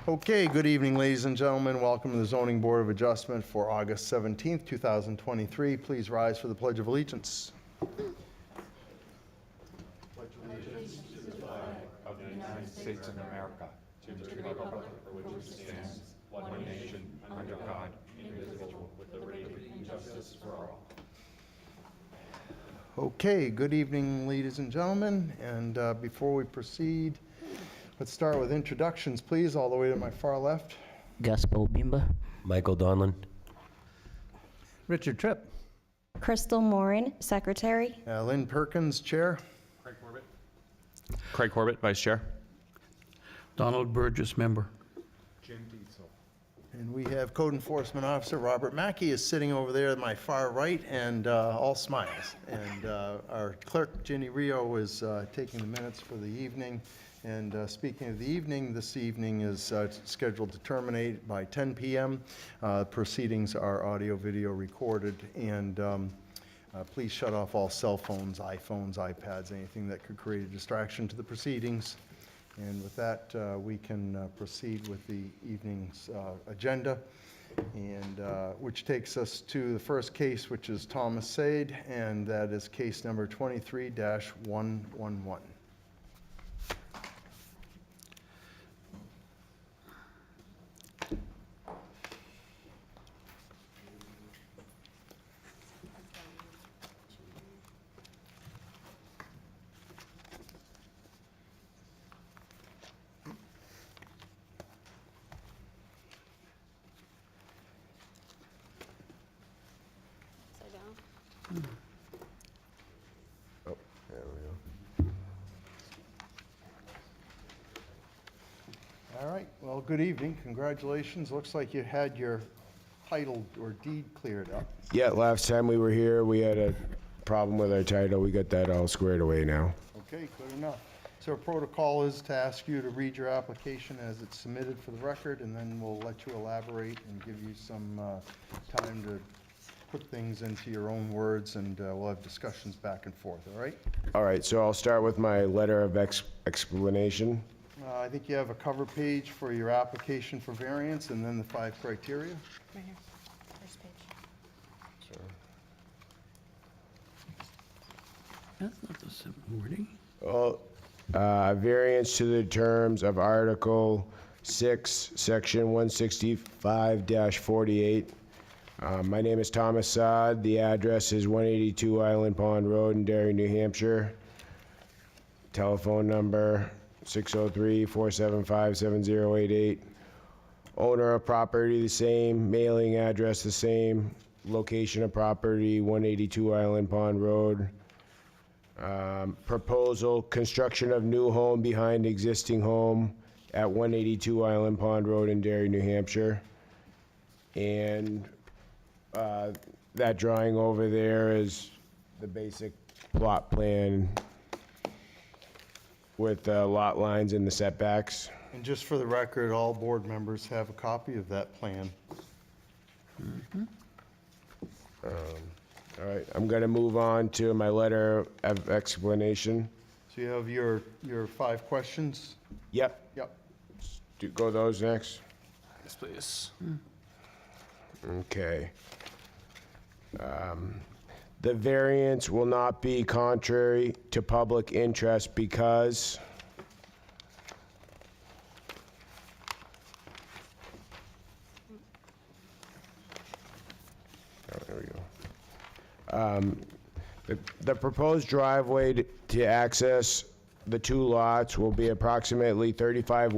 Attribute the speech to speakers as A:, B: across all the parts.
A: Okay, good evening, ladies and gentlemen. Welcome to the Zoning Board of Adjustment for August 17th, 2023. Please rise for the Pledge of Allegiance.
B: Pledge allegiance to the flag of the United States of America, to the republic for which it stands, one nation, under God, indivisible, with liberty and justice for all.
A: Okay, good evening, ladies and gentlemen. And before we proceed, let's start with introductions, please, all the way to my far left.
C: Gaspar Bimba.
D: Michael Donlin.
E: Richard Tripp.
F: Crystal Morin, Secretary.
A: Lynn Perkins, Chair.
G: Craig Corbett, Vice Chair.
E: Donald Burgess, Member.
A: And we have Code Enforcement Officer Robert Mackey is sitting over there at my far right and all smiles. And our clerk, Ginny Rio, is taking the minutes for the evening. And speaking of the evening, this evening is scheduled to terminate by 10 p.m. Proceedings are audio-video recorded. And please shut off all cell phones, iPhones, iPads, anything that could create a distraction to the proceedings. And with that, we can proceed with the evening's agenda, and which takes us to the first case, which is Thomas Sade, and that is case number 23-111.
D: Oh, there we go.
A: All right, well, good evening, congratulations. Looks like you had your title or deed cleared up.
D: Yeah, last time we were here, we had a problem with our title. We got that all squared away now.
A: Okay, good enough. So our protocol is to ask you to read your application as it's submitted for the record, and then we'll let you elaborate and give you some time to put things into your own words, and we'll have discussions back and forth, all right?
D: All right, so I'll start with my letter of explanation.
A: I think you have a cover page for your application for variance, and then the 5 criteria.
F: Right here, first page.
E: That's not the same wording.
D: Well, variance to the terms of Article 6, Section 165-48. My name is Thomas Saad. The address is 182 Island Pond Road in Derry, New Hampshire. Telephone number 603-475-7088. Owner of property the same, mailing address the same, location of property 182 Island Pond Road. Proposal, construction of new home behind existing home at 182 Island Pond Road in Derry, New Hampshire. And that drawing over there is the basic plot plan with lot lines and the setbacks.
A: And just for the record, all board members have a copy of that plan.
D: All right, I'm gonna move on to my letter of explanation.
A: So you have your 5 questions?
D: Yep,
A: Yep.
D: go those next.
G: Yes, please.
D: Okay. The variance will not be contrary to public interest because there we go. The proposed driveway to access the 2 lots will be approximately 35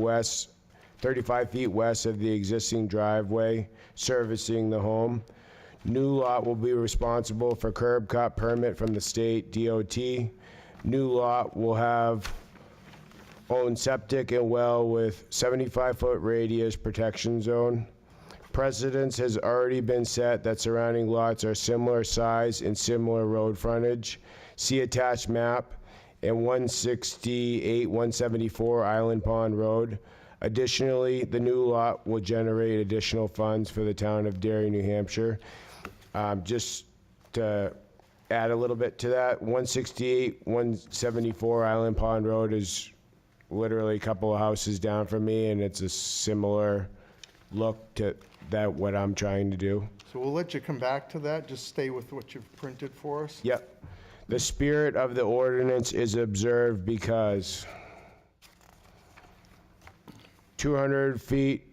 D: feet west of the existing driveway servicing the home. New lot will be responsible for curb cut permit from the state DOT. New lot will have own septic and well with 75-foot radius protection zone. Precedence has already been set that surrounding lots are similar size and similar road frontage. See attached map and 168-174 Island Pond Road. Additionally, the new lot will generate additional funds for the town of Derry, New Hampshire. Just to add a little bit to that, 168-174 Island Pond Road is literally a couple of houses down from me, and it's a similar look to that what I'm trying to do.
A: So we'll let you come back to that. Just stay with what you've printed for us.
D: Yep. The spirit of the ordinance is observed because 200 feet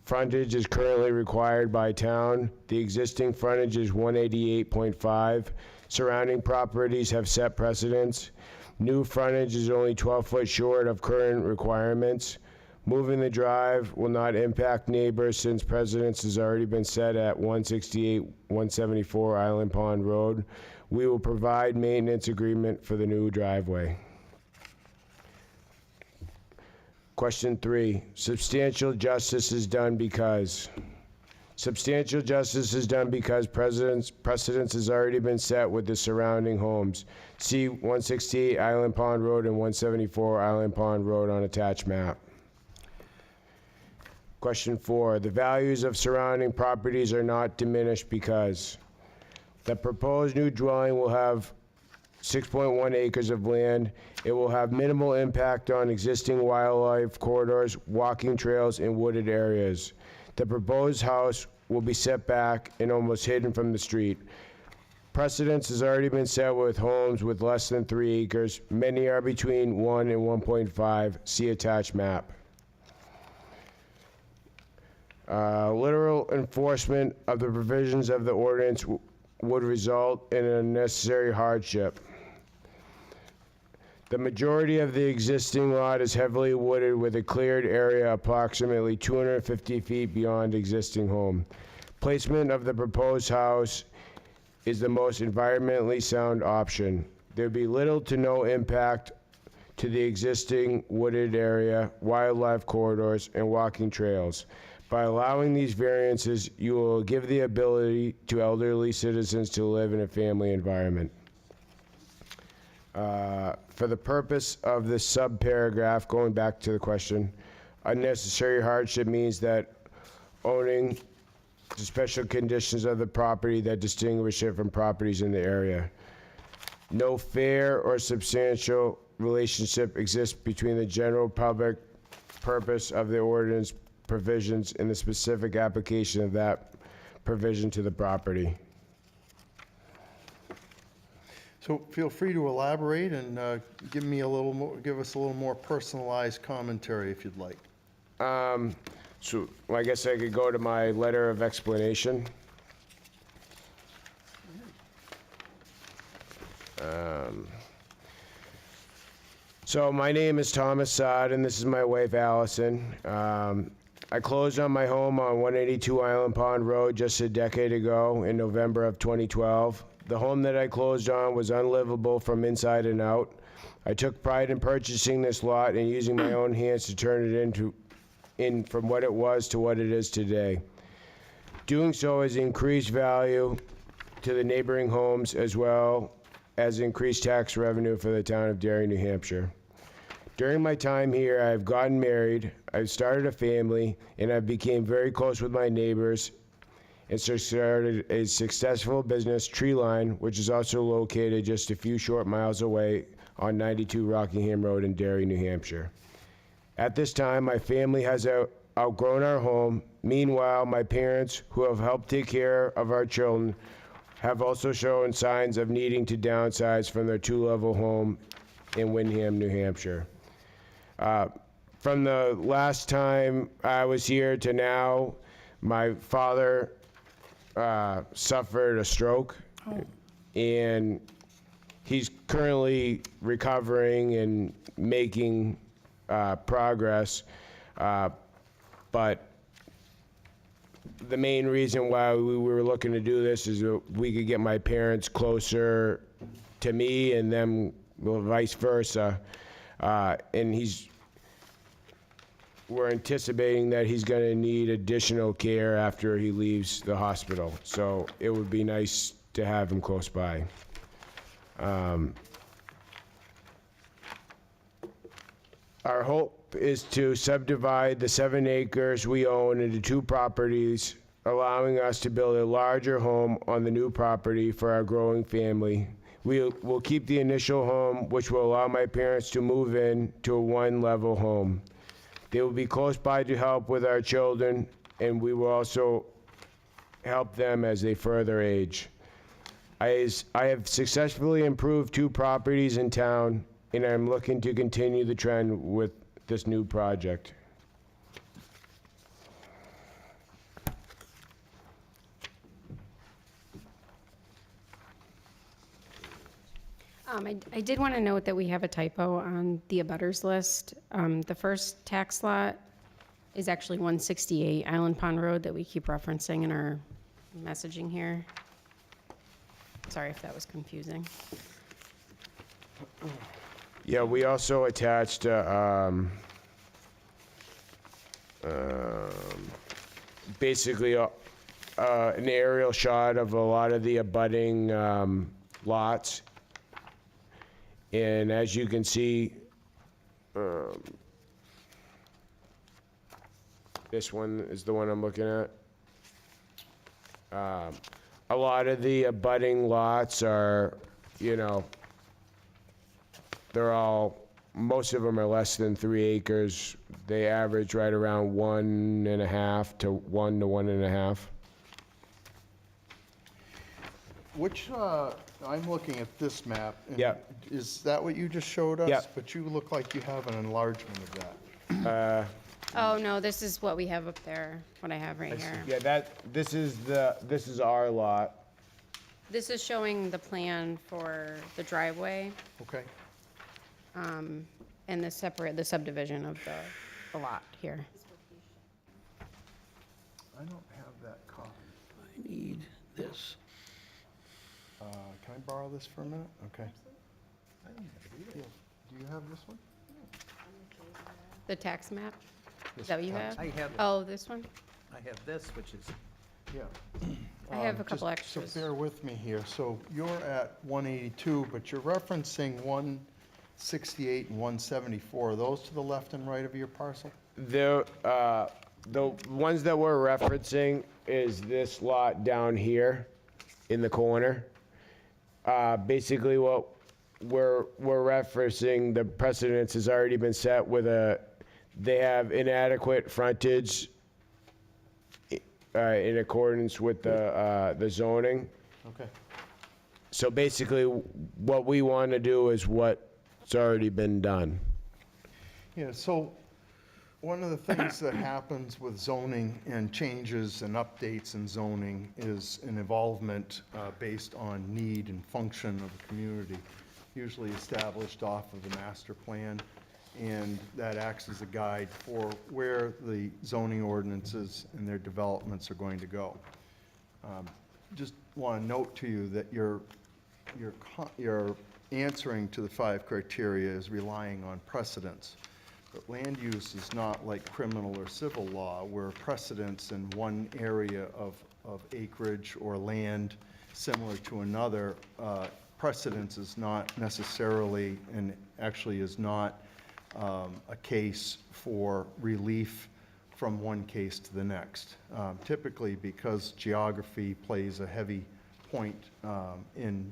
D: frontage is currently required by town. The existing frontage is 188.5. Surrounding properties have set precedents. New frontage is only 12 foot short of current requirements. Moving the drive will not impact neighbors since precedence has already been set at 168, 174 Island Pond Road. We will provide maintenance agreement for the new driveway. Question 3, substantial justice is done because. Substantial justice is done because precedence has already been set with the surrounding homes. See 168 Island Pond Road and 174 Island Pond Road on attached map. Question 4, the values of surrounding properties are not diminished because the proposed new dwelling will have 6.1 acres of land. It will have minimal impact on existing wildlife corridors, walking trails, and wooded areas. The proposed house will be set back and almost hidden from the street. Precedence has already been set with homes with less than 3 acres. Many are between 1 and 1.5. See attached map. Literal enforcement of the provisions of the ordinance would result in an unnecessary hardship. The majority of the existing lot is heavily wooded with a cleared area approximately 250 feet beyond existing home. Placement of the proposed house is the most environmentally sound option. There would be little to no impact to the existing wooded area, wildlife corridors, and walking trails. By allowing these variances, you will give the ability to elderly citizens to live in a family environment. For the purpose of this subparagraph, going back to the question, unnecessary hardship means that owning the special conditions of the property that distinguish it from properties in the area. No fair or substantial relationship exists between the general public purpose of the ordinance provisions and the specific application of that provision to the property.
A: So feel free to elaborate and give us a little more personalized commentary if you'd like.
D: So I guess I could go to my letter of explanation. So my name is Thomas Sod, and this is my wife, Allison. I closed on my home on 182 Island Pond Road just a decade ago in November of 2012. The home that I closed on was unlivable from inside and out. I took pride in purchasing this lot and using my own hands to turn it from what it was to what it is today. Doing so has increased value to the neighboring homes as well as increased tax revenue for the town of Derry, New Hampshire. During my time here, I've gotten married, I've started a family, and I became very close with my neighbors and started a successful business, Treeline, which is also located just a few short miles away on 92 Rockingham Road in Derry, New Hampshire. At this time, my family has outgrown our home. Meanwhile, my parents, who have helped take care of our children, have also shown signs of needing to downsize from their two-level home in Windham, New Hampshire. From the last time I was here to now, my father suffered a stroke, and he's currently recovering and making progress, but the main reason why we were looking to do this is that we could get my parents closer to me and them vice versa, and we're anticipating that he's going to need additional care after he leaves the hospital. So it would be nice to have him close by. Our hope is to subdivide the 7 acres we own into 2 properties, allowing us to build a larger home on the new property for our growing family. We will keep the initial home, which will allow my parents to move in to a one-level home. They will be close by to help with our children, and we will also help them as they further age. I have successfully improved 2 properties in town, and I'm looking to continue the trend with this new project.
C: I did want to note that we have a typo on the abutters list. The first tax lot is actually 168 Island Pond Road that we keep referencing in our messaging here. Sorry if that was confusing.
D: Yeah, we also attached basically an aerial shot of a lot of the abutting lots. And as you can see, this one is the one I'm looking at. A lot of the abutting lots are, you know, most of them are less than 3 acres. They average right around 1.5 to 1 to 1.5.
A: Which, I'm looking at this map. and
D: Yeah.
A: Is that what you just showed us?
D: Yeah.
A: But you look like you have an enlargement of that.
C: Oh, no, this is what we have up there, what I have right here.
D: Yeah, this is our lot.
C: This is showing the plan for the driveway
A: Okay?
C: and the subdivision of the lot here.
A: I don't have that copy.
E: I need this.
A: Can I borrow this for a minute? Okay. Yeah. Do you have this one?
C: The tax map?
A: This
C: Is that what you
A: tax-
C: have?
E: I have,
C: Oh, this one?
E: I have this, which is,
A: Yeah.
C: I have a couple
A: Just-
C: extras.
A: So bear with me here. So you're at 182, but you're referencing 168 and 174. Are those to the left and right of your parcel?
D: The ones that we're referencing is this lot down here in the corner. Basically, what we're referencing, the precedence has already been set with they have inadequate frontage in accordance with the zoning.
A: Okay.
D: So basically, what we want to do is what's already been done.
A: Yeah, so one of the things that happens with zoning and changes and updates in zoning is an involvement based on need and function of the community, usually established off of the master plan, and that acts as a guide for where the zoning ordinances and their developments are going to go. Just want to note to you that your answering to the 5 criteria is relying on precedents. But land use is not like criminal or civil law, where precedents in one area of acreage or land similar to another, precedence is not necessarily, and actually is not a case for relief from one case to the next. Typically, because geography plays a heavy point in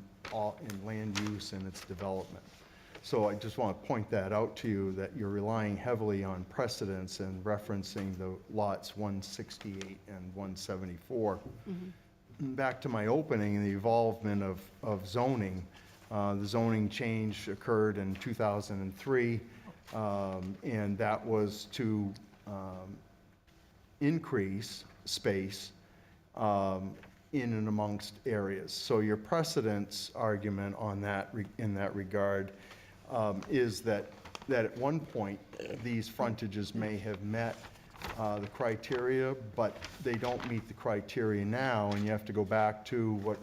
A: land use and its development. So I just want to point that out to you, that you're relying heavily on precedents and referencing the lots 168 and 174. Back to my opening, and the involvement of zoning. The zoning change occurred in 2003, and that was to increase space in and amongst areas. So your precedence argument on that, in that regard, is that at one point, these frontages may have met the criteria, but they don't meet the criteria now, and you have to go back to what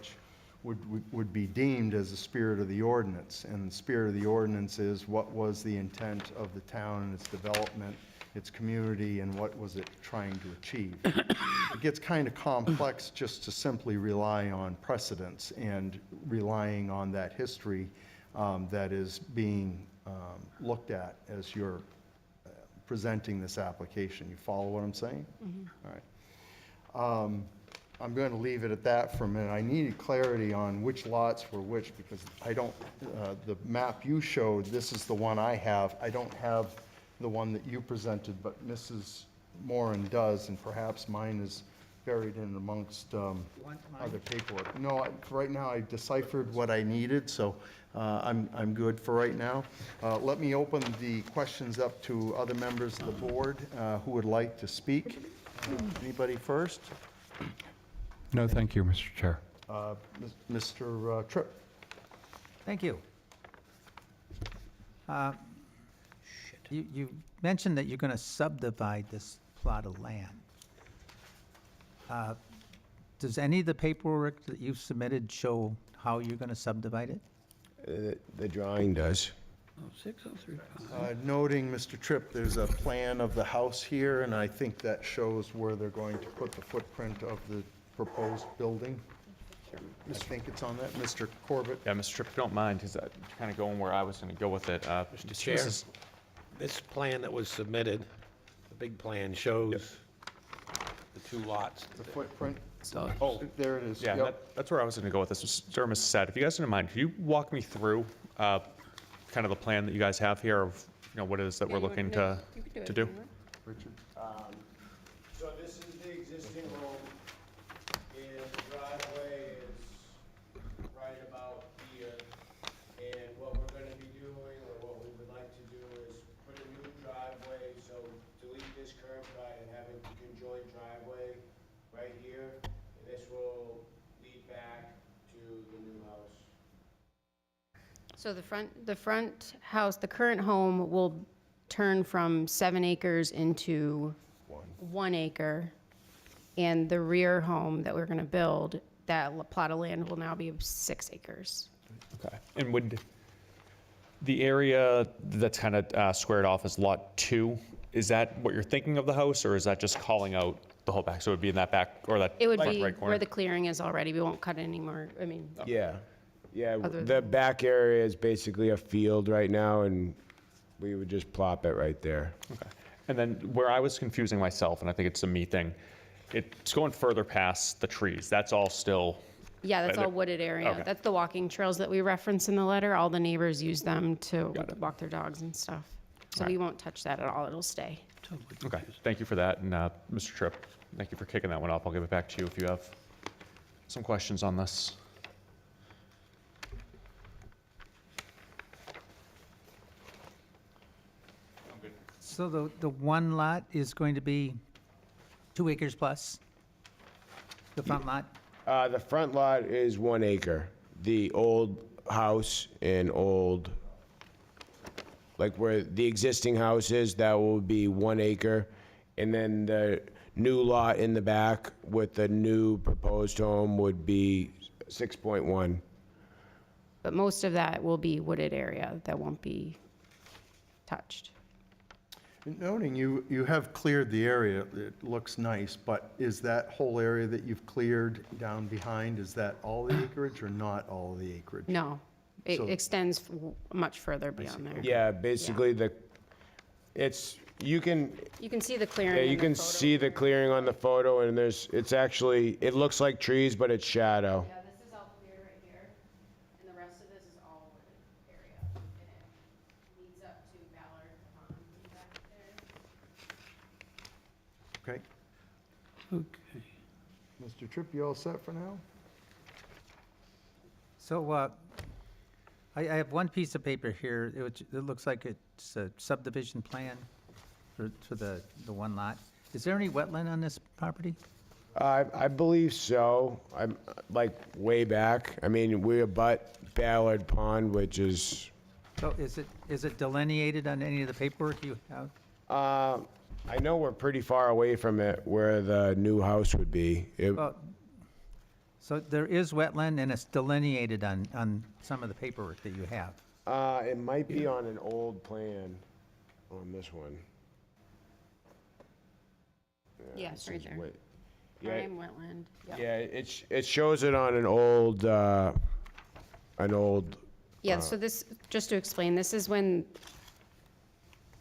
A: would be deemed as the spirit of the ordinance. And the spirit of the ordinance is, what was the intent of the town and its development, its community, and what was it trying to achieve? It gets kind of complex just to simply rely on precedents and relying on that history that is being looked at as you're presenting this application. You follow what I'm saying? All right. I'm going to leave it at that for a minute. I needed clarity on which lots were which, because I don't, the map you showed, this is the one I have. I don't have the one that you presented, but Mrs. Moran does, and perhaps mine is buried in amongst other paperwork. No, right now I deciphered what I needed, so I'm good for right now. Let me open the questions up to other members of the board who would like to speak. Anybody first?
B: No, thank you, Mr. Chair.
A: Mr. Tripp?
E: Thank you. You mentioned that you're going to subdivide this plot of land. Does any of the paperwork that you've submitted show how you're going to subdivide it?
D: The drawing does.
E: 6035.
A: Noting, Mr. Tripp, there's a plan of the house here, and I think that shows where they're going to put the footprint of the proposed building. I think it's on that. Mr. Corbett?
G: Yeah, Mr. Tripp, if you don't mind, because kind of going where I was going to go with it.
H: Mr. Chair, this plan that was submitted, the big plan, shows the two lots.
A: The footprint?
G: Oh,
A: There it is.
G: yeah,
A: Yep.
G: that's where I was going to go with this. Mr. Mrs. Sad, if you guys don't mind, could you walk me through kind of the plan that you guys have here of, what it is that we're looking to do?
A: Richard?
D: So this is the existing home, and the driveway is right about here. And what we're gonna be doing, or what we would like to do, is put a new driveway, so delete this curb cut and have a conjoined driveway right here. And this will lead back to the new house.
C: So the front house, the current home will turn from 7 acres into 1 acre. And the rear home that we're going to build, that plot of land will now be 6 acres.
G: Okay. And would the area that's kind of squared off as Lot 2, is that what you're thinking of the house, or is that just calling out the whole back? So it would be in that back, or that
C: It would
G: like
C: be
G: right corner?
C: where the clearing is already. We won't cut any more,
D: Yeah, yeah,
C: Other
D: the back area is basically a field right now, and we would just plop it right there.
G: Okay. And then where I was confusing myself, and I think it's a me thing, it's going further past the trees. That's all still,
C: yeah, that's all wooded area.
G: Okay.
C: That's the walking trails that we reference in the letter. All the neighbors use them to walk their dogs and stuff. So we won't touch that at all. It'll stay.
G: okay. Thank you for that. And Mr. Tripp, thank you for kicking that one off. I'll give it back to you if you have some questions on this.
E: So the one lot is going to be 2 acres plus? The front lot?
D: The front lot is 1 acre. The old house and old, like where the existing house is, that will be 1 acre. And then the new lot in the back with the new proposed home would be 6.1.
C: But most of that will be wooded area that won't be touched.
A: Noting you have cleared the area, it looks nice, but is that whole area that you've cleared down behind, is that all the acreage or not all the acreage?
C: No, it
A: So-
C: extends much further beyond there.
D: Yeah, basically you can,
C: You can see the clearing
D: yeah,
C: in
D: you
C: the
D: can
C: photo.
D: see the clearing on the photo, and it's actually, it looks like trees, but it's shadow.
C: Yeah, this is all clear right here, and the rest of this is all wooded area. And it leads up to Ballard Pond back there.
A: Okay.
E: Okay.
A: Mr. Tripp, you all set for now?
E: So I have one piece of paper here. It looks like it's a subdivision plan for the one lot. Is there any wetland on this property?
D: I believe so. I'm like way back. I mean, we abut Ballard Pond, which is,
E: So is it delineated on any of the paperwork you have?
D: I know we're pretty far away from it where the new house would be.
E: Well, so there is wetland and it's delineated on some of the paperwork that you have.
D: It might be on an old plan on this one.
C: Yeah, it's right
D: this is
C: there.
D: way-
C: Prime wetland. Yep.
D: Yeah, it shows it on an old,
C: Yeah, so this, just to explain, this is when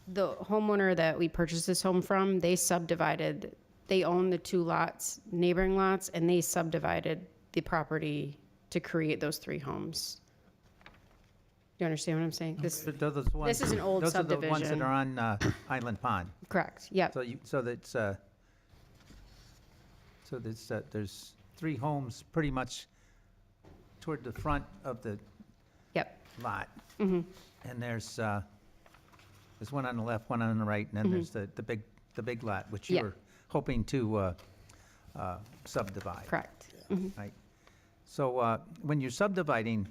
C: the homeowner that we purchased this home from, they subdivided they own the 2 lots, neighboring lots, and they subdivided the property to create those 3 homes. Do you understand what I'm saying? This,
E: This
C: is an old
E: Those are the ones that
C: subdivision.
E: are on Island Pond.
C: correct, yep,
E: So there's 3 homes pretty much toward the front of the
C: yep,
E: lot. And there's one on the left, one on the right, and then there's the big lot, which you
C: Yeah.
E: were hoping to subdivide.
C: correct.
E: Right. So when you're subdividing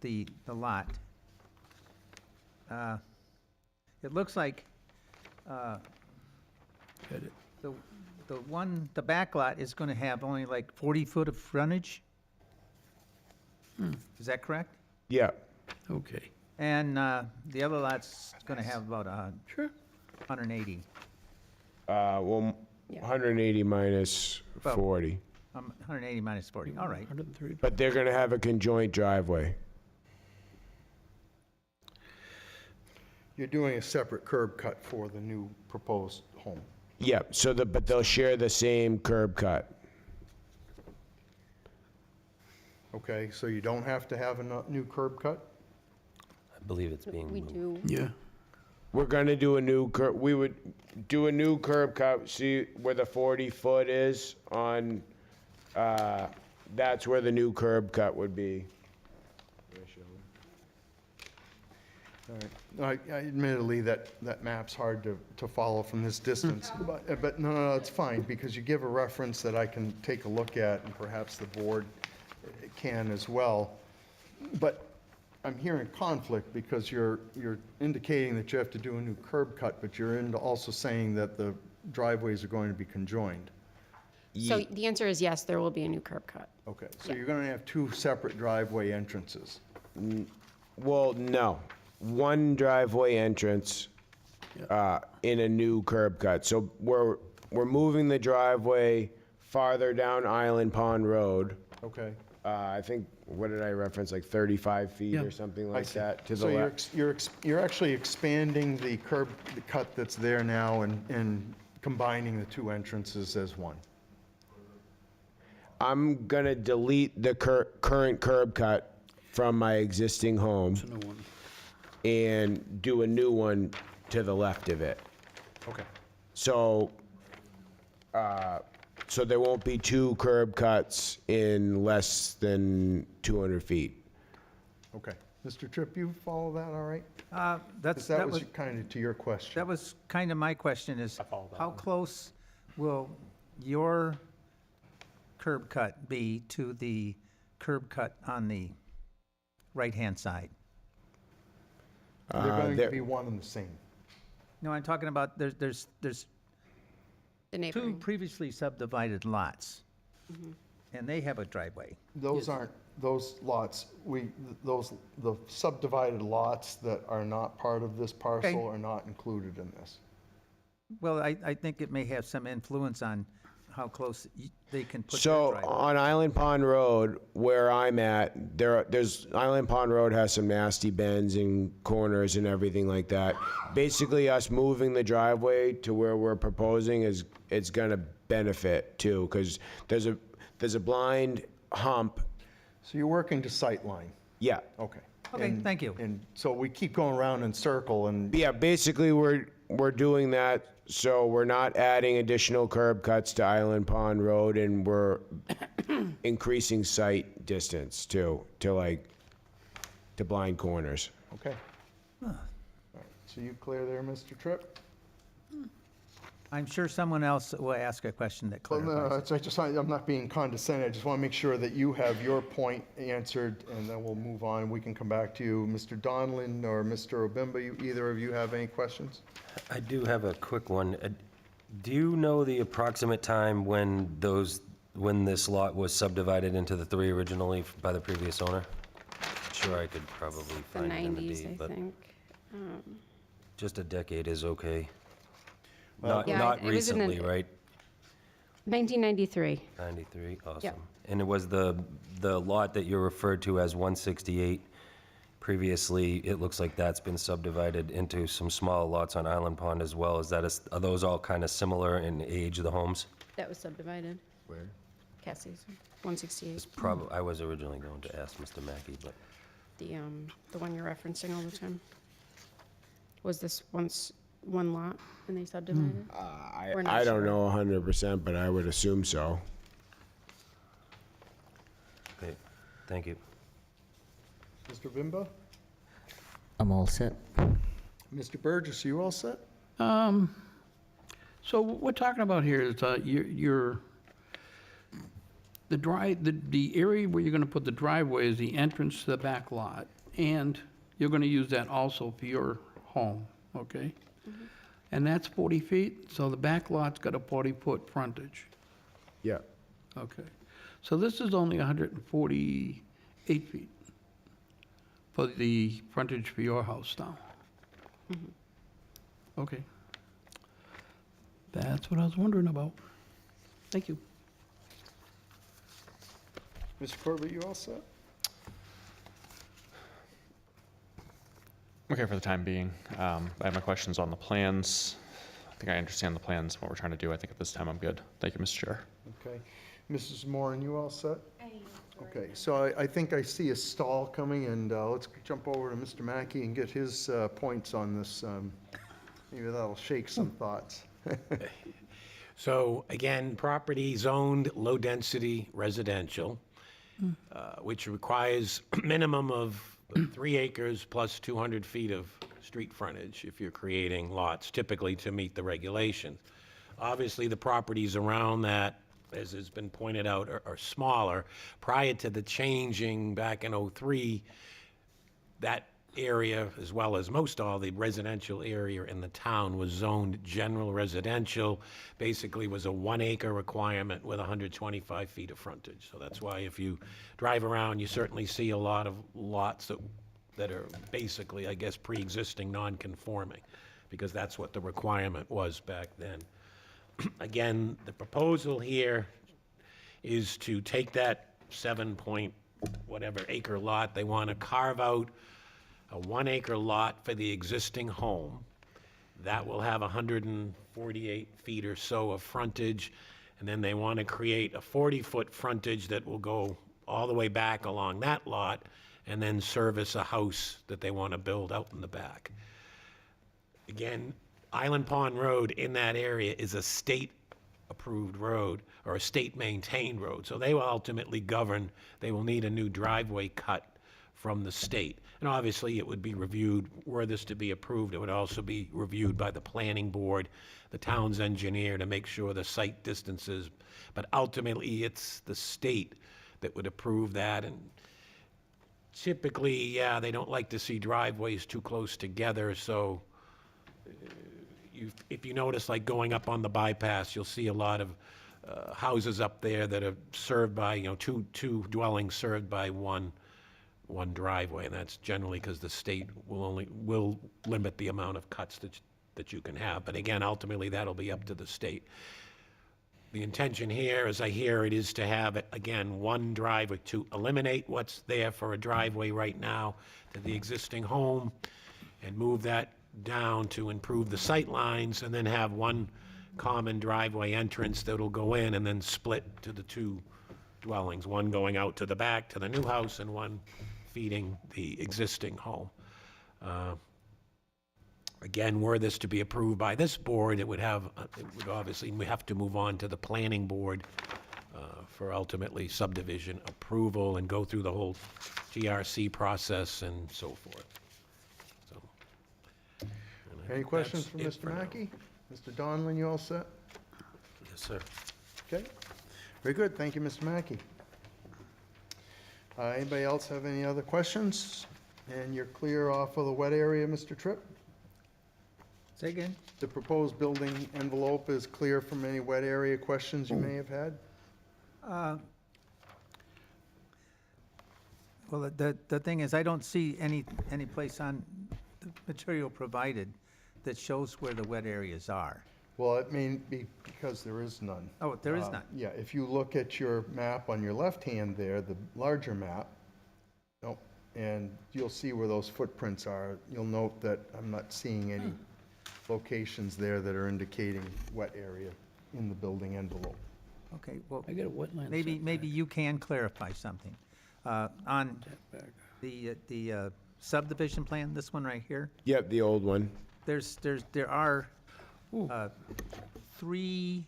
E: the lot, it looks like the back lot is going to have only like 40 foot of frontage? Is that correct?
D: Yeah,
I: Okay.
E: And the other lot's going to have about 180.
D: well,
C: Yeah.
D: 180 minus
E: Well-
D: 40.
E: 180 minus 40, all right.
I: 130.
D: But they're gonna have a conjoint driveway.
A: You're doing a separate curb cut for the new proposed home.
D: Yeah, but they'll share the same curb cut.
A: Okay, so you don't have to have a new curb cut?
J: I believe it's being
C: We
J: moved.
C: do,
I: Yeah.
D: We're gonna do a new we would do a new curb cut, see where the 40-foot is on, that's where the new curb cut would be.
A: All right. Admittedly, that map's hard to follow from this distance, but no, it's fine, because you give a reference that I can take a look at, and perhaps the board can as well. But I'm hearing conflict, because you're indicating that you have to do a new curb cut, but you're also saying that the driveways are going to be conjoined.
C: so the answer is yes, there will be a new curb cut.
A: Okay, so you're going to have 2 separate driveway entrances.
D: Well, no, one driveway entrance, in a new curb cut. So we're moving the driveway farther down Island Pond Road.
A: Okay.
D: I think, what did I reference, like 35 feet
I: Yeah.
D: or something
A: I
D: like
A: see.
D: that to the
A: So
D: left?
A: you're actually expanding the cut that's there now and combining the 2 entrances as one.
D: I'm gonna delete the current curb cut from my existing home
I: It's a new one.
D: and do a new one to the left of it.
A: Okay.
D: So, so there won't be 2 curb cuts in less than 200 feet.
A: Okay. Mr. Tripp, you follow that all right?
E: That's,
A: 'Cause that was kind of to your question.
E: that was kind of my question is,
G: follow that
E: how
G: one.
E: close will your curb cut be to the curb cut on the right-hand side?
A: They're going to
D: there-
A: be one and the same.
E: No, I'm talking about, there's
C: The
E: 2
C: neighboring,
E: previously subdivided lots, and they have a driveway.
A: Those aren't, those lots, the subdivided lots that are not part of this parcel
E: Okay.
A: are not included in this.
E: Well, I think it may have some influence on how close they can put their
D: So
E: driveway.
D: on Island Pond Road, where I'm at, there's, Island Pond Road has some nasty bends and corners and everything like that. Basically, us moving the driveway to where we're proposing it's gonna benefit too, because there's a blind hump.
A: So you're working to sightline.
D: Yeah,
A: Okay.
E: Okay,
A: And-
E: thank you.
A: And so we keep going around in circle and,
D: yeah, basically, we're doing that, so we're not adding additional curb cuts to Island Pond Road, and we're increasing sight distance too, to blind corners.
A: okay. All right. So you clear there, Mr. Tripp?
E: I'm sure someone else will ask a question that
A: Well,
E: clarifies.
A: no, I'm not being condescending. I just want to make sure that you have your point answered, and then we'll move on. We can come back to you. Mr. Donlin or Mr. Obimba, either of you have any questions?
J: I do have a quick one. Do you know the approximate time when this lot was subdivided into the 3 originally by the previous owner? Sure, I could probably
C: the
J: find it in the
C: 90s,
J: deed,
C: I
J: but
C: think.
J: just a decade is okay.
A: Well-
C: Yeah,
J: Not
C: it was in
J: recently,
C: an-
J: right?
C: 1993,
J: 93, awesome.
C: Yep.
J: And it was the lot that you referred to as 168. Previously, it looks like that's been subdivided into some small lots on Island Pond as well. Are those all kind of similar in age of the homes?
C: That was subdivided.
D: Where?
C: Cassie's, 168.
J: I was originally going to ask Mr. Mackey, but
C: The one you're referencing all the time. Was this once one lot and they subdivided? We're not
D: I don't
C: sure.
D: know 100%, but I would assume so.
J: okay, thank you.
A: Mr. Bimba?
I: I'm all set.
A: Mr. Burgess, you all set?
K: So what we're talking about here is the area where you're gonna put the driveway is the entrance to the back lot, and you're gonna use that also for your home, okay? And that's 40 feet, so the back lot's got a 40-foot frontage,
D: Yeah.
K: okay? So this is only 148 feet for the frontage for your house now. Okay. That's what I was wondering about. Thank you.
A: Mr. Corbett, you all set?
G: Okay, for the time being. I have my questions on the plans. I think I understand the plans, what we're trying to do. I think at this time I'm good. Thank you, Mr. Chair.
A: Okay. Mrs. Moran, you all set? Okay, so I think I see a stall coming, and let's jump over to Mr. Mackey and get his points on this. Maybe that'll shake some thoughts.
H: So again, property zoned low-density residential, which requires a minimum of 3 acres plus 200 feet of street frontage if you're creating lots, typically to meet the regulations. Obviously, the properties around that, as has been pointed out, are smaller. Prior to the changing back in '03, that area, as well as most all the residential area in the town, was zoned general residential. Basically was a 1 acre requirement with 125 feet of frontage. So that's why if you drive around, you certainly see a lot of lots that are basically, I guess, pre-existing non-conforming, because that's what the requirement was back then. Again, the proposal here is to take that 7 whatever acre lot, they want to carve out a 1 acre lot for the existing home. That will have 148 feet or so of frontage, and then they want to create a 40-foot frontage that will go all the way back along that lot, and then service a house that they want to build out in the back. Again, Island Pond Road in that area is a state-approved road, or a state-maintained road, so they will ultimately govern, they will need a new driveway cut from the state. And obviously, it would be reviewed, were this to be approved, it would also be reviewed by the planning board, the town's engineer, to make sure the site distances, but ultimately, it's the state that would approve that, and typically, yeah, they don't like to see driveways too close together, so if you notice, like going up on the bypass, you'll see a lot of houses up there that are served by, two dwellings served by one driveway, and that's generally because the state will limit the amount of cuts that you can have. But again, ultimately, that'll be up to the state. The intention here, as I hear it, is to have, again, one driveway, to eliminate what's there for a driveway right now to the existing home, and move that down to improve the sight lines, and then have one common driveway entrance that'll go in and then split to the two dwellings, one going out to the back to the new house and one feeding the existing home. Again, were this to be approved by this board, it would obviously, we have to move on to the planning board for ultimately subdivision approval and go through the whole GRC process and so forth. So, and I
A: Any
H: think
A: questions
H: that's
A: for
H: it
A: Mr.
H: now.
A: Mackey? Mr. Donlin, you all set?
J: Yes, sir.
A: Okay, very good, thank you, Mr. Mackey. Anybody else have any other questions? And you're clear off of the wet area, Mr. Tripp?
E: Say again?
A: The proposed building envelope is clear from any wet area questions you may have had?
E: Well, the thing is, I don't see any place on the material provided that shows where the wet areas are.
A: Well, it may be because there is none.
E: Oh, there is none.
A: Yeah, if you look at your map on your left hand there, the larger map, nope, and you'll see where those footprints are. You'll note that I'm not seeing any locations there that are indicating wet area. in the building envelope.
E: Okay, well,
K: I get a wetland
E: maybe you can clarify something. On the subdivision plan, this one right here,
D: Yep, the old one.
E: there are 3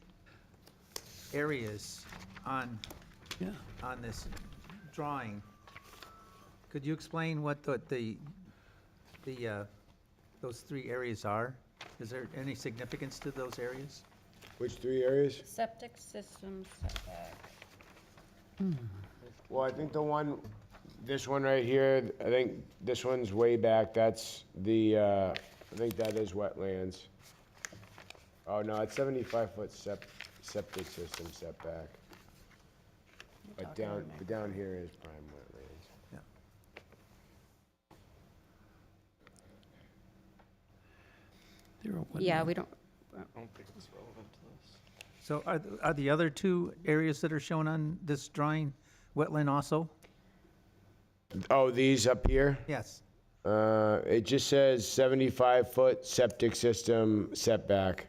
E: areas on
K: Yeah.
E: this drawing. Could you explain what those 3 areas are? Is there any significance to those areas?
D: Which 3 areas?
C: Septic system setback.
D: Well, I think this one right here, I think this one's way back, that's the, I think that is wetlands. Oh, no, it's 75-foot septic system setback. But down here is prime wetlands.
E: Yeah.
K: They're a
C: Yeah,
K: wetland.
C: we don't,
E: So are the other 2 areas that are shown on this drawing wetland also?
D: Oh, these up here?
E: Yes.
D: It just says 75-foot septic system setback.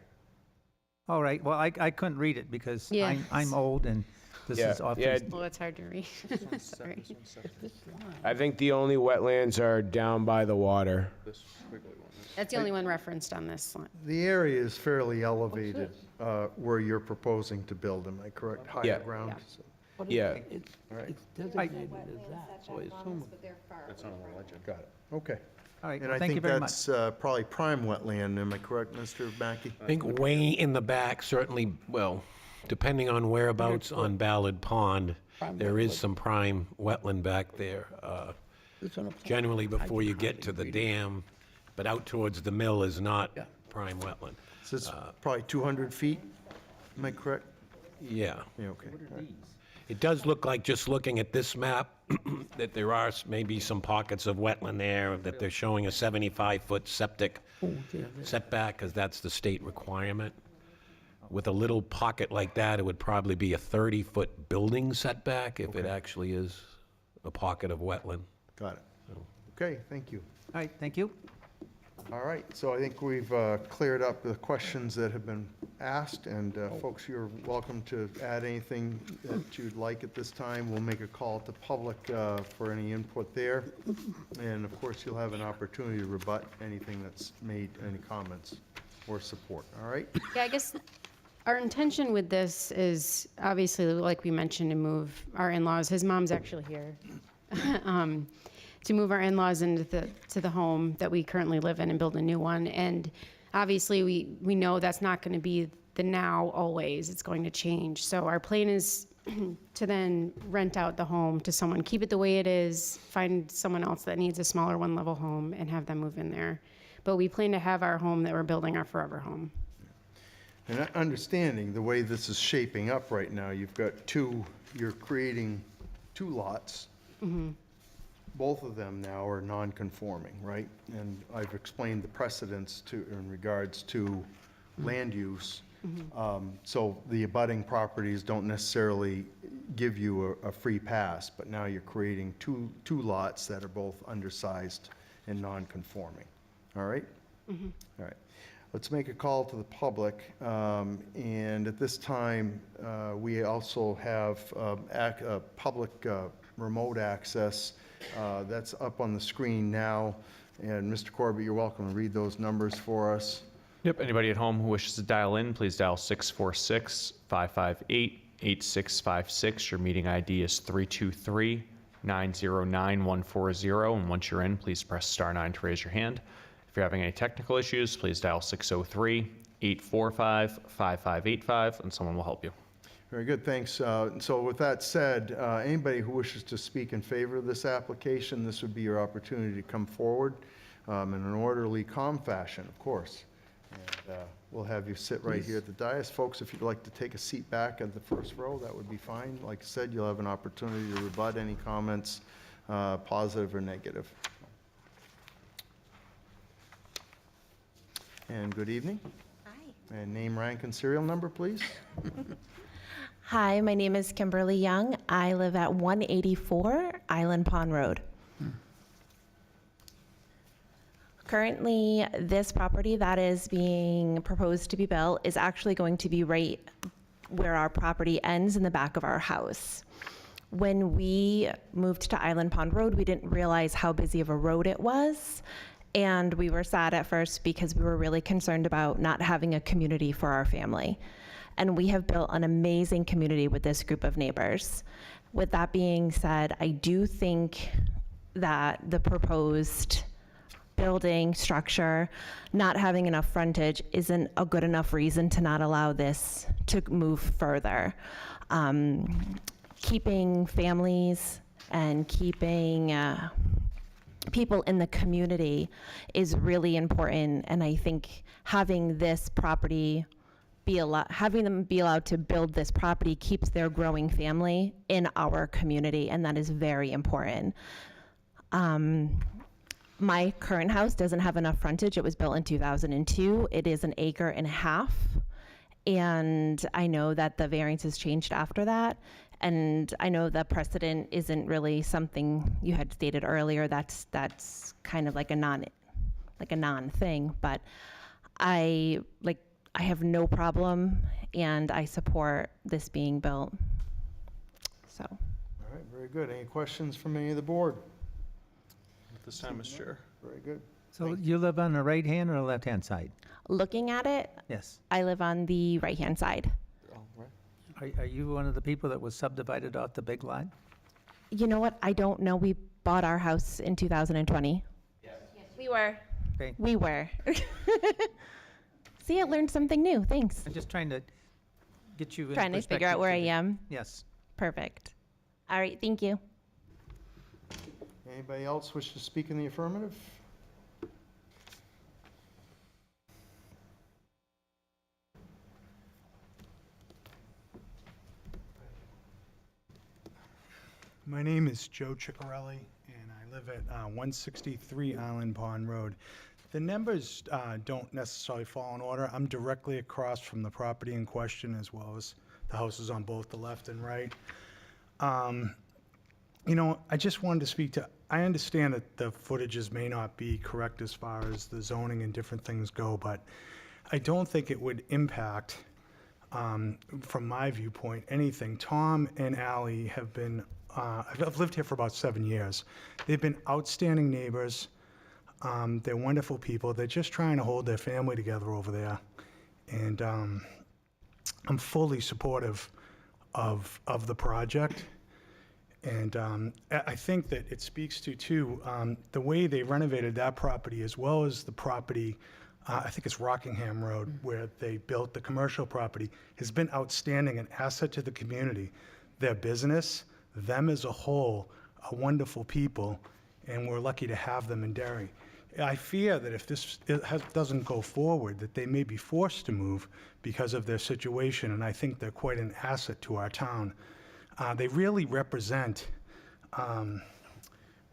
E: All right, well, I couldn't read it because
C: Yeah.
E: I'm old and this
D: Yeah,
E: is often.
D: yeah.
C: well, it's hard to read. Sorry.
D: I think the only wetlands are down by the water.
C: That's the only one referenced on this line.
A: The area is fairly elevated where you're proposing to build, am I correct? Higher
D: Yeah.
A: ground?
C: Yeah.
A: So-
K: But
D: Yeah.
K: It's designated as that, so I assume
A: Got it, okay.
E: All right,
A: And
E: well,
A: I
E: thank you
A: think
E: very much.
A: that's probably prime wetland, am I correct, Mr. Mackey?
H: I think way in the back, certainly, well, depending on whereabouts on Ballard Pond, there is some prime wetland back there.
K: it's on a plan.
H: Generally,
K: I
H: before
K: can
H: you get to
K: hardly
H: the
K: read it.
H: dam, but out towards the mill is not
K: Yeah.
H: prime wetland.
A: So it's probably 200 feet, am I correct?
H: Yeah.
A: Yeah, okay. all right.
H: It does look like, just looking at this map, that there are maybe some pockets of wetland there, that they're showing a 75-foot septic setback, because that's the state requirement. With a little pocket like that, it would probably be a 30-foot building setback if it actually is a pocket of wetland.
A: Got it. Okay, thank you.
E: All right, thank you.
A: All right, so I think we've cleared up the questions that have been asked, and folks, you're welcome to add anything that you'd like at this time. We'll make a call to public for any input there, and of course, you'll have an opportunity to rebut anything that's made, any comments or support, all right?
C: Yeah, I guess our intention with this is obviously, like we mentioned, to move our in-laws. His mom's actually here. To move our in-laws into the home that we currently live in and build a new one. And obviously, we know that's not going to be the now always. It's going to change. So our plan is to then rent out the home to someone, keep it the way it is, find someone else that needs a smaller one-level home, and have them move in there. But we plan to have our home that we're building our forever home.
A: And understanding the way this is shaping up right now, you've got you're creating 2 lots. Both of them now are non-conforming, right? And I've explained the precedents in regards to land use. So the abutting properties don't necessarily give you a free pass, but now you're creating two lots that are both undersized and non-conforming. All right? All right. Let's make a call to the public. And at this time, we also have public remote access. That's up on the screen now. And Mr. Corbett, you're welcome to read those numbers for us.
G: Yep, anybody at home who wishes to dial in, please dial 646-558-8656. Your meeting ID is 323-909-140. And once you're in, please press *9 to raise your hand. If you're having any technical issues, please dial 603-845-5585, and someone will help you.
A: Very good, thanks. So with that said, anybody who wishes to speak in favor of this application, this would be your opportunity to come forward in an orderly, calm fashion, of course. And we'll have you sit right here at the dais. Folks, if you'd like to take a seat back at the first row, that would be fine. Like I said, you'll have an opportunity to rebut any comments, positive or negative. And good evening.
F: Hi.
A: And name, rank, and serial number, please.
F: Hi, my name is Kimberly Young. I live at 184 Island Pond Road. Currently, this property that is being proposed to be built is actually going to be right where our property ends in the back of our house. When we moved to Island Pond Road, we didn't realize how busy of a road it was. And we were sad at first because we were really concerned about not having a community for our family. And we have built an amazing community with this group of neighbors. With that being said, I do think that the proposed building structure, not having enough frontage, isn't a good enough reason to not allow this to move further. Keeping families and keeping people in the community is really important, and I think having this property having them be allowed to build this property keeps their growing family in our community, and that is very important. My current house doesn't have enough frontage. It was built in 2002. It is 1.5 acres, and I know that the variance has changed after that. And I know the precedent isn't really something you had stated earlier. That's kind of like a non thing. But I have no problem, and I support this being built. So.
A: All right, very good. Any questions from any of the board?
G: At this time, Mr. Chair.
A: Very good.
E: So you live on the right-hand or left-hand side?
F: Looking at it,
E: Yes.
F: I live on the right-hand side.
E: Are you one of the people that was subdivided off the big lot?
F: You know what? I don't know. We bought our house in 2020. Yes. We were.
E: Okay.
F: We were. See, I learned something new. Thanks.
E: I'm just trying to get you in
F: Trying to figure out
E: perspective
F: where I
E: today.
F: am.
E: Yes.
F: Perfect. All right. Thank you.
A: Anybody else wish to speak in the affirmative?
L: My name is Joe Ciccarelli, and I live at 163 Island Pond Road. The numbers don't necessarily fall in order. I'm directly across from the property in question, as well as the houses on both the left and right. You know, I just wanted to speak to, I understand that the footages may not be correct as far as the zoning and different things go, but I don't think it would impact, from my viewpoint, anything. Tom and Ally have been, I've lived here for about 7 years. They've been outstanding neighbors. They're wonderful people. They're just trying to hold their family together over there. And I'm fully supportive of the project. And I think that it speaks to, too, the way they renovated that property, as well as the property, I think it's Rockingham Road, where they built the commercial property, has been outstanding, an asset to the community. Their business, them as a whole, are wonderful people, and we're lucky to have them in Derry. I fear that if this doesn't go forward, that they may be forced to move because of their situation, and I think they're quite an asset to our town. They really represent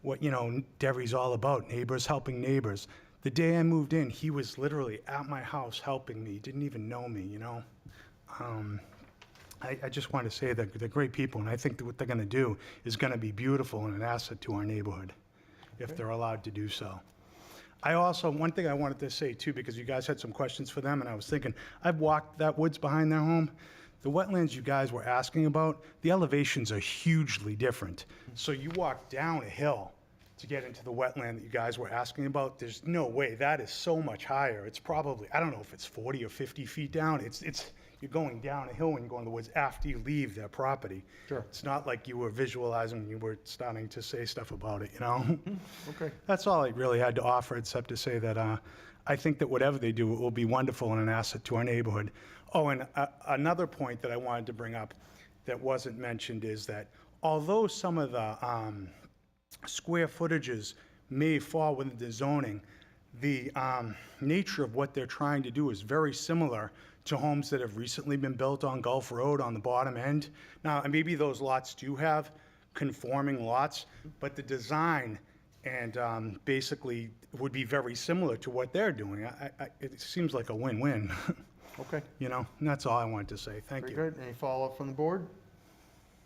L: what, you know, Derry's all about, neighbors helping neighbors. The day I moved in, he was literally at my house helping me, didn't even know me, you know? I just want to say that they're great people, and I think that what they're going to do is going to be beautiful and an asset to our neighborhood, if they're allowed to do so. I also, one thing I wanted to say too, because you guys had some questions for them, and I was thinking, I've walked that woods behind their home. The wetlands you guys were asking about, the elevations are hugely different. So you walk down a hill to get into the wetland that you guys were asking about. There's no way. That is so much higher. It's probably, I don't know if it's 40 or 50 feet down. You're going down a hill when you go in the woods after you leave their property.
A: Sure.
L: It's not like you were visualizing, you were starting to say stuff about it, you know?
A: Okay.
L: That's all I really had to offer, except to say that I think that whatever they do, it will be wonderful and an asset to our neighborhood. Oh, and another point that I wanted to bring up that wasn't mentioned is that although some of the square footages may fall within the zoning, the nature of what they're trying to do is very similar to homes that have recently been built on Gulf Road on the bottom end. Now, maybe those lots do have conforming lots, but the design and basically would be very similar to what they're doing. It seems like a win-win.
A: Okay.
L: You know, and that's all I wanted to say. Thank you.
A: Very good. Any follow-up from the board?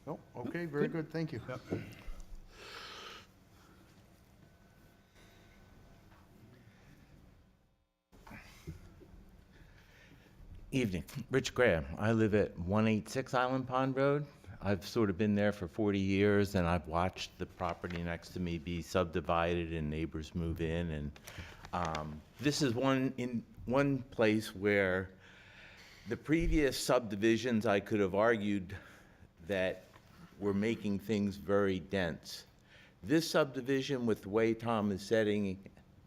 A: No? Okay, very good. Thank you.
L: Yep.
M: Evening. Rich Graham. I live at 186 Island Pond Road. I've sort of been there for 40 years, and I've watched the property next to me be subdivided and neighbors move in. And this is one place where the previous subdivisions, I could have argued that were making things very dense. This subdivision, with the way Tom is setting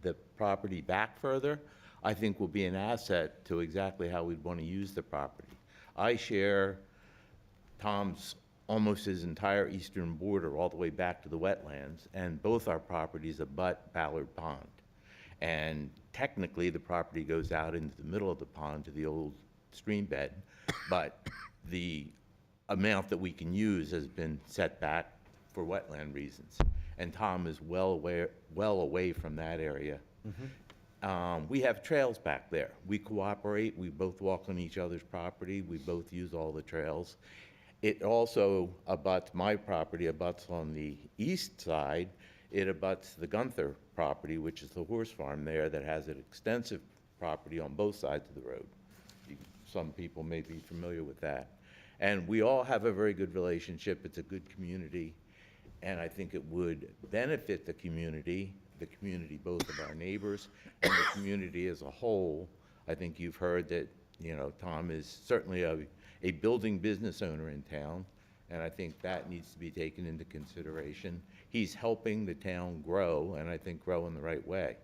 M: the property back further, I think will be an asset to exactly how we'd want to use the property. I share Tom's almost his entire eastern border all the way back to the wetlands, and both our properties abut Ballard Pond. And technically, the property goes out into the middle of the pond to the old stream bed, but the amount that we can use has been set back for wetland reasons. And Tom is well away from that area. We have trails back there. We cooperate. We both walk on each other's property. We both use all the trails. It also abuts my property, abuts on the east side. It abuts the Gunther property, which is the horse farm there that has an extensive property on both sides of the road. Some people may be familiar with that. And we all have a very good relationship. It's a good community. And I think it would benefit the community both of our neighbors and the community as a whole. I think you've heard that, you know, Tom is certainly a building business owner in town, and I think that needs to be taken into consideration. He's helping the town grow, and I think grow in the right way.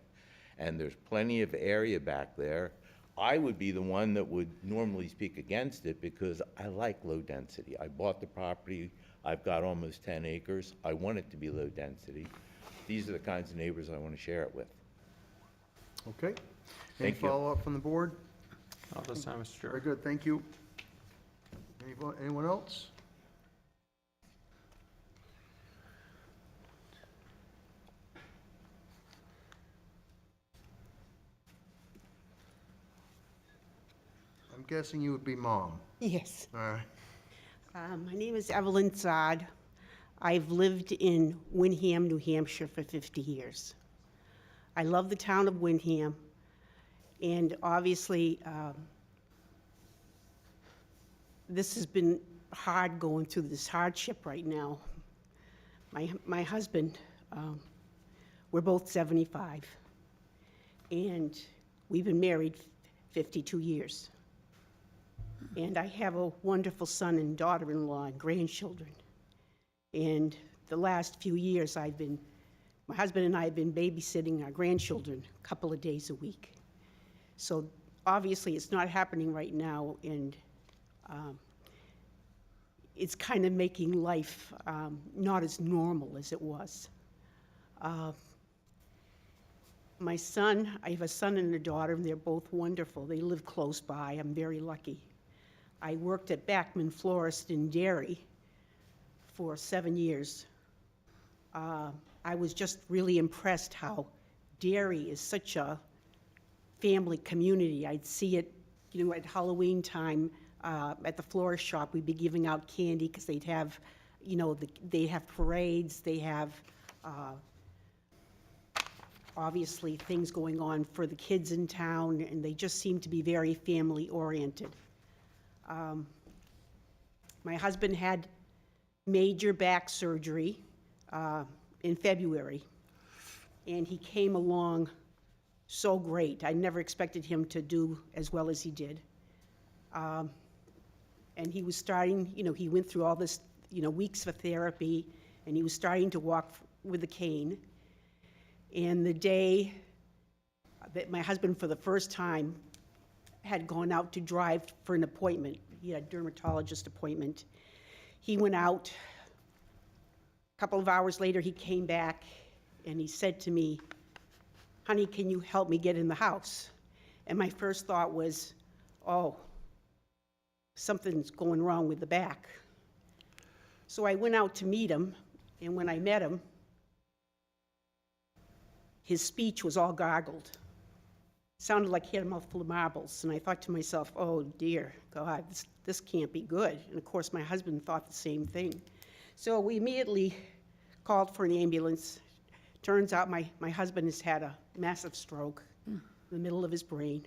M: And there's plenty of area back there. I would be the one that would normally speak against it because I like low density. I bought the property. I've got almost 10 acres. I want it to be low density. These are the kinds of neighbors I want to share it with.
A: Okay. Any
M: Thank you.
A: follow-up from the board?
B: Not this time, Mr. Chair.
A: Very good, thank you. Anyone else? I'm guessing you would be mom.
N: Yes.
A: All right.
N: My name is Evelyn Zod. I've lived in Windham, New Hampshire for 50 years. I love the town of Windham, and obviously, this has been hard going through this hardship right now. My husband, we're both 75, and we've been married 52 years. And I have a wonderful son and daughter-in-law and grandchildren. And the last few years, my husband and I have been babysitting our grandchildren a couple of days a week. So obviously, it's not happening right now, and it's kind of making life not as normal as it was. My son, I have a son and a daughter, and they're both wonderful. They live close by. I'm very lucky. I worked at Backman Florist in Derry for 7 years. I was just really impressed how Derry is such a family community. I'd see it, you know, at Halloween time at the florist shop. We'd be giving out candy because they'd have, you know, they have parades. They have obviously things going on for the kids in town, and they just seem to be very family oriented. My husband had major back surgery in February, and he came along so great. I never expected him to do as well as he did. And he was starting, you know, he went through all this, you know, weeks of therapy, and he was starting to walk with a cane. And the day that my husband, for the first time, had gone out to drive for an appointment, he had a dermatologist appointment, he went out. A couple of hours later, he came back, and he said to me, "Honey, can you help me get in the house?" And my first thought was, oh, something's going wrong with the back. So I went out to meet him, and when I met him, his speech was all gargled. Sounded like he had a mouthful of marbles, and I thought to myself, oh dear God, this can't be good. And of course, my husband thought the same thing. So we immediately called for an ambulance. Turns out my husband has had a massive stroke in the middle of his brain.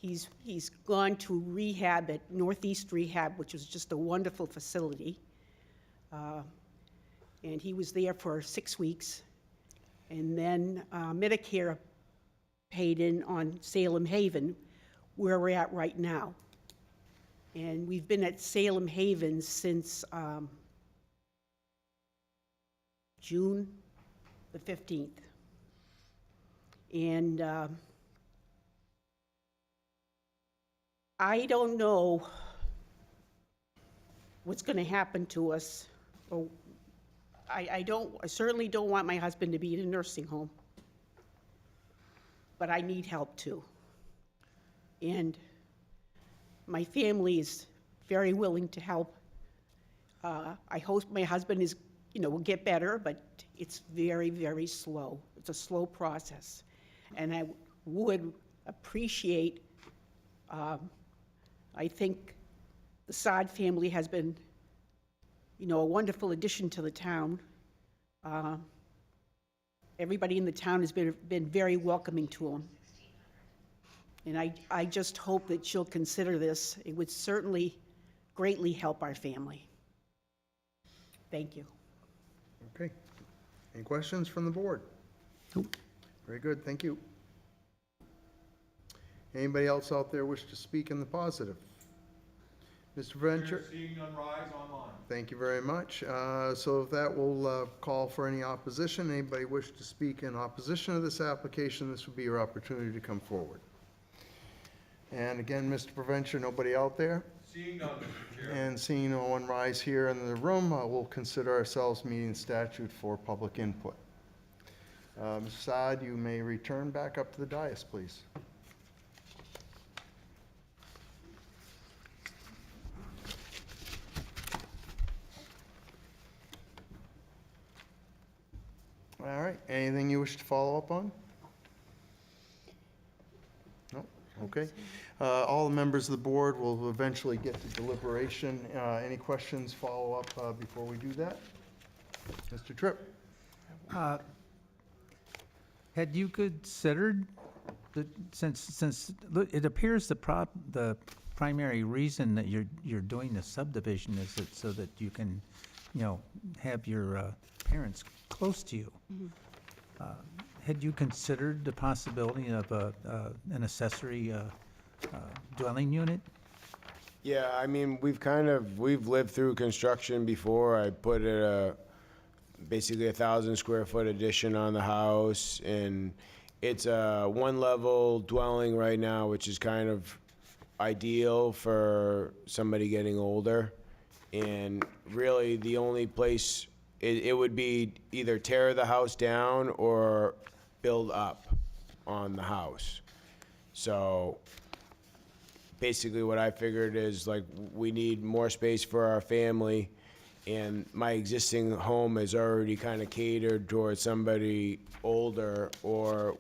N: He's gone to rehab at Northeast Rehab, which was just a wonderful facility. And he was there for 6 weeks. And then Medicare paid in on Salem Haven, where we're at right now. And we've been at Salem Haven since June the 15th. And I don't know what's going to happen to us. Or I certainly don't want my husband to be in a nursing home, but I need help too. And my family is very willing to help. I hope my husband is, will get better, but it's very, very slow. It's a slow process. And I would appreciate, I think the Sod family has been, a wonderful addition to the town. Everybody in the town has been very welcoming to him. And I just hope that she'll consider this. It would certainly greatly help our family. Thank you.
A: Okay. Any questions from the board?
K: Nope.
A: Very good, thank you. Anybody else out there wish to speak in the positive? Mr. Venture?
B: Seeing none, rise online.
A: Thank you very much. So with that, we'll call for any opposition. Anybody wish to speak in opposition to this application, this would be your opportunity to come forward. And again, Mr. Prevention, nobody out there?
B: Seeing none, Mr. Chair.
A: And seeing no one rise here in the room, we'll consider ourselves meeting statute for public input. Mr. Saad, you may return back up to the dais, please. All right, anything you wish to follow up on? No, okay. All the members of the board will eventually get to deliberation. Any questions, follow up before we do that? Mr. Tripp?
E: Had you considered, since it appears the primary reason that you're doing the subdivision is that so that you can, have your parents close to you. Had you considered the possibility of an accessory dwelling unit?
D: Yeah, I mean, we've lived through construction before. I put basically 1,000 square foot addition on the house, and it's a one-level dwelling right now, which is kind of ideal for somebody getting older. And really, the only place, it would be either tear the house down or build up on the house. So basically what I figured is, like, we need more space for our family, and my existing home is already kind of catered towards somebody older or,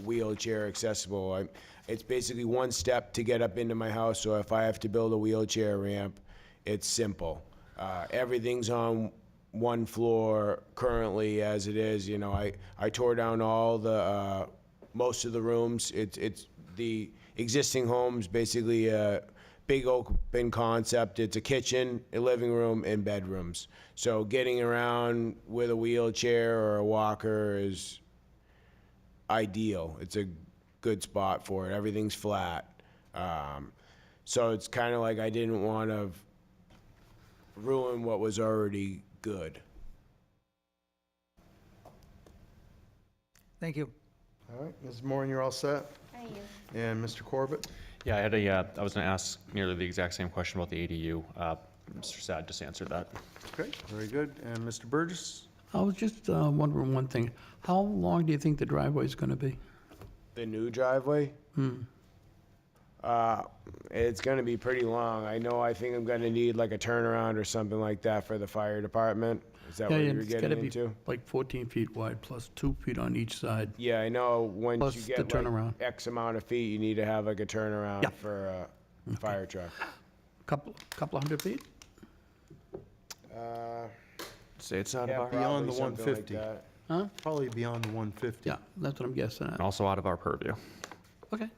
D: wheelchair accessible. It's basically one step to get up into my house, so if I have to build a wheelchair ramp, it's simple. Everything's on one floor currently as it is. I tore down all the most of the rooms. It's the existing home's basically a big open concept. It's a kitchen, a living room, and bedrooms. So getting around with a wheelchair or a walker is ideal. It's a good spot for it. Everything's flat. So it's kind of like I didn't want to ruin what was already good.
E: Thank you.
A: All right, Ms. Moore, you're all set?
C: Thank you.
A: And Mr. Corbett?
G: Yeah, I was going to ask nearly the exact same question about the ADU. Mr. Sad just answered that.
A: Okay, very good. And Mr. Burgess?
K: I was just wondering one thing. How long do you think the driveway is going to be?
D: The new driveway? It's gonna be pretty long. I think I'm gonna need like a turnaround or something like that for the fire department. Is that what you were
K: It's
D: getting
K: got to be
D: into?
K: like 14 feet wide plus 2 feet on each side.
D: Yeah, I know, once
K: Plus
D: you
K: the
D: get like
K: turnaround.
D: X amount of feet, you need to have like a turnaround
K: Yeah.
D: for a fire truck.
K: Couple hundred feet?
G: Say it's out
D: Yeah,
G: of our,
A: Beyond the
D: probably something like
A: 150.
D: that.
K: Huh?
A: Probably beyond the 150.
K: Yeah, that's what I'm guessing at.
G: and also out of our purview.
K: Okay.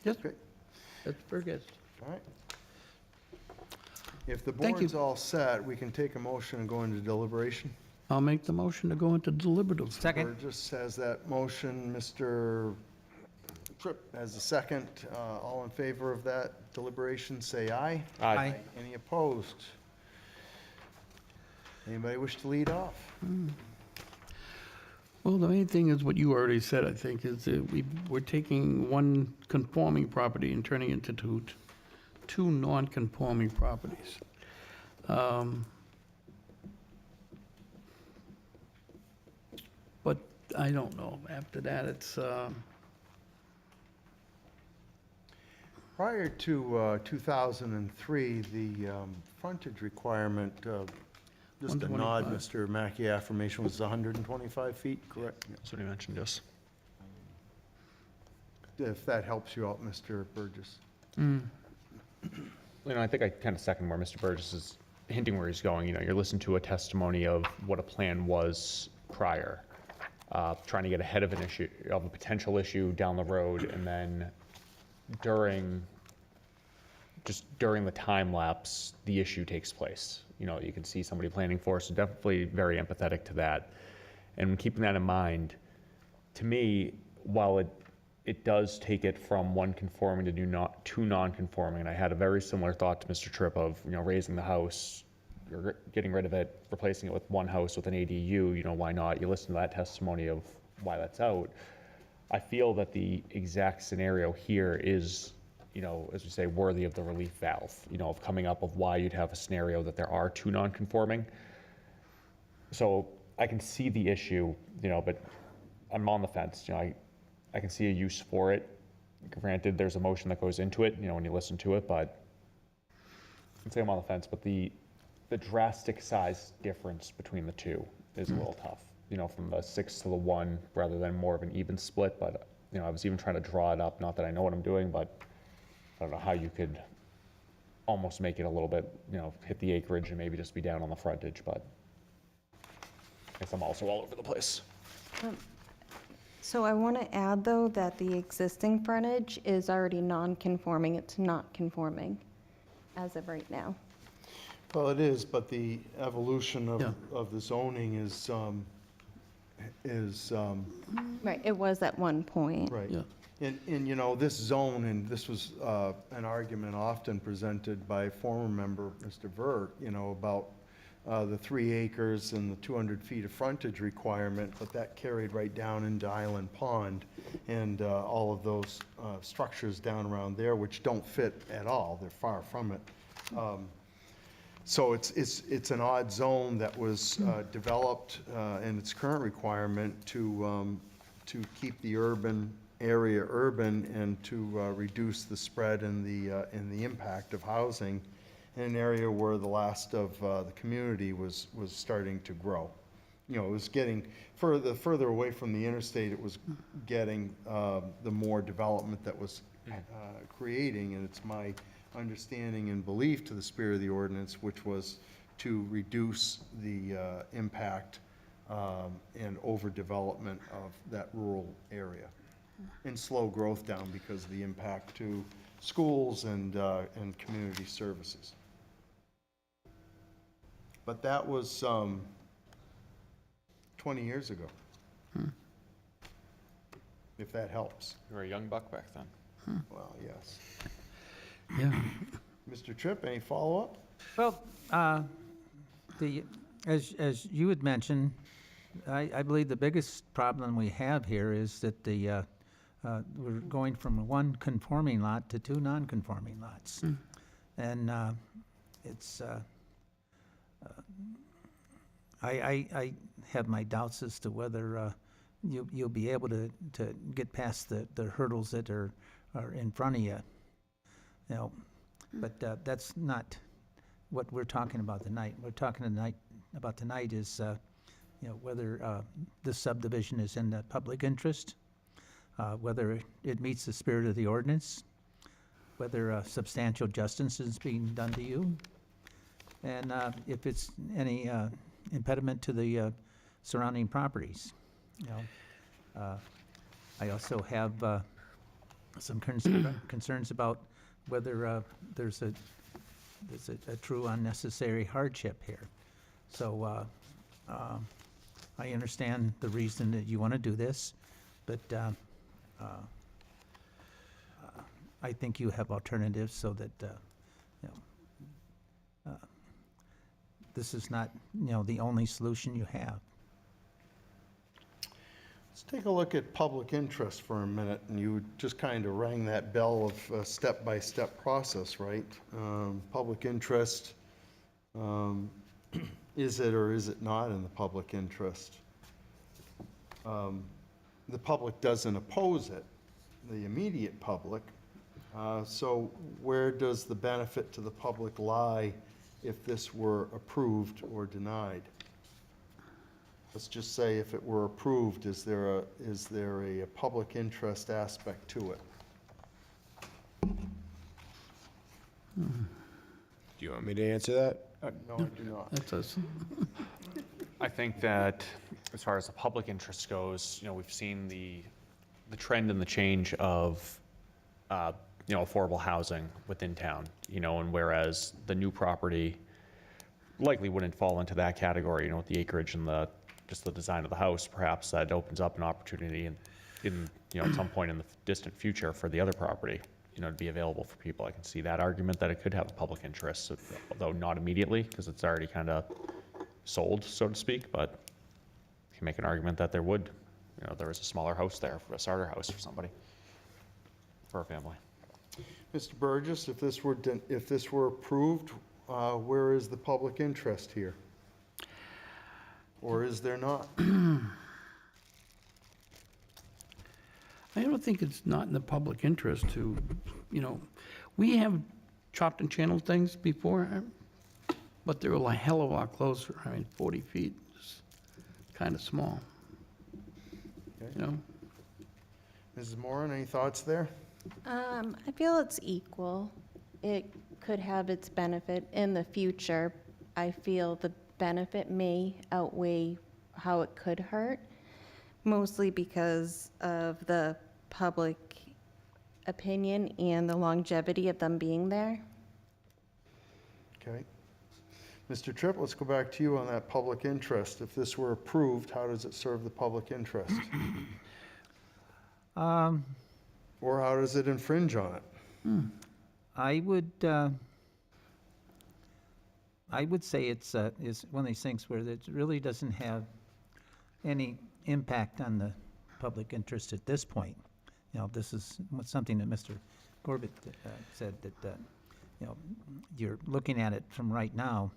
K: Yes.
A: Okay.
K: That's very good.
A: All right. If the
K: Thank you.
A: board's all set, we can take a motion and go into deliberation.
K: I'll make the motion to go into deliberative.
E: Second.
A: Burgess has that motion, Mr. Tripp has the second. All in favor of that deliberation, say aye.
E: Aye.
A: Any opposed? Anybody wish to lead off?
K: Well, the main thing is what you already said, I think, is that we're taking one conforming property and turning it into two non-conforming properties. But I don't know, after that, it's,
A: Prior to 2003, the frontage requirement, just a nod,
K: 125.
A: Mr. Mackey, affirmation was 125 feet, correct?
G: That's what he mentioned, yes.
A: If that helps you out, Mr. Burgess.
G: I think I kind of second where Mr. Burgess is hinting where he's going. You're listening to a testimony of what a plan was prior, trying to get ahead of an issue, of a potential issue down the road, and then during the time lapse, the issue takes place. You can see somebody planning for it, so definitely very empathetic to that. And keeping that in mind, to me, while it does take it from one conforming to two non-conforming, and I had a very similar thought to Mr. Tripp of, raising the house, or getting rid of it, replacing it with one house with an ADU, why not? You listen to that testimony of why that's out. I feel that the exact scenario here is, as we say, worthy of the relief valve, of coming up of why you'd have a scenario that there are two non-conforming. So I can see the issue, but I'm on the fence. I can see a use for it. Granted, there's emotion that goes into it, when you listen to it, but I'd say I'm on the fence. But the drastic size difference between the two is a little tough. From the 6 to the 1 rather than more of an even split. But, I was even trying to draw it up, not that I know what I'm doing, but I don't know how you could almost make it a little bit, hit the acreage and maybe just be down on the frontage, but I guess I'm also all over the place.
O: So I want to add, though, that the existing frontage is already non-conforming. It's not conforming as of right now.
A: Well, it is, but the evolution of the zoning is,
O: Right, it was at one point.
A: right.
K: Yeah.
A: And this zone, and this was an argument often presented by former member, Mr. Vert, about the 3 acres and the 200 feet of frontage requirement, but that carried right down into Island Pond and all of those structures down around there, which don't fit at all. They're far from it. So it's an odd zone that was developed in its current requirement to keep the urban area urban and to reduce the spread and the impact of housing in an area where the last of the community was starting to grow. It was getting further away from the interstate. It was getting the more development that was creating, and it's my understanding and belief to the spirit of the ordinance, which was to reduce the impact and overdevelopment of that rural area and slow growth down because of the impact to schools and community services. But that was 20 years ago, if that helps.
G: You were a young buck back then.
A: Well, yes.
E: Yeah.
A: Mr. Tripp, any follow-up?
E: Well, as you had mentioned, I believe the biggest problem we have here is that we're going from one conforming lot to two non-conforming lots. And it's, I have my doubts as to whether you'll be able to get past the hurdles that are in front of you. But that's not what we're talking about tonight. We're talking about tonight is, whether this subdivision is in the public interest, whether it meets the spirit of the ordinance, whether substantial justice is being done to you, and if it's any impediment to the surrounding properties. I also have some concerns about whether there's a true unnecessary hardship here. So I understand the reason that you want to do this, but I think you have alternatives so that, this is not, the only solution you have.
A: Let's take a look at public interest for a minute, and you just kind of rang that bell of a step-by-step process, right? Public interest, is it or is it not in the public interest? The public doesn't oppose it, the immediate public. So where does the benefit to the public lie if this were approved or denied? Let's just say if it were approved, is there a public interest aspect to it?
D: Do you want me to answer that?
A: No, I do not.
K: That's us.
G: I think that as far as the public interest goes, we've seen the trend and the change of, affordable housing within town, and whereas the new property likely wouldn't fall into that category, with the acreage and just the design of the house, perhaps that opens up an opportunity in at some point in the distant future for the other property, to be available for people. I can see that argument that it could have a public interest, although not immediately, because it's already kind of sold, so to speak, but you can make an argument that there would, there is a smaller house there, for a starter house for somebody, for a family.
A: Mr. Burgess, if this were approved, where is the public interest here? Or is there not?
K: I don't think it's not in the public interest to, we have chopped and channeled things before, but they're a hell of a lot closer. 40 feet is kind of small.
A: Okay. Mrs. Moran, any thoughts there?
O: I feel it's equal. It could have its benefit in the future. I feel the benefit may outweigh how it could hurt, mostly because of the public opinion and the longevity of them being there.
A: Okay. Mr. Tripp, let's go back to you on that public interest. If this were approved, how does it serve the public interest? Or how does it infringe on it?
E: I would say it's one of these things where it really doesn't have any impact on the public interest at this point. This is something that Mr. Corbett said, that you're looking at it from right now.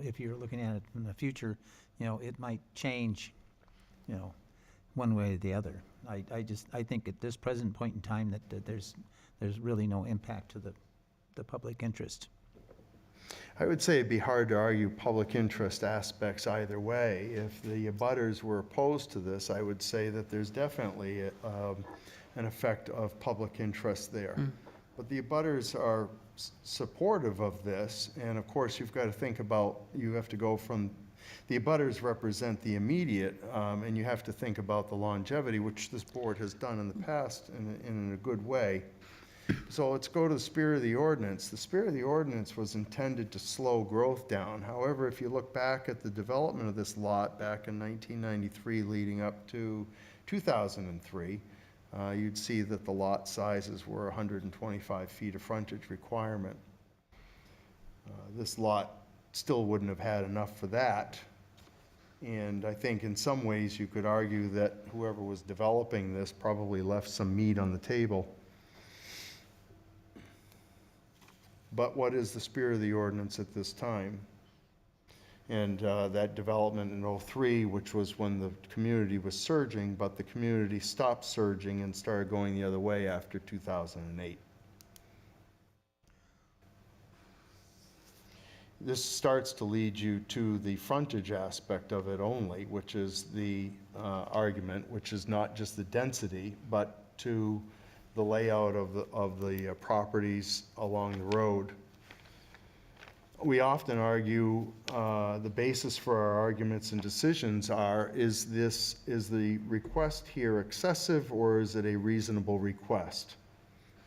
E: If you're looking at it from the future, it might change, one way or the other. I think at this present point in time that there's really no impact to the public interest.
A: I would say it'd be hard to argue public interest aspects either way. If the abutters were opposed to this, I would say that there's definitely an effect of public interest there. But the abutters are supportive of this, and of course you've got to think about, you have to go from, the abutters represent the immediate, and you have to think about the longevity, which this board has done in the past in a good way. So let's go to the spirit of the ordinance. The spirit of the ordinance was intended to slow growth down. However, if you look back at the development of this lot back in 1993 leading up to 2003, you'd see that the lot sizes were 125 feet of frontage requirement. This lot still wouldn't have had enough for that. And I think in some ways you could argue that whoever was developing this probably left some meat on the table. But what is the spirit of the ordinance at this time? And that development in '03, which was when the community was surging, but the community stopped surging and started going the other way after 2008. This starts to lead you to the frontage aspect of it only, which is the argument, which is not just the density, but to the layout of the properties along the road. We often argue, the basis for our arguments and decisions is the request here excessive or is it a reasonable request?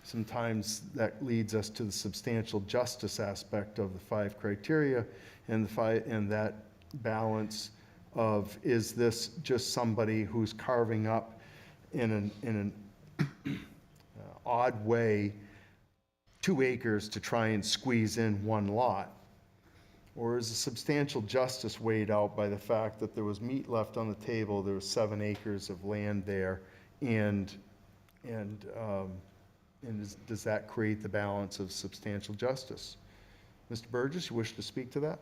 A: sometimes that leads us to the substantial justice aspect of the 5 criteria and that balance of, is this just somebody who's carving up in an odd way 2 acres to try and squeeze in 1 lot? Or is the substantial justice weighed out by the fact that there was meat left on the table, there was 7 acres of land there, and does that create the balance of substantial justice? Mr. Burgess, you wish to speak to that?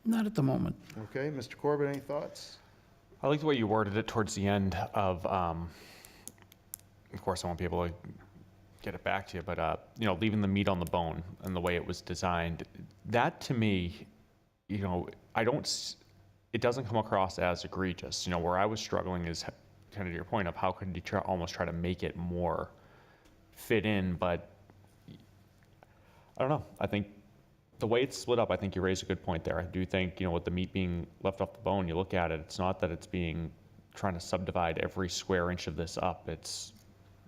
K: Not at the moment.
A: Okay, Mr. Corbett, any thoughts?
G: I like the way you worded it towards the end of course, I won't be able to get it back to you, but, you know, leaving the meat on the bone and the way it was designed, that to me, you know, it doesn't come across as egregious. You know, where I was struggling is kind of to your point of how could you almost try to make it more fit in, but I don't know. I think the way it's split up, I think you raised a good point there. I do think, you know, with the meat being left off the bone, you look at it, it's not that it's trying to subdivide every square inch of this up. It's,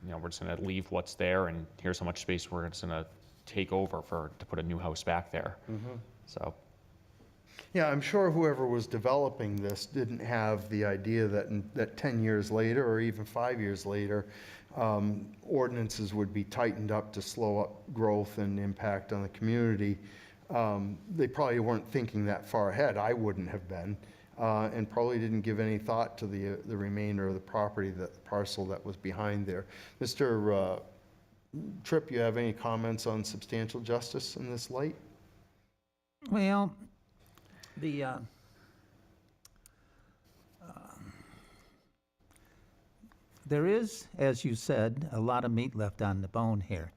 G: you know, we're just going to leave what's there, and here's how much space we're just going to take over to put a new house back there. So.
A: Yeah, I'm sure whoever was developing this didn't have the idea that 10 years later, or even 5 years later, ordinances would be tightened up to slow up growth and impact on the community. They probably weren't thinking that far ahead. I wouldn't have been, and probably didn't give any thought to the remainder of the property, the parcel that was behind there. Mr. Tripp, you have any comments on substantial justice in this light?
E: Well, there is, as you said, a lot of meat left on the bone here.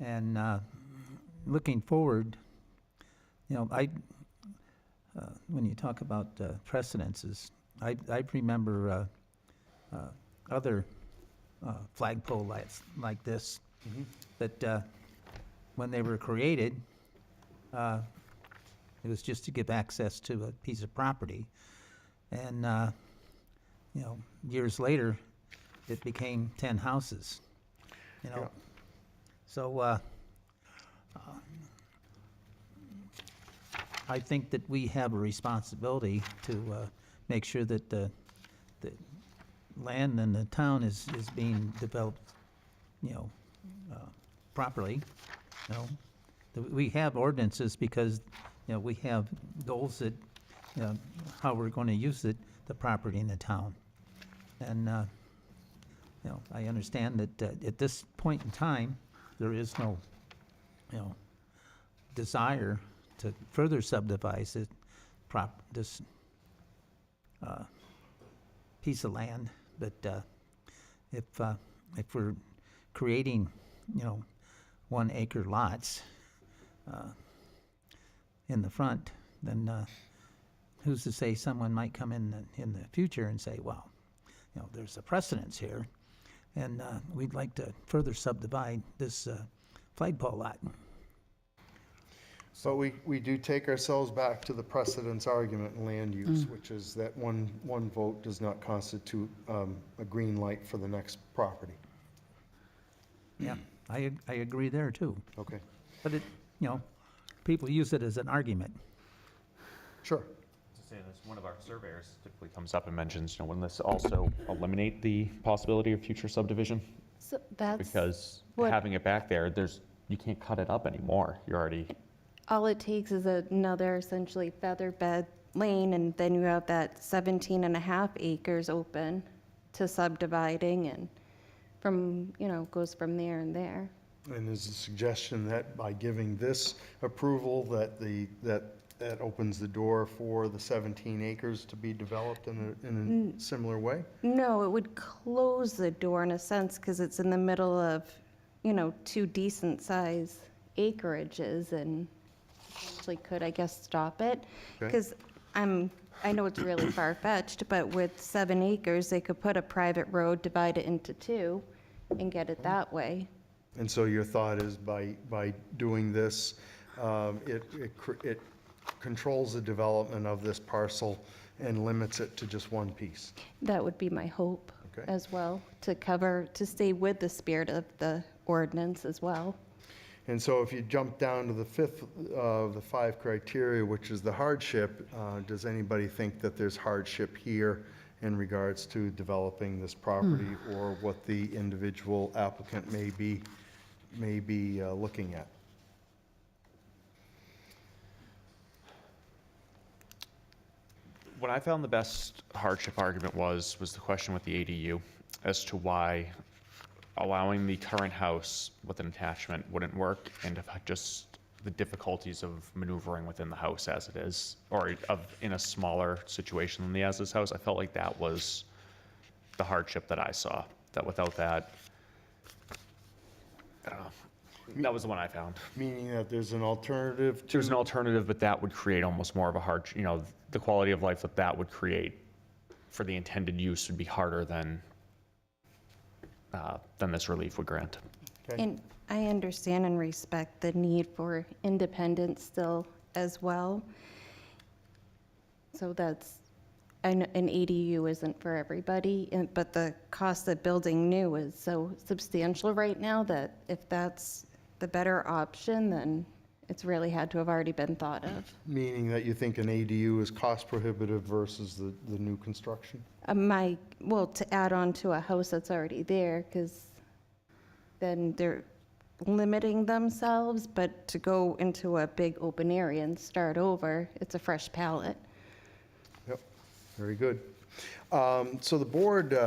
E: And looking forward, you know, when you talk about precedences, I remember other flagpole lights like this, that when they were created, it was just to give access to a piece of property. And, you know, years later, it became 10 houses, you know.
A: Yeah.
E: So I think that we have a responsibility to make sure that the land in the town is being developed, you know, properly. You know, we have ordinances because, you know, we have goals that, you know, how we're going to use the property in the town. And, you know, I understand that at this point in time, there is no, you know, desire to further subdivide this piece of land. But if we're creating, you know, 1 acre lots in the front, then who's to say someone might come in the future and say, well, you know, there's a precedence here, and we'd like to further subdivide this flagpole lot.
A: But we do take ourselves back to the precedence argument in land use, which is that one vote does not constitute a green light for the next property.
E: Yeah, I agree there too.
A: Okay.
E: But it, you know, people use it as an argument.
A: Sure.
G: To say this, one of our surveyors typically comes up and mentions, you know, wouldn't this also eliminate the possibility of future subdivision?
O: So that's
G: Because
O: what-
G: having it back there, you can't cut it up anymore. You're already.
O: all it takes is another essentially feather bed lane, and then you have that 17 and a half acres open to subdividing, and from, you know, goes from there and there.
A: And there's a suggestion that by giving this approval, that opens the door for the 17 acres to be developed in a similar way?
O: No, it would close the door in a sense, because it's in the middle of, you know, 2 decent size acreages, and actually could, I guess, stop it.
A: Okay.
O: Because I know it's really far-fetched, but with 7 acres, they could put a private road, divide it into 2, and get it that way.
A: And so your thought is by doing this, it controls the development of this parcel and limits it to just one piece?
O: That would be my hope.
A: Okay.
O: as well, to stay with the spirit of the ordinance as well.
A: And so if you jump down to the fifth of the 5 criteria, which is the hardship, does anybody think that there's hardship here in regards to developing this property or what the individual applicant may be looking at?
G: What I found the best hardship argument was the question with the ADU as to why allowing the current house with an attachment wouldn't work, and just the difficulties of maneuvering within the house as it is, or in a smaller situation than the as-is house. I felt like that was the hardship that I saw, that without that, I don't know, that was the one I found.
A: Meaning that there's an alternative to?
G: There's an alternative, but that would create almost more of a hard, the quality of life that would create for the intended use would be harder than this relief would grant.
A: Okay.
O: And I understand and respect the need for independence still as well. So an ADU isn't for everybody, but the cost of building new is so substantial right now that if that's the better option, then it's really had to have already been thought of.
A: Meaning that you think an ADU is cost prohibitive versus the new construction?
O: To add on to a house that's already there, because then they're limiting themselves, but to go into a big open area and start over, it's a fresh palette.
A: Yep, very good. So the board,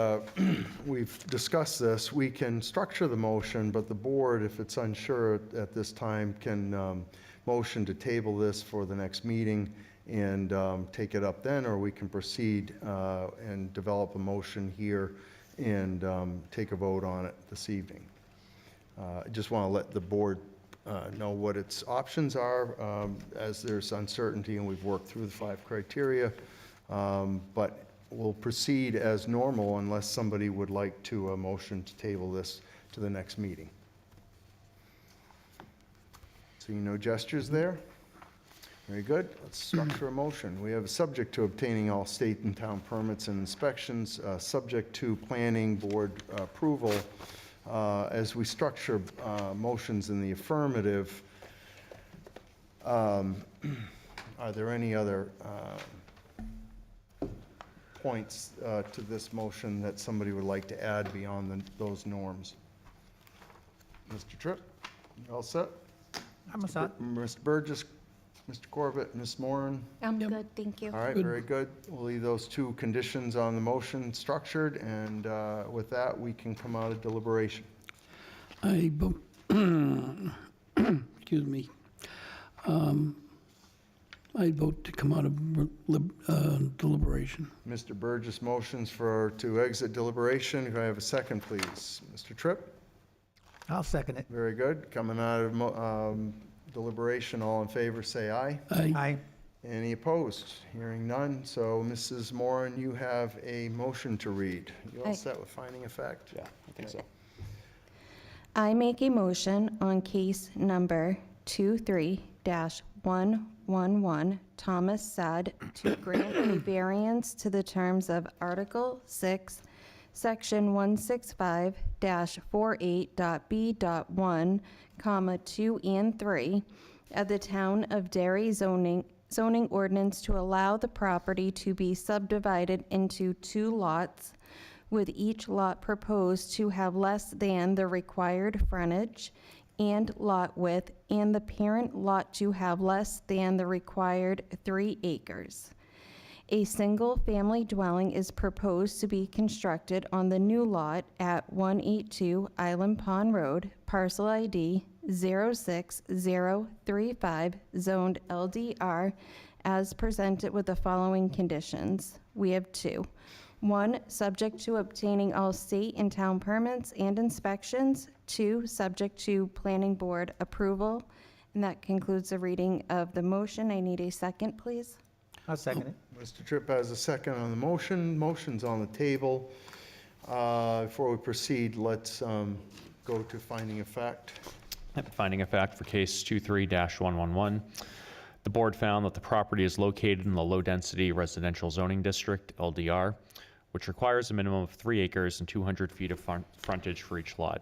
A: we've discussed this, we can structure the motion, but the board, if it's unsure at this time, can motion to table this for the next meeting and take it up then, or we can proceed and develop a motion here and take a vote on it this evening. I just want to let the board know what its options are, as there's uncertainty and we've worked through the 5 criteria. But we'll proceed as normal unless somebody would like to motion to table this to the next meeting. Seeing no gestures there? Very good. Let's structure a motion. We have a subject to obtaining all state and town permits and inspections, subject to planning board approval. As we structure motions in the affirmative, are there any other points to this motion that somebody would like to add beyond those norms? Mr. Tripp, you all set?
E: I'm a set.
A: Mr. Burgess, Mr. Corbett, Ms. Moran?
O: I'm good, thank you.
A: All right, very good. We'll leave those 2 conditions on the motion structured, and with that, we can come out of deliberation.
K: I vote, excuse me. I vote to come out of deliberation.
A: Mr. Burgess motions to exit deliberation. Can I have a second, please? Mr. Tripp?
E: I'll second it.
A: Very good. Coming out of deliberation, all in favor, say aye.
E: Aye.
A: Any opposed? Hearing none. So, Mrs. Moran, you have a motion to read. You all
O: Aye.
A: set with finding of fact?
G: Yeah, I think so.
O: I make a motion on case number 23-111, Thomas Sad, to grant a variance to the terms of Article 6, Section 165-48.b.1, 2 and 3 of the Town of Derry zoning ordinance to allow the property to be subdivided into 2 lots, with each lot proposed to have less than the required frontage and lot width, and the parent lot to have less than the required 3 acres. A single-family dwelling is proposed to be constructed on the new lot at 182 Island Pond Road, parcel ID 06035, zoned LDR, as presented with the following conditions. We have 2. 1, subject to obtaining all state and town permits and inspections. 2, subject to planning board approval. And that concludes the reading of the motion. I need a second, please.
E: I'll second it.
A: Mr. Tripp has a second on the motion. Motion's on the table. Before we proceed, let's go to finding of fact.
G: Finding of fact for case 23-111. The board found that the property is located in the low-density residential zoning district, LDR, which requires a minimum of 3 acres and 200 feet of frontage for each lot.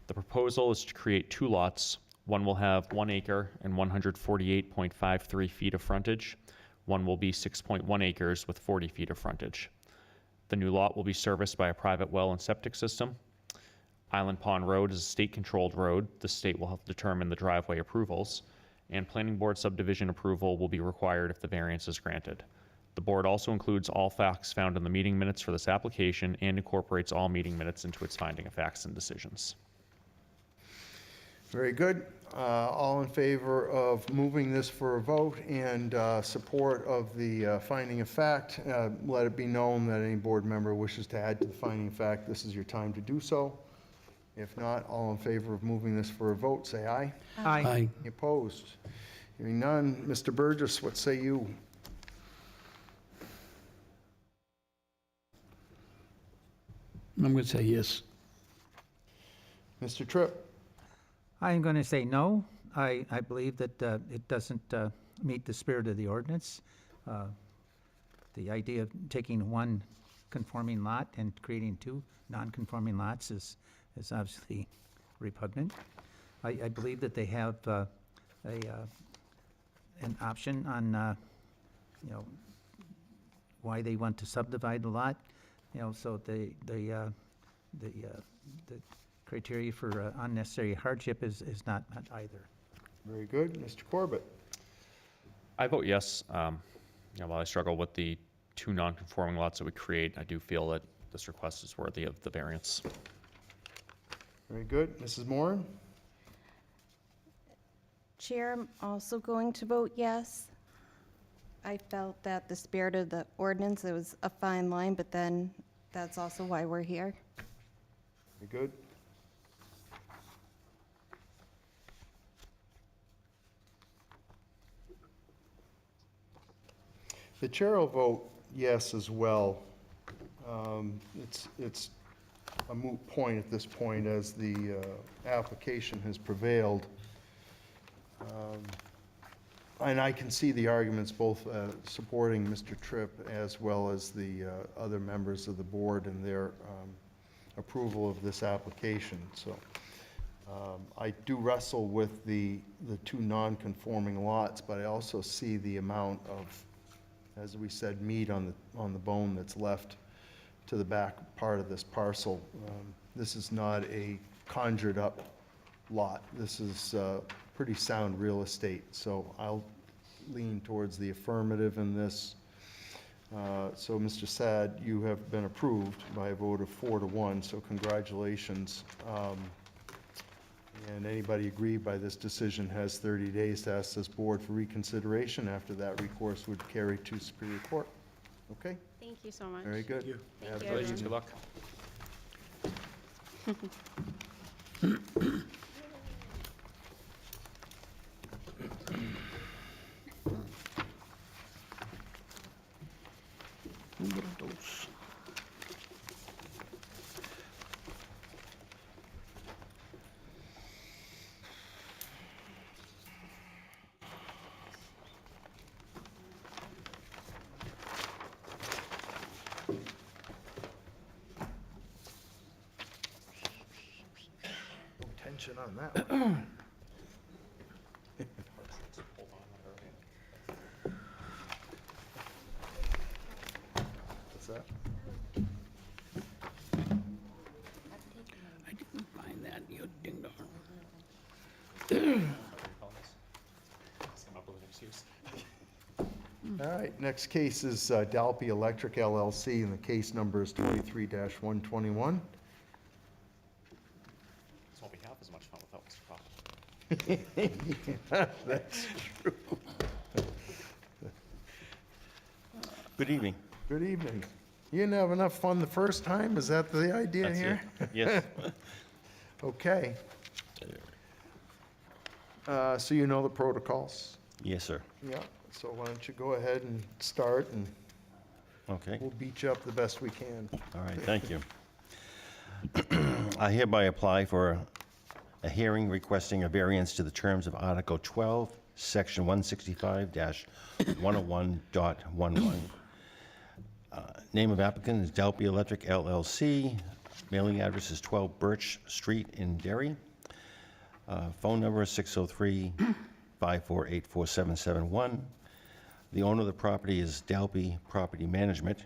G: The proposal is to create 2 lots. One will have 1 acre and 148.53 feet of frontage. One will be 6.1 acres with 40 feet of frontage. The new lot will be serviced by a private well and septic system. Island Pond Road is a state-controlled road. The state will help determine the driveway approvals, and planning board subdivision approval will be required if the variance is granted. The board also includes all facts found in the meeting minutes for this application and incorporates all meeting minutes into its finding of facts and decisions.
A: Very good. All in favor of moving this for a vote and support of the finding of fact, let it be known that any board member wishes to add to the finding of fact, this is your time to do so. If not, all in favor of moving this for a vote, say aye.
E: Aye.
A: Any opposed? Hearing none. Mr. Burgess, what say you?
K: I'm going to say yes.
A: Mr. Tripp?
E: I'm going to say no. I believe that it doesn't meet the spirit of the ordinance. The idea of taking one conforming lot and creating 2 non-conforming lots is obviously repugnant. I believe that they have an option on, why they want to subdivide the lot. So the criteria for unnecessary hardship is not met either.
A: Very good. Mr. Corbett?
G: I vote yes. While I struggle with the 2 non-conforming lots that we create, I do feel that this request is worthy of the variance.
A: Very good. Mrs. Moran?
O: Chair, I'm also going to vote yes. I felt that the spirit of the ordinance, it was a fine line, but then that's also why we're here.
A: Very good. The chair will vote yes as well. It's a moot point at this point as the application has prevailed. And I can see the arguments both supporting Mr. Tripp as well as the other members of the board and their approval of this application. So I do wrestle with the 2 non-conforming lots, but I also see the amount of, as we said, meat on the bone that's left to the back part of this parcel. This is not a conjured up lot. This is pretty sound real estate, so I'll lean towards the affirmative in this. So Mr. Sad, you have been approved by a vote of 4-1, so congratulations. And anybody aggrieved by this decision has 30 days to ask this board for reconsideration. After that, recourse would carry to Superior Court. Okay?
C: Thank you so much.
A: Very good.
C: Thank you,
G: Congratulations. Good luck.
A: No tension on that one. What's that?
K: I didn't find that, you ding dong.
A: All right, next case is Dalpy Electric LLC, and the case number is 23-121.
G: This won't be half as much fun without Mr. Coffey.
A: That's true.
P: Good evening.
A: Good evening. You didn't have enough fun the first time? Is that the idea
P: That's
A: here?
P: it. Yes.
A: Okay. So you know the protocols?
P: Yes, sir.
A: Yeah, so why don't you go ahead and start, and
P: Okay.
A: we'll beat you up the best we can.
P: All right, thank you. I hereby apply for a hearing requesting a variance to the terms of Article 12, Section 165-101.11. Name of applicant is Dalby Electric LLC. Mailing address is 12 Birch Street in Derry. Phone number is 603-548-4771. The owner of the property is Dalby Property Management.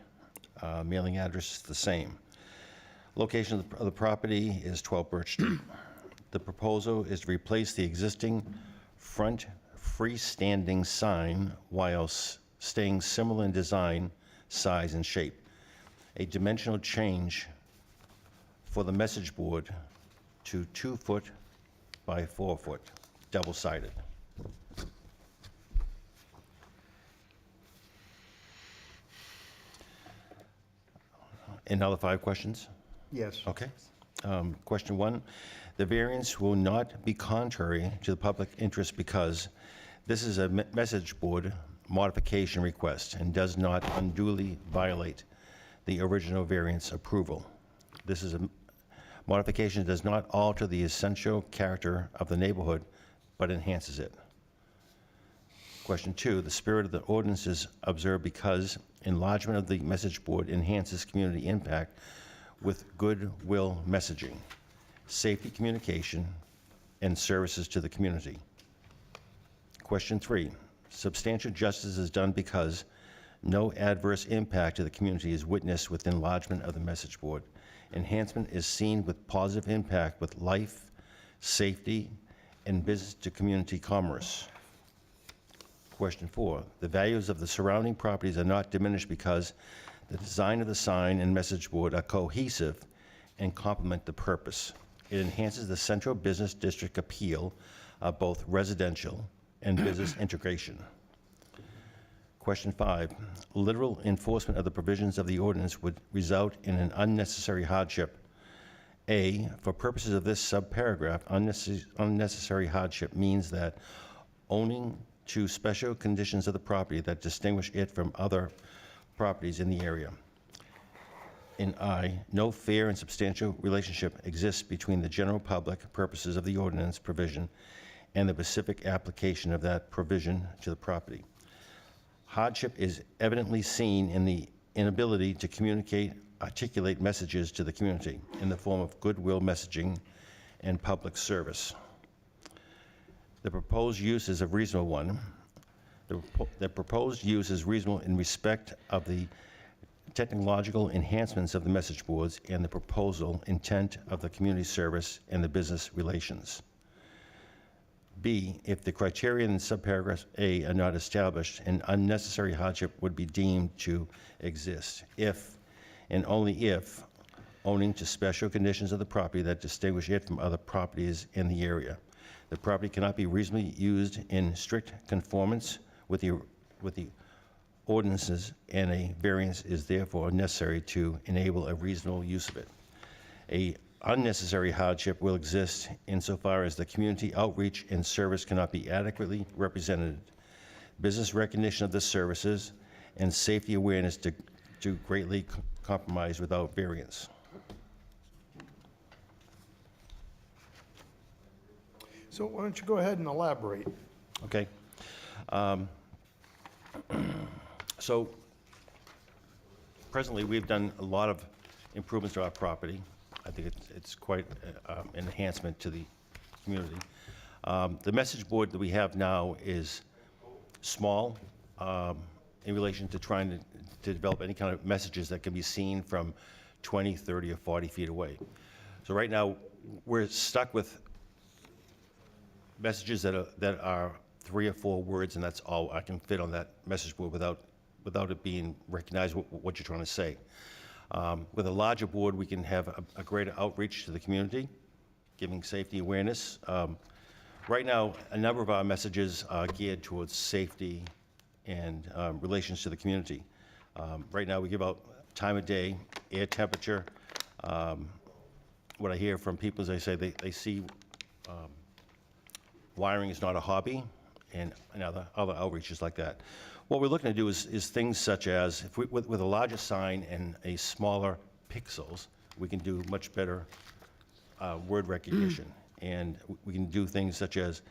P: Mailing address is the same. Location of the property is 12 Birch Street. The proposal is to replace the existing front freestanding sign while staying similar in design, size, and shape. A dimensional change for the message board to 2 foot by 4 foot, double-sided. Another 5 questions?
A: Yes.
P: Okay. Question 1, the variance will not be contrary to the public interest because this is a message board modification request and does not unduly violate the original variance approval. This is a modification that does not alter the essential character of the neighborhood, but enhances it. Question 2, the spirit of the ordinance is observed because enlargement of the message board enhances community impact with goodwill messaging, safety communication, and services to the community. Question 3, substantial justice is done because no adverse impact to the community is witnessed with enlargement of the message board. Enhancement is seen with positive impact with life, safety, and business to community commerce. Question 4, the values of the surrounding properties are not diminished because the design of the sign and message board are cohesive and complement the purpose. It enhances the central business district appeal of both residential and business integration. Question 5, literal enforcement of the provisions of the ordinance would result in an unnecessary hardship. A, for purposes of this subparagraph, unnecessary hardship means that owning to special conditions of the property that distinguish it from other properties in the area. In I, no fair and substantial relationship exists between the general public purposes of the ordinance provision and the specific application of that provision to the property. Hardship is evidently seen in the inability to articulate messages to the community in the form of goodwill messaging and public service. The proposed use is a reasonable one. The proposed use is reasonable in respect of the technological enhancements of the message boards and the proposal intent of the community service and the business relations. B, if the criteria in subparagraph A are not established, an unnecessary hardship would be deemed to exist if, and only if, owning to special conditions of the property that distinguish it from other properties in the area. The property cannot be reasonably used in strict conformance with the ordinances, and a variance is therefore necessary to enable a reasonable use of it. A unnecessary hardship will exist insofar as the community outreach and service cannot be adequately represented. Business recognition of the services and safety awareness to greatly compromise without variance.
A: So why don't you go ahead and elaborate?
P: Okay. So presently, we've done a lot of improvements to our property. I think it's quite an enhancement to the community. The message board that we have now is small in relation to trying to develop any kind of messages that can be seen from 20, 30, or 40 feet away. So right now, we're stuck with messages that are 3 or 4 words, and that's all I can fit on that message board without it being recognized what you're trying to say. With a larger board, we can have a greater outreach to the community, giving safety awareness. Right now, a number of our messages are geared towards safety and relations to the community. Right now, we give out time of day, air temperature. What I hear from people is they say they see wiring is not a hobby, and other outreaches like that. What we're looking to do is things such as, if with a larger sign and a smaller pixels, we can do much better word recognition. And we can do things such as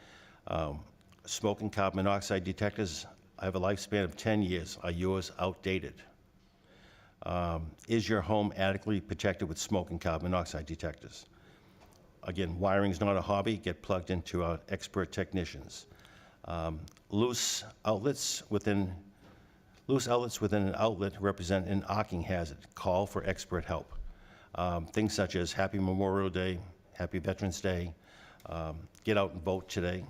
P: smoke and carbon monoxide detectors have a lifespan of 10 years. Are yours outdated? Is your home adequately protected with smoke and carbon monoxide detectors? Again, wiring is not a hobby. Get plugged into our expert technicians. Loose outlets within an outlet represent an arcing hazard. Call for expert help. Things such as Happy Memorial Day, Happy Veterans Day, get out and vote today.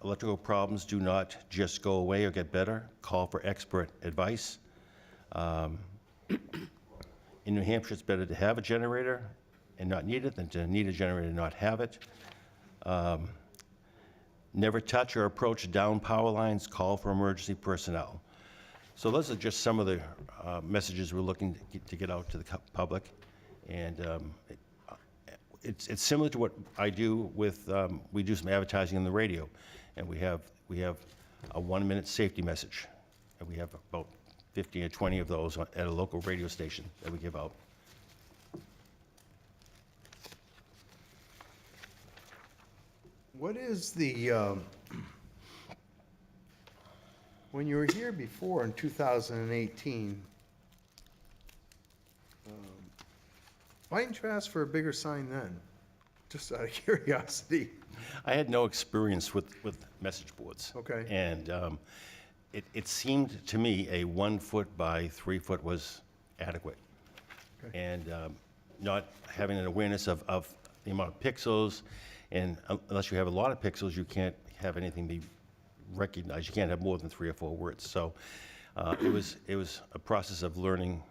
P: Electrical problems do not just go away or get better. Call for expert advice. In New Hampshire, it's better to have a generator and not need it than to need a generator and not have it. Never touch or approach down power lines. Call for emergency personnel. So those are just some of the messages we're looking to get out to the public. And it's similar to what I do with, we do some advertising on the radio. And we have a 1-minute safety message. And we have about 15 or 20 of those at a local radio station that we give out.
A: What is the, when you were here before in 2018, why didn't you ask for a bigger sign then? Just out of curiosity.
P: I had no experience with message boards.
A: Okay.
P: And it seemed to me a 1 foot by 3 foot was adequate.
A: Okay.
P: And not having an awareness of the amount of pixels, and unless you have a lot of pixels, you can't have anything be recognized. You can't have more than 3 or 4 words. So it was a process of learning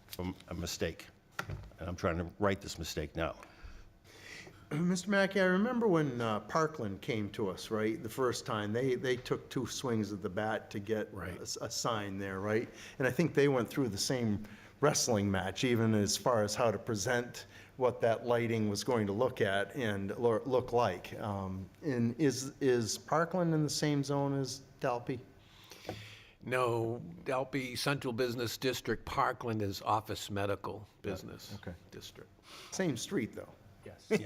P: from a mistake. And I'm trying to right this mistake now.
A: Mr. Mackey, I remember when Parkland came to us, right, the first time, they took 2 swings at the bat to get a sign there, right? And I think they went through the same wrestling match, even as far as how to present what that lighting was going to look at and look like. And is Parkland in the same zone as Dalby?
H: No, Dalby Central Business District, Parkland is Office Medical Business District.
A: Same street, though.
G: Yes.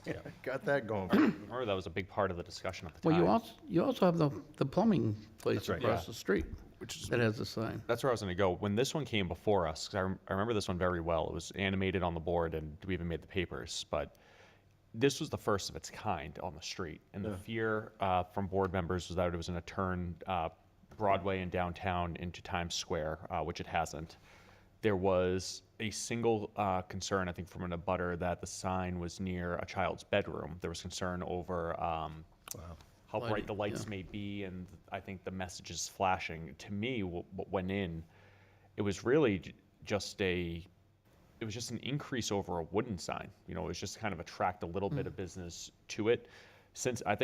H: Yeah.
A: Got that going.
G: Remember, that was a big part of the discussion at the
K: Well,
G: time.
K: you also have the plumbing place
P: That's right.
K: across
G: Yeah.
K: the street that has a sign.
G: That's where I was going to go. When this one came before us, because I remember this one very well. It was animated on the board, and we even made the papers. But this was the first of its kind on the street. And the fear from board members was that it was going to turn Broadway and downtown into Times Square, which it hasn't. There was a single concern, I think, from an abutter that the sign was near a child's bedroom. There was concern over how bright the lights may be, and I think the message is flashing. To me, what went in, it was really just an increase over a wooden sign. You know, it was just kind of attract a little bit of business to it. Since then,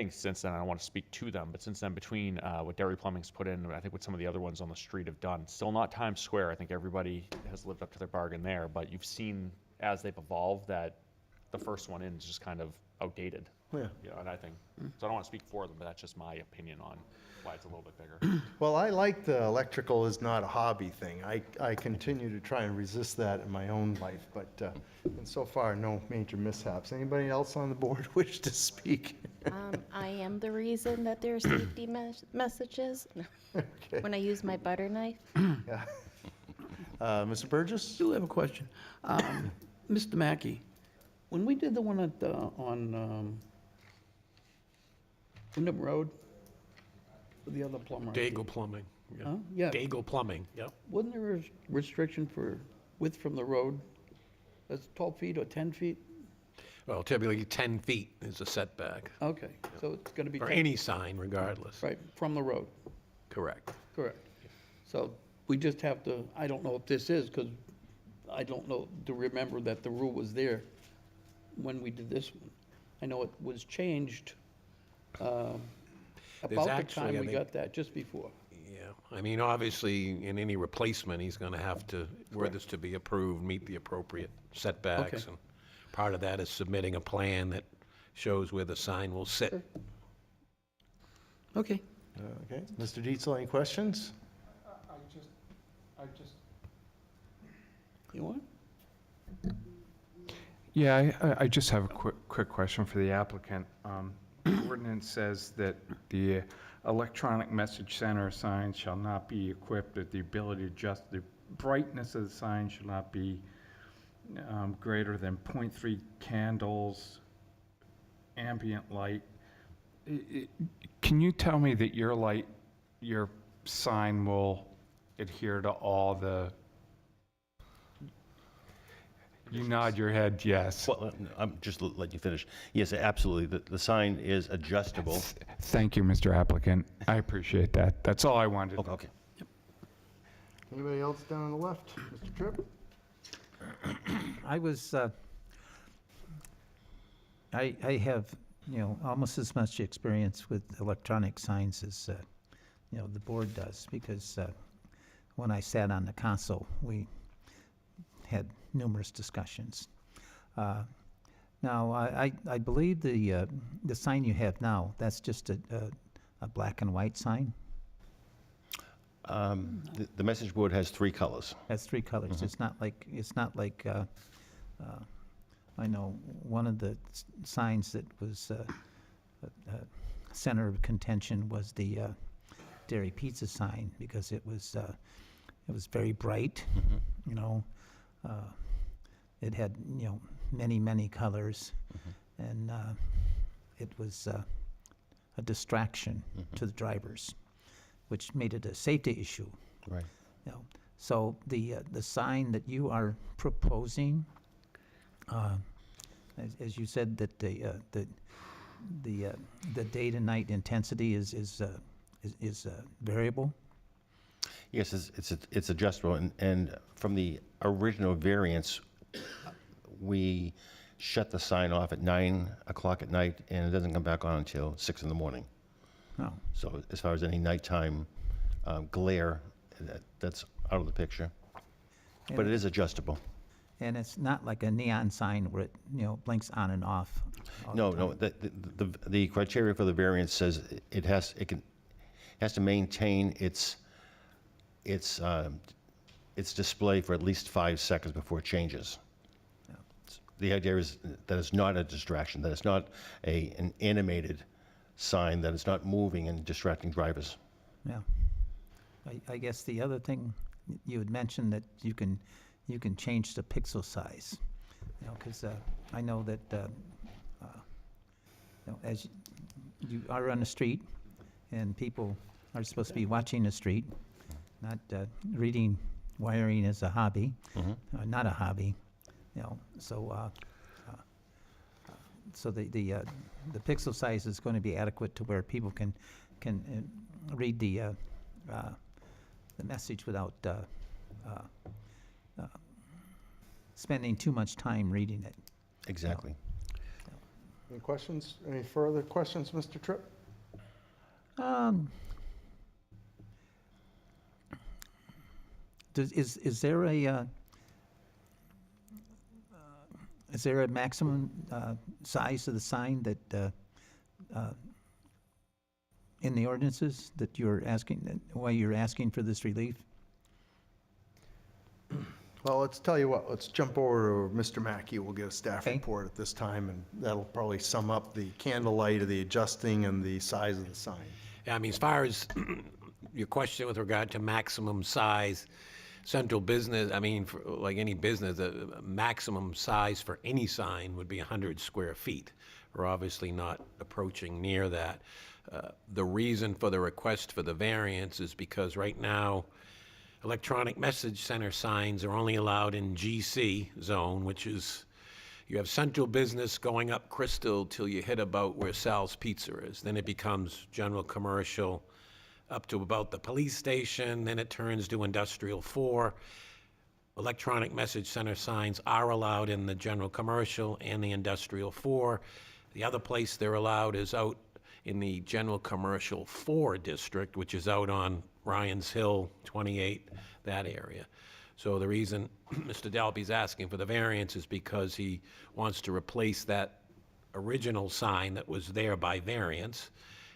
G: I don't want to speak to them, but since then, between what Derry Plumbing's put in, and I think what some of the other ones on the street have done, still not Times Square. I think everybody has lived up to their bargain there, but you've seen as they've evolved that the first one in is just kind of outdated.
A: Yeah.
G: You know, and I think, so I don't want to speak for them, but that's just my opinion on why it's a little bit bigger.
A: Well, I like the electrical is not a hobby thing. I continue to try and resist that in my own life, but and so far, no major mishaps. Anybody else on the board wish to speak?
O: I am the reason that there are safety messages
A: Okay.
O: when I use my butter knife.
A: Yeah. Mr. Burgess?
K: I do have a question. Mr. Mackey, when we did the one on Wyndham Road, with the other plumber.
H: Daigle Plumbing. Yeah.
K: Huh? Yeah.
H: Daigle Plumbing, yep.
K: Wasn't there a restriction for width from the road? That's 12 feet or 10 feet?
H: Well, typically 10 feet is a setback,
K: Okay, so it's going to be.
H: for
K: 10
H: any sign regardless.
K: Right, from the road,
H: Correct.
K: correct. So we just have to, I don't know if this is, because I don't know, to remember that the rule was there when we did this one. I know it was changed about the
H: actually,
K: time
H: I
K: we
H: think-
K: got that, just before.
H: Yeah, I mean, obviously, in any replacement, he's gonna have to, were this to be approved, meet the appropriate setbacks.
K: Okay.
H: And part of that is submitting a plan that shows where the sign will sit.
K: Okay.
A: Okay. Mr. Dietzel, any questions?
K: You want?
B: Yeah, I just have a quick question for the applicant. ordinance says that the electronic message center sign shall not be equipped with the ability to adjust the brightness of the sign shall not be greater than 0.3 candles, ambient light. Can you tell me that your sign will adhere to all the... You nod your head, yes.
P: Well, I'm just let you finish. Yes, absolutely. The sign is adjustable.
B: Thank you, Mr. Applicant. I appreciate that. That's all I wanted.
P: Okay.
A: Anybody else down on the left? Mr. Tripp?
E: I was, I have, almost as much experience with electronic signs as, the board does, because when I sat on the council, we had numerous discussions. Now, I believe the sign you have now, that's just a black and white sign?
P: The message board has 3 colors.
E: Has 3 colors. It's not like, I know one of the signs that was center of contention was the Dairy Pizza sign, because it was very bright, it had, many, many colors, and it was a distraction to the drivers, which made it a safety issue.
P: Right.
E: So the sign that you are proposing, as you said, that the day to night intensity is variable.
P: Yes, it's adjustable, and from the original variance, we shut the sign off at 9 o'clock at night, and it doesn't come back on until 6 in the morning.
E: Oh.
P: So as far as any nighttime glare, that's out of the picture. But it is adjustable.
E: And it's not like a neon sign where it, blinks on and off all the
P: No,
E: time.
P: no, the criteria for the variance says it has to maintain its display for at least 5 seconds before it changes. The idea is that it's not a distraction, that it's not an animated sign, that it's not moving and distracting drivers.
E: Yeah. I guess the other thing, you had mentioned that you can change the pixel size, because I know that, as you are on the street, and people are supposed to be watching the street, not reading wiring as a hobby, not a hobby, so so the pixel size is going to be adequate to where people can read the message without spending too much time reading it.
P: Exactly.
A: Any questions? Any further questions, Mr. Tripp?
E: Is there a maximum size of the sign that in the ordinances that you're asking, why you're asking for this relief?
A: Well, let's tell you what, let's jump over to Mr. Mackey. We'll get a staff
E: Okay.
A: report at this time, and that'll probably sum up the candlelight of the adjusting and the size of the sign.
H: Yeah, I mean, as far as your question with regard to maximum size, central business, I mean, like any business, a maximum size for any sign would be 100 square feet. We're obviously not approaching near that. The reason for the request for the variance is because right now, electronic message center signs are only allowed in GC zone, which is, you have central business going up Crystal till you hit about where Sal's Pizza is. Then it becomes general commercial up to about the police station, then it turns to industrial 4. Electronic message center signs are allowed in the general commercial and the industrial 4. The other place they're allowed is out in the general commercial 4 district, which is out on Ryan's Hill, 28, that area. So the reason Mr. Dalby's asking for the variance is because he wants to replace that original sign that was there by variance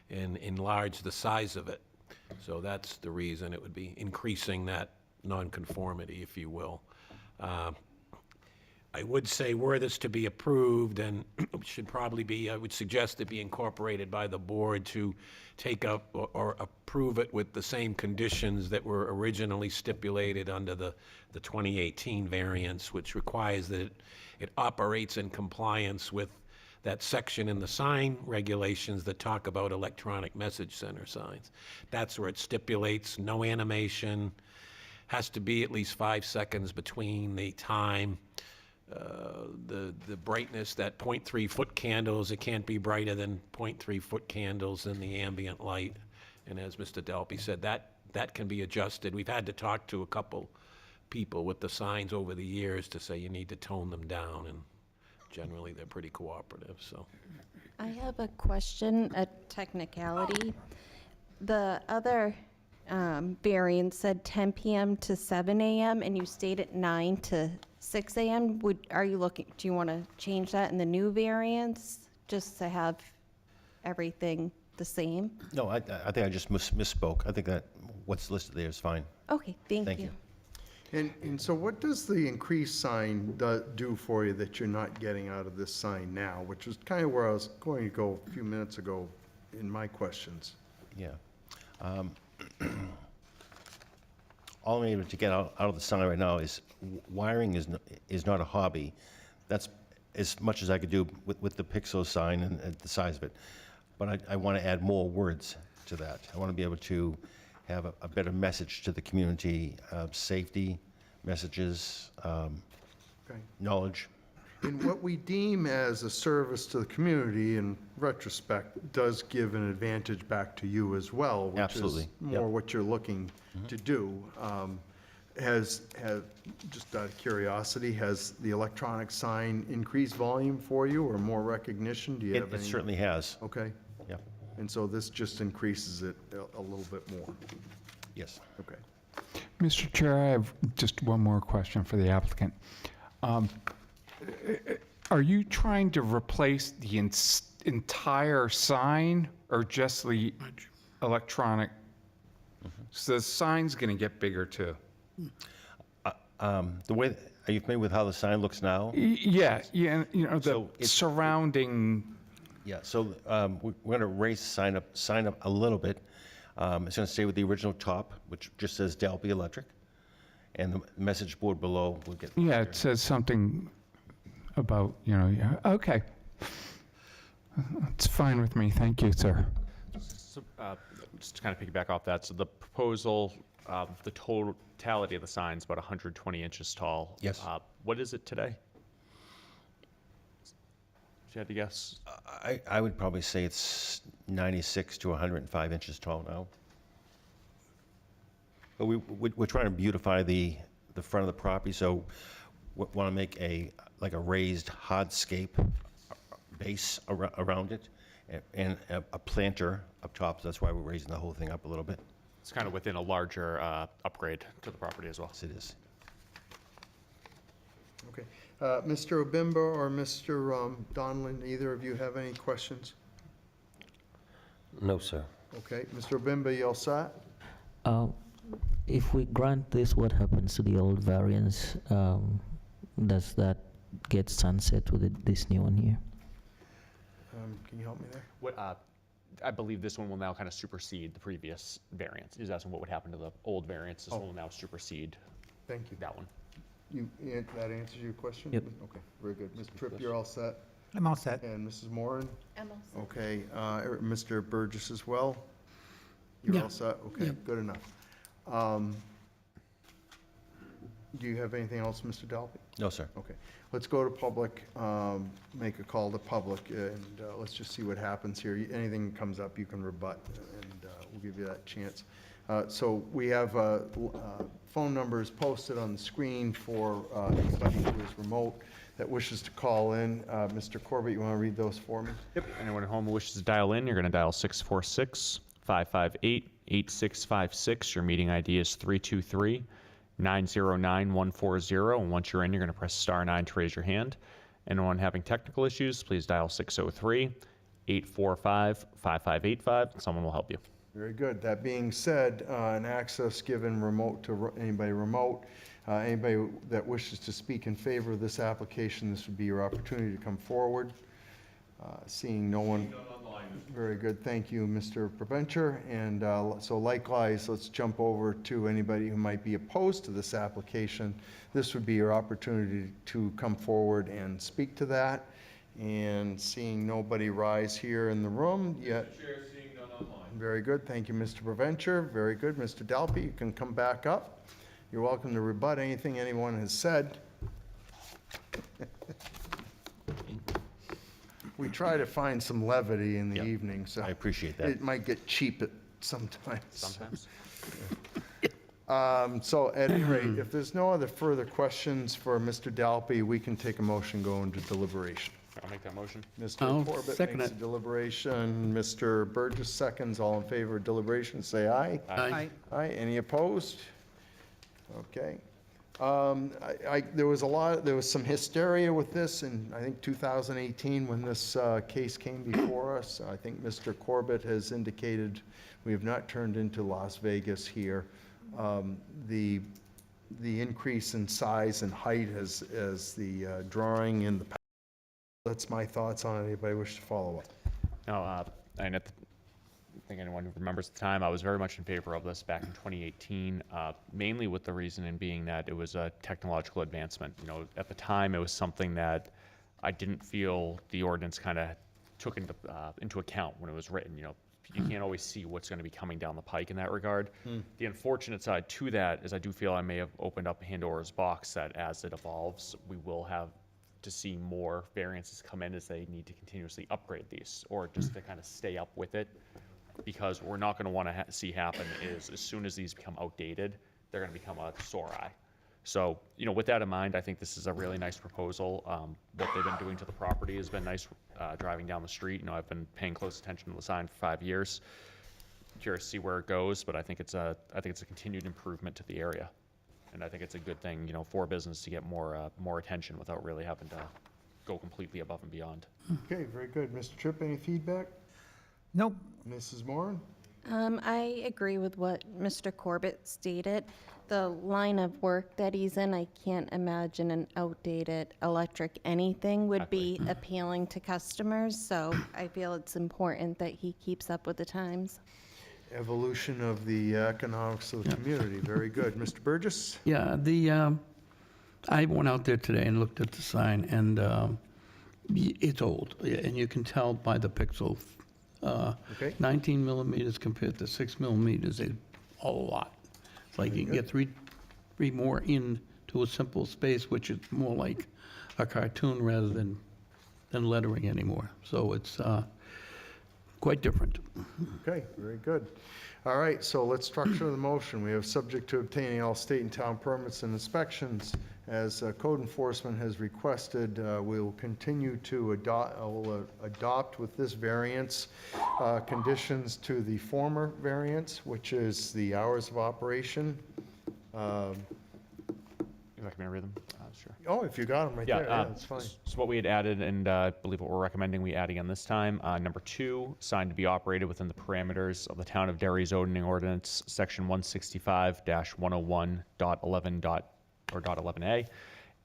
H: and enlarge the size of it. So that's the reason. It would be increasing that nonconformity, if you will. I would say were this to be approved, and should probably be, I would suggest it be incorporated by the board to take up or approve it with the same conditions that were originally stipulated under the 2018 variance, which requires that it operates in compliance with that section in the sign regulations that talk about electronic message center signs. That's where it stipulates no animation, has to be at least 5 seconds between the time, the brightness, that 0.3 foot candles, it can't be brighter than 0.3 foot candles in the ambient light. And as Mr. Delpy said, that can be adjusted. We've had to talk to a couple people with the signs over the years to say you need to tone them down, and generally they're pretty cooperative, so.
O: I have a question, a technicality. The other variance said 10 p.m. to 7 a.m. and you stated 9 to 6 a.m. Do you want to change that in the new variance, just to have everything the same?
P: No, I think I just misspoke. I think that what's listed there is fine.
O: Okay, thank you.
A: And so what does the increased sign do for you that you're not getting out of this sign now, which is kind of where I was going to go a few minutes ago in my questions?
P: Yeah. All I'm able to get out of the sign right now is wiring is not a hobby. That's as much as I could do with the pixel sign and the size of it. But I want to add more words to that. I want to be able to have a better message to the community, safety messages, knowledge.
A: And what we deem as a service to the community, in retrospect, does give an advantage back to you as well, which
P: Absolutely.
A: is more what you're looking to do. Just out of curiosity, has the electronic sign increased volume for you or more recognition? Do you have
P: It
A: any?
P: certainly has.
A: Okay.
P: Yeah.
A: And so this just increases it a little bit more?
P: Yes.
A: Okay.
B: Mr. Chair, I have just one more question for the applicant. Are you trying to replace the entire sign or just the electronic? So the sign's going to get bigger too?
P: The way, are you familiar with how the sign looks now?
B: Yeah, the
P: So it's-
B: surrounding.
P: Yeah, so we're going to raise the sign up a little bit. It's going to stay with the original top, which just says Delpy Electric, and the message board below will get.
B: Yeah, it says something about, yeah, okay. It's fine with me, thank you, sir.
G: So, just to kind of piggyback off that, so the proposal, the totality of the sign is about 120 inches tall.
P: Yes.
G: What is it today? If you had to guess?
P: I would probably say it's 96 to 105 inches tall now. But we're trying to beautify the front of the property, so we want to make a raised hardscape base around it, and a planter up top. So that's why we're raising the whole thing up a little bit.
G: It's kind of within a larger upgrade to the property as well.
P: Yes, it is.
A: Okay. Mr. Obimba or Mr. Donlin, either of you have any questions?
J: No, sir.
A: Okay. Mr. Obimba, you all set?
I: If we grant this, what happens to the old variance? Does that get sunset with this new one here?
A: Can you help me there?
G: What, I believe this one will now kind of supersede the previous variance. He's asking what would happen to the old variance. This one will now supersede
A: Thank you.
G: that one.
A: That answers your question?
I: Yep.
A: Okay, very good. Mr. Tripp, you're all set?
E: I'm all set.
A: And Mrs. Moran?
O: I'm all set.
A: Okay, Mr. Burgess as well? You're
K: Yeah.
A: all set? Okay, good enough. Do you have anything else, Mr. Dalby?
P: No, sir.
A: Okay, let's go to public, make a call to public, and let's just see what happens here. Anything comes up, you can rebut, and we'll give you that chance. So we have phone numbers posted on the screen for anybody who is remote that wishes to call in. Mr. Corbett, you want to read those for me?
G: Yep. Anyone at home who wishes to dial in, you're going to dial 646-558-8656. Your meeting ID is 323-909-140. And once you're in, you're going to press *9 to raise your hand. Anyone having technical issues, please dial 603-845-5585. Someone will help you.
A: Very good. That being said, an access given remote to anybody remote Anybody that wishes to speak in favor of this application, this would be your opportunity to come forward. Seeing no one. Very good, thank you, Mr. Preventure. And so likewise, let's jump over to anybody who might be opposed to this application. This would be your opportunity to come forward and speak to that. And seeing nobody rise here in the room yet.
B: Mr. Chair, seeing none online.
A: Very good, thank you, Mr. Preventure. Very good, Mr. Dalpy, you can come back up. You're welcome to rebut anything anyone has said. We try to find some levity in the evening, so.
P: I appreciate that.
A: It might get cheap at sometimes.
G: Sometimes.
A: So at any rate, if there's no other further questions for Mr. Dalpy, we can take a motion, go into deliberation.
G: I'll make that motion.
A: Mr.
K: I'll
A: Corbett
K: second
A: makes a
K: it.
A: deliberation. Mr. Burgess seconds. All in favor of deliberation, say aye.
K: Aye.
A: Aye. Any opposed? Okay. There was some hysteria with this in, I think, 2018 when this case came before us. I think Mr. Corbett has indicated we have not turned into Las Vegas here. The increase in size and height as the drawing in the. That's my thoughts on it. Anybody wish to follow up?
G: No, and I think anyone who remembers the time, I was very much in favor of this back in 2018, mainly with the reasoning being that it was a technological advancement. You know, at the time, it was something that I didn't feel the ordinance kind of took into account when it was written. You know, you can't always see what's going to be coming down the pike in that regard. The unfortunate side to that is I do feel I may have opened up Pandora's box that as it evolves, we will have to see more variances come in as they need to continuously upgrade these or just to kind of stay up with it. Because what we're not going to want to see happen is as soon as these become outdated, they're going to become a sore eye. So, you know, with that in mind, I think this is a really nice proposal. What they've been doing to the property has been nice. Driving down the street, you know, I've been paying close attention to the sign for 5 years. Curious to see where it goes, but I think it's a continued improvement to the area, and I think it's a good thing, you know, for business to get more attention without really having to go completely above and beyond.
A: Okay, very good. Mr. Tripp, any feedback?
E: Nope.
A: Mrs. Moran?
O: I agree with what Mr. Corbett stated. The line of work that he's in, I can't imagine an outdated electric anything would be appealing to customers, so I feel it's important that he keeps up with the times.
A: Evolution of the economics of the community. Very good. Mr. Burgess?
K: Yeah, I went out there today and looked at the sign, and it's old, and you can tell by the pixel.
A: Okay.
K: 19 millimeters compared to 6 millimeters is a lot. It's like you can get three more into a simple space, which is more like a cartoon rather than lettering anymore. So it's quite different.
A: Okay, very good. All right, so let's structure the motion. We have subject to obtaining all state and town permits and inspections. As code enforcement has requested, we will continue to adopt with this variance conditions to the former variance, which is the hours of operation.
G: If I can read them, sure.
A: Oh, if you got them right there, yeah, that's fine.
G: So what we had added, and I believe what we're recommending we add again this time, number 2, sign to be operated within the parameters of the Town of Derry zoning ordinance, section 165-101.11.11a,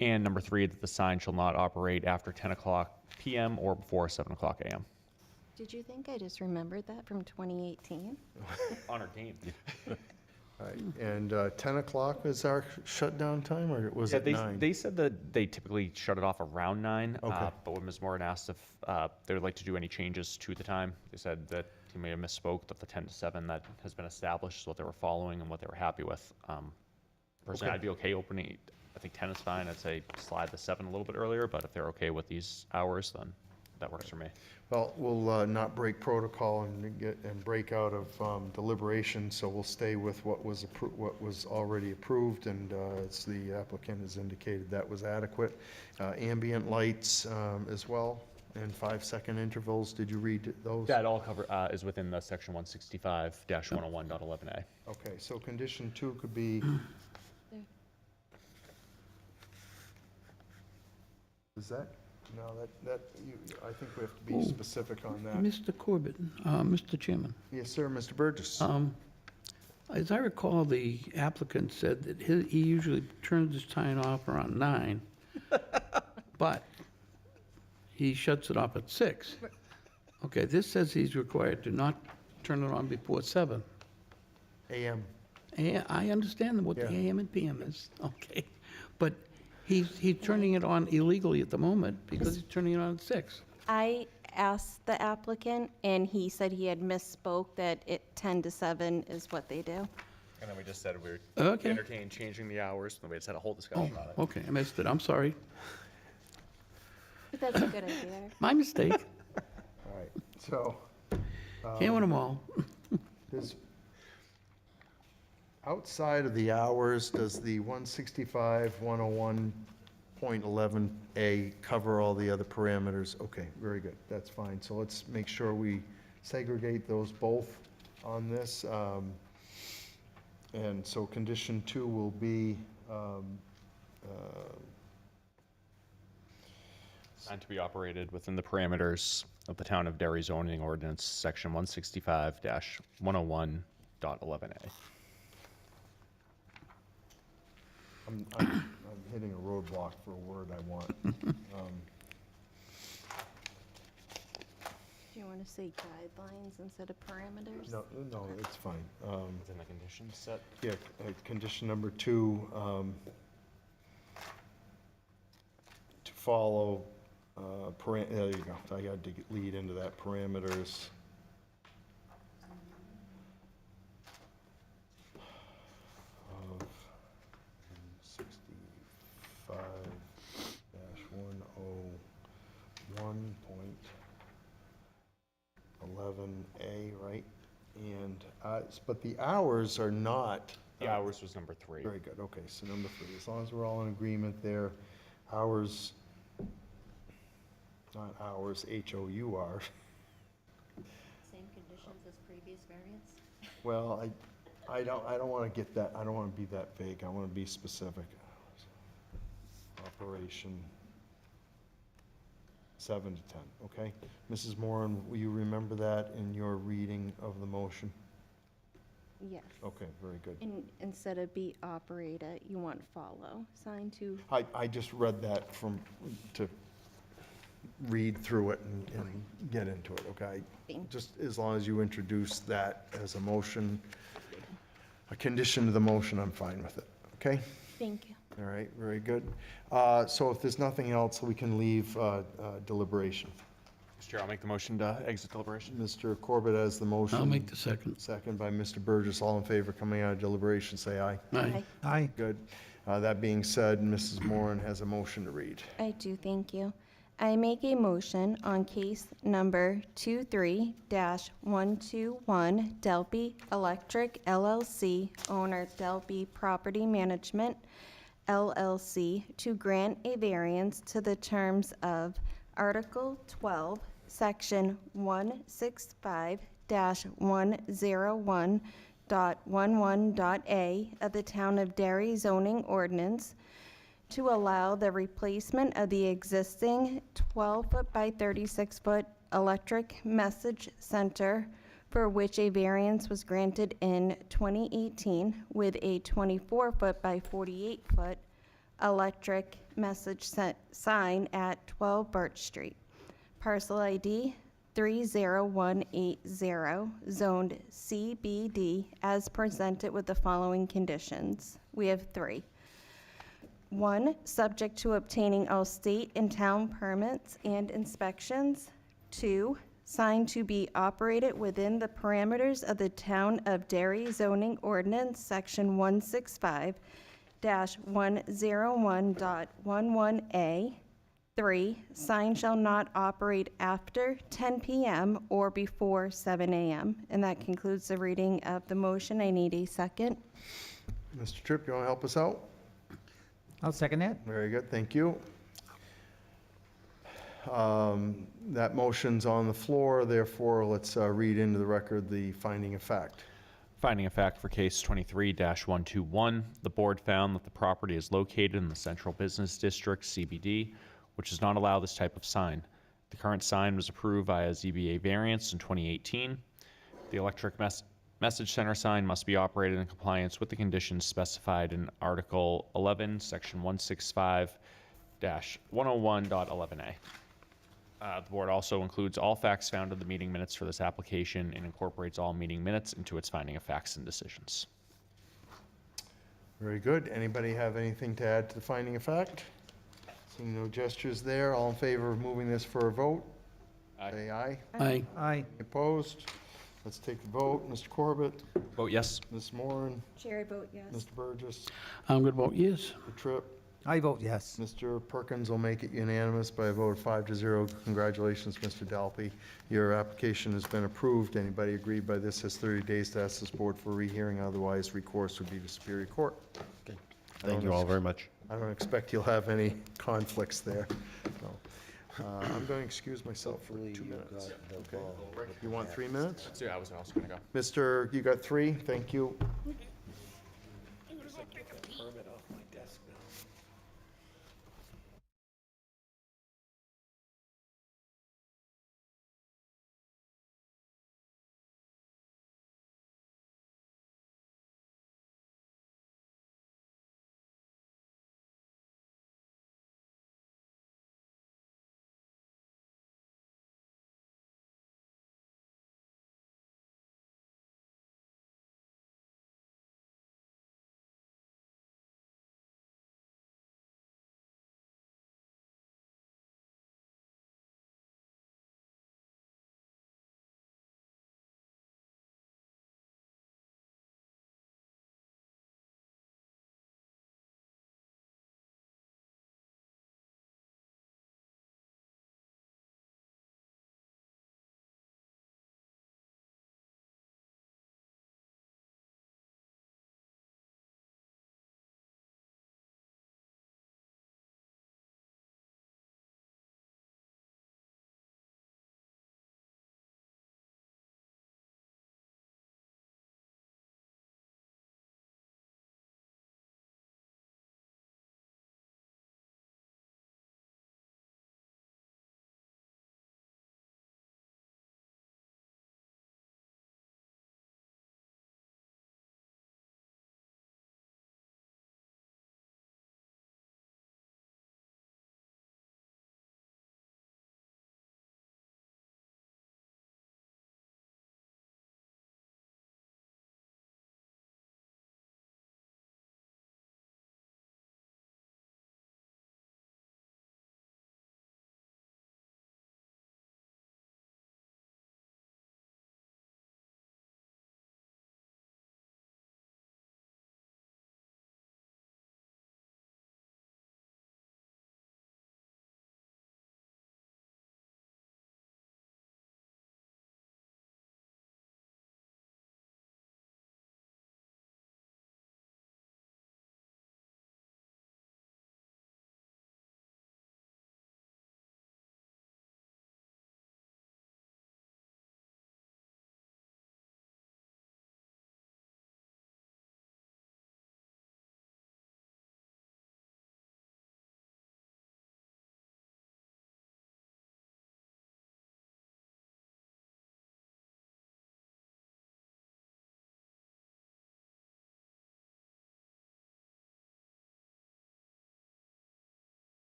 G: and number 3, that the sign shall not operate after 10 o'clock p.m. or before 7 o'clock a.m.
O: Did you think I just remembered that from 2018?
G: Honor game.
A: All right, and 10 o'clock is our shutdown time, or was it 9?
G: They said that they typically shut it off around 9,
A: Okay.
G: but when Ms. Moran asked if they would like to do any changes to the time, they said that he may have misspoke, that the 10 to 7 that has been established is what they were following and what they were happy with. Personally,
A: Okay.
G: I'd be okay opening, I think 10 is fine, I'd say slide the 7 a little bit earlier, but if they're okay with these hours, then that works for me.
A: Well, we'll not break protocol and break out of deliberation, so we'll stay with what was already approved, and as the applicant has indicated, that was adequate. Ambient lights as well, and 5-second intervals. Did you read those?
G: That all is within the section 165-101.11a.
A: Okay, so condition 2 could be. Is that? No, I think we have to be specific on that.
K: Mr. Corbett, Mr. Chairman.
A: Yes, sir, Mr. Burgess.
K: As I recall, the applicant said that he usually turns his sign off around 9, but he shuts it off at 6. Okay, this says he's required to not turn it on before 7.
A: AM.
K: I understand what the
A: Yeah.
K: AM and PM is, okay. But he's turning it on illegally at the moment because he's turning it on at 6.
O: I asked the applicant, and he said he had misspoke, that 10 to 7 is what they do.
G: And then we just said we were
K: Okay.
G: entertaining changing the hours, and we just had a whole discussion on it.
K: Okay, I missed it, I'm sorry.
O: But that's a good idea.
K: My mistake.
A: All right, so.
K: Can't win them all.
A: Does, outside of the hours, does the 165, 101.11A cover all the other parameters? Okay, very good, that's fine. So let's make sure we segregate those both on this. And so condition 2 will be,
G: Designed to be operated within the parameters of the Town of Derry zoning ordinance, section 165-101.11A.
A: I'm hitting a roadblock for a word I want.
O: Do you want to say guidelines instead of parameters?
A: No, it's fine.
G: Within the conditions set?
A: Yeah, condition number 2, to follow, there you go, I got to lead into that, parameters. Of 65-101.11A, right? And, but the hours are not.
G: The hours was number 3.
A: Very good, okay, so number 3, as long as we're all in agreement there, hours, not hours, H-O-U-R.
Q: Same conditions as previous variance?
A: Well, I don't want to get that, I don't want to be that vague, I want to be specific. Operation 7 to 10, okay? Mrs. Moran, will you remember that in your reading of the motion?
O: Yes.
A: Okay, very good.
O: Instead of be operated, you want follow. Sign to,
A: I just read that to read through it and get into it, okay? Just as long as you introduce that as a motion, a condition to the motion, I'm fine with it, okay?
O: thank you.
A: All right, very good. So if there's nothing else, we can leave deliberation.
G: Mr. Chair, I'll make the motion to exit deliberation.
A: Mr. Corbett has the motion.
K: I'll make the second.
A: Second by Mr. Burgess. All in favor, coming out of deliberation, say aye.
K: Aye.
L: Aye.
A: Good. That being said, Mrs. Moran has a motion to read.
O: I do, thank you. I make a motion on case number 23-121, Delphi Electric LLC, owner Delphi Property Management LLC, to grant a variance to the terms of Article 12, Section 165-101.11.a of the Town of Derry zoning ordinance to allow the replacement of the existing 12-foot by 36-foot electric message center, for which a variance was granted in 2018 with a 24-foot by 48-foot electric message sign at 12 Birch Street. Parcel ID 30180, zoned CBD, as presented with the following conditions. We have 3. 1, subject to obtaining all state and town permits and inspections. 2, sign to be operated within the parameters of the Town of Derry zoning ordinance, section 165-101.11a. 3, sign shall not operate after 10 p.m. or before 7 a.m. And that concludes the reading of the motion. I need a second.
A: Mr. Tripp, you want to help us out?
E: I'll second that.
A: Very good, thank you. That motion's on the floor, therefore, let's read into the record the finding of fact.
G: Finding of fact for case 23-121, the board found that the property is located in the Central Business District, CBD, which does not allow this type of sign. The current sign was approved via ZBA variance in 2018. The electric message center sign must be operated in compliance with the conditions specified in Article 11, Section 165-101.11a. The board also includes all facts found in the meeting minutes for this application and incorporates all meeting minutes into its finding of facts and decisions.
A: Very good. Anybody have anything to add to the finding of fact? Seeing no gestures there, all in favor of moving this for a vote?
G: Aye.
A: Say aye.
K: Aye.
L: Aye.
A: Opposed? Let's take the vote. Mr. Corbett?
G: Vote yes.
A: Ms. Moran?
O: Chair, I vote yes.
A: Mr. Burgess?
K: I'm going to vote yes.
A: Mr. Tripp?
L: I vote yes.
A: Mr. Perkins will make it unanimous by a vote of 5-0. Congratulations, Mr. Dalpy. Your application has been approved. Anybody aggrieved by this has 30 days to ask this board for rehearing. Otherwise, recourse would be to Superior Court.
P: Thank you all very much.
A: I don't expect you'll have any conflicts there. No. I'm going to excuse myself for 2 minutes. Okay. You want 3 minutes?
G: Yeah, I was also going to go.
A: Mr., you got 3? Thank you.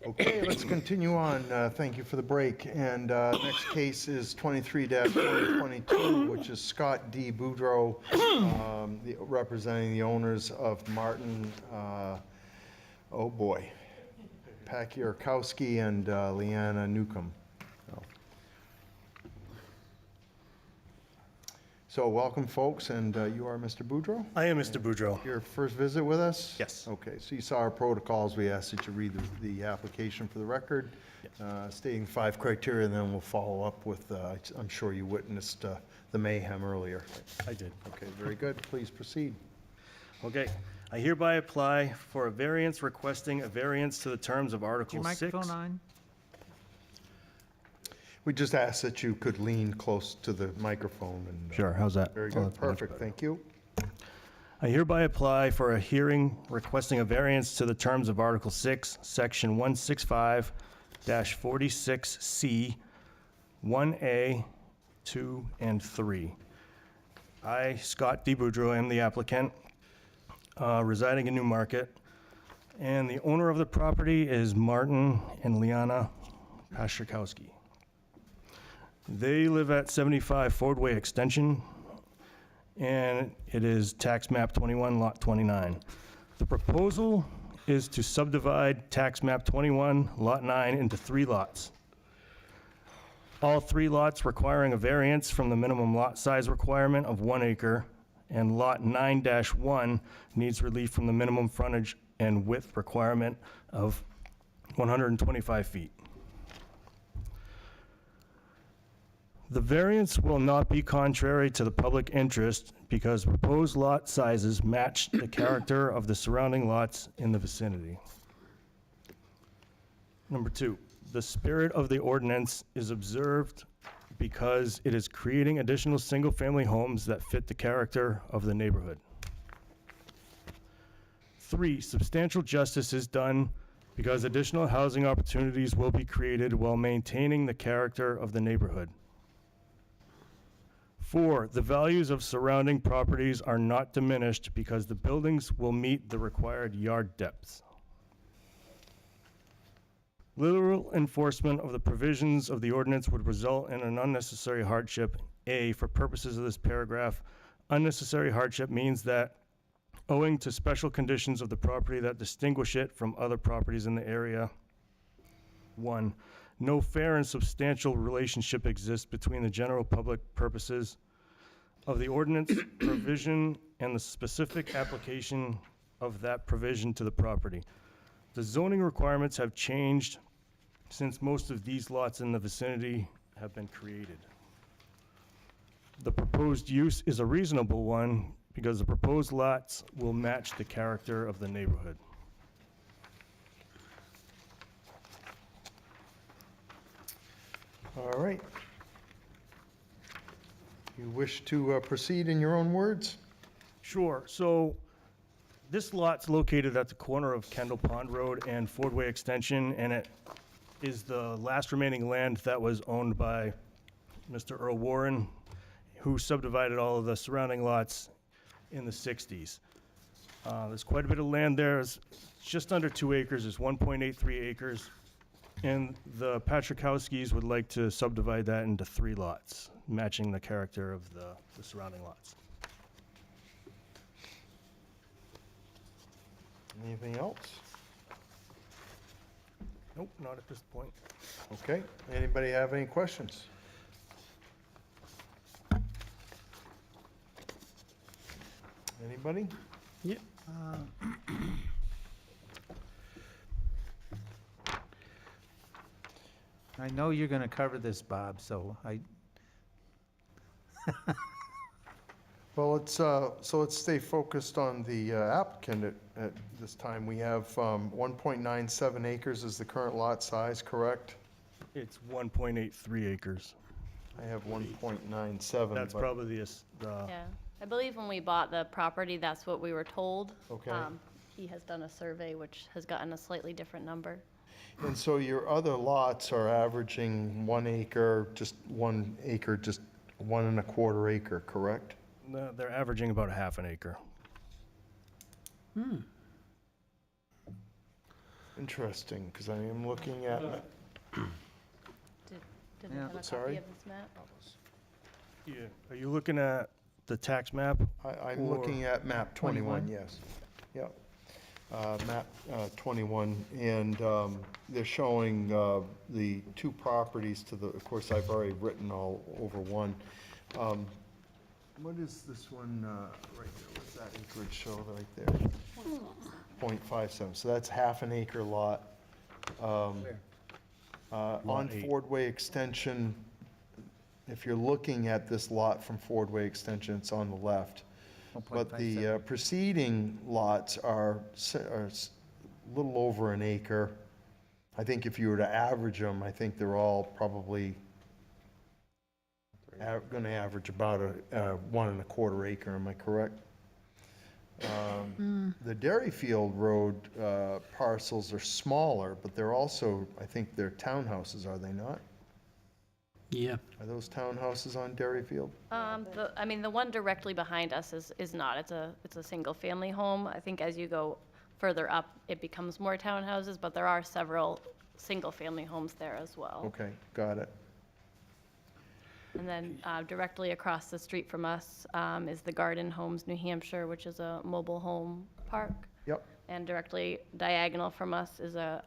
A: Okay, let's continue on. Thank you for the break. And next case is 23-2022, which is Scott D. Boudreau, representing the owners of Martin, oh boy, Pakierkowski and Leanna Newcomb. So welcome, folks, and you are Mr. Boudreau?
R: I am Mr. Boudreau.
A: Your first visit with us?
R: Yes.
A: Okay, so you saw our protocols. We asked that you read the application for the record, stating 5 criteria, and then we'll follow up with, I'm sure you witnessed the mayhem earlier.
R: I did.
A: Okay, very good. Please proceed.
R: Okay. I hereby apply for a variance requesting a variance to the terms of Article 6.
E: Your microphone on?
A: We just asked that you could lean close to the microphone. And,
R: Sure, how's that?
A: Very
R: Oh,
A: good.
R: that's much
A: Perfect.
R: better.
A: Thank you.
R: I hereby apply for a hearing requesting a variance to the terms of Article 6, Section 165-46C, 1A, 2, and 3. I, Scott D. Boudreau, am the applicant, residing in Newmarket, and the owner of the property is Martin and Liana Pakierkowski. They live at 75 Ford Way Extension, and it is tax map 21, lot 29. The proposal is to subdivide tax map 21, lot 9 into 3 lots. All 3 lots requiring a variance from the minimum lot size requirement of 1 acre, and lot 9-1 needs relief from the minimum frontage and width requirement of 125 feet. The variance will not be contrary to the public interest because proposed lot sizes match the character of the surrounding lots in the vicinity. Number 2, the spirit of the ordinance is observed because it is creating additional single-family homes that fit the character of the neighborhood. 3, substantial justice is done because additional housing opportunities will be created while maintaining the character of the neighborhood. 4, the values of surrounding properties are not diminished because the buildings will meet the required yard depths. Literal enforcement of the provisions of the ordinance would result in an unnecessary hardship. A, for purposes of this paragraph, unnecessary hardship means that owing to special conditions of the property that distinguish it from other properties in the area, 1, no fair and substantial relationship exists between the general public purposes of the ordinance provision and the specific application of that provision to the property. The zoning requirements have changed since most of these lots in the vicinity have been created. The proposed use is a reasonable one because the proposed lots will match the character of the neighborhood.
A: All right. You wish to proceed in your own words?
R: Sure. So this lot's located at the corner of Kendall Pond Road and Ford Way Extension, and it is the last remaining land that was owned by Mr. Earl Warren, who subdivided all of the surrounding lots in the 60s. There's quite a bit of land there. It's just under 2 acres. It's 1.83 acres. And the Pakierkowskis would like to subdivide that into 3 lots, matching the character of the surrounding lots.
A: Anything else?
R: Nope, not at this point.
A: Okay. Anybody have any questions? Anybody?
E: Yeah. I know you're going to cover this, Bob, so
A: Well, so let's stay focused on the applicant at this time. We have 1.97 acres is the current lot size, correct?
R: It's 1.83 acres.
A: I have 1.97.
R: That's
A: but-
R: probably the
Q: Yeah, I believe when we bought the property, that's what we were told.
A: Okay.
Q: He has done a survey which has gotten a slightly different number.
A: And so your other lots are averaging 1 acre, just 1 acre, just 1.25 acre, correct?
R: No, they're averaging about half an acre.
A: Interesting, because I am looking at,
Q: Did we
E: Yeah.
Q: have a copy
A: Sorry?
Q: of this map?
R: Yeah, are you looking at the tax map?
A: I'm looking at map 21, yes. Yep. Map 21, and they're showing the two properties to the, of course, I've already written all over one. What is this one right there? What's that acreage show right there? 0.57, so that's half an acre lot. On
R: Lot 8.
A: Fordway Extension, if you're looking at this lot from Fordway Extension, it's on the left. But the preceding lots are a little over an acre. I think if you were to average them, I think they're all probably going to average about a 1 1/4 acre, am I correct? The Derryfield Road parcels are smaller, but they're also, I think they're townhouses, are they not?
K: Yeah.
A: Are those townhouses on Derryfield?
Q: I mean, the one directly behind us is not. It's a single-family home. I think as you go further up, it becomes more townhouses, but there are several single-family homes there as well.
A: Okay, got it.
Q: And then directly across the street from us is the Garden Homes, New Hampshire, which is a mobile home park.
A: Yep.
Q: And directly diagonal from us is a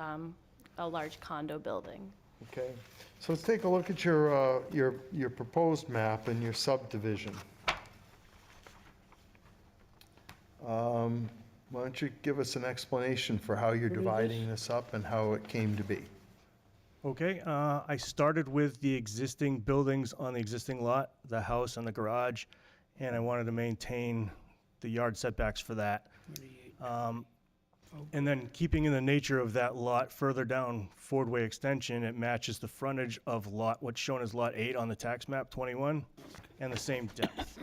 Q: large condo building.
A: Okay, so let's take a look at your proposed map and your subdivision. Why don't you give us an explanation for how you're dividing this up and how it came to be?
R: Okay, I started with the existing buildings on the existing lot, the house and the garage, and I wanted to maintain the yard setbacks for that. And then keeping in the nature of that lot further down Fordway Extension, it matches the frontage of what's shown as Lot 8 on the tax map 21, and the same depth.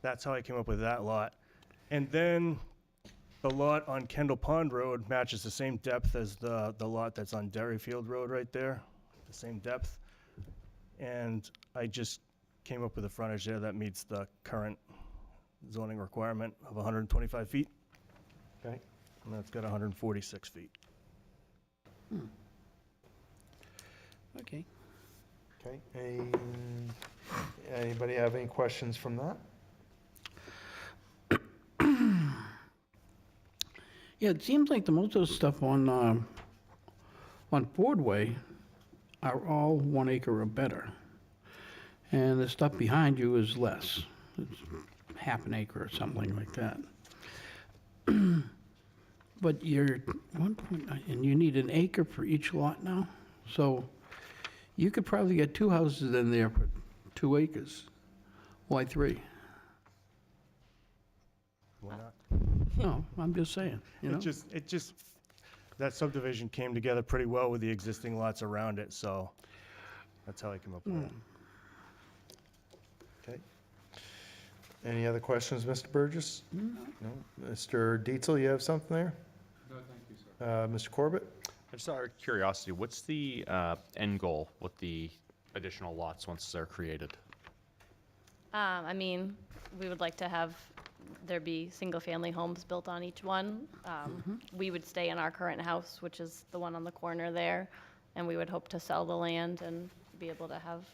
R: That's how I came up with that lot. And then the lot on Kendall Pond Road matches the same depth as the lot that's on Derryfield Road right there, the same depth. And I just came up with a frontage there that meets the current zoning requirement of 125 feet.
A: Okay.
R: And that's got 146 feet.
K: Okay.
A: Okay, anybody have any questions from that?
K: Yeah, it seems like the most of the stuff on Fordway are all 1 acre or better. And the stuff behind you is less. It's half an acre or something like that. But you're 1.9, and you need an acre for each lot now? So you could probably get 2 houses in there for 2 acres. Why 3?
R: Why not?
K: No, I'm just saying, you know?
R: It just, that subdivision came together pretty well with the existing lots around it, so that's how I came up with it.
A: Okay. Any other questions, Mr. Burgess? No. Mr. Dietzel, you have something there?
B: No, thank you, sir.
A: Mr. Corbett?
G: Just out of curiosity, what's the end goal with the additional lots once they're created?
Q: I mean, we would like to have there be single-family homes built on each one. We would stay in our current house, which is the one on the corner there, and we would hope to sell the land and be able to have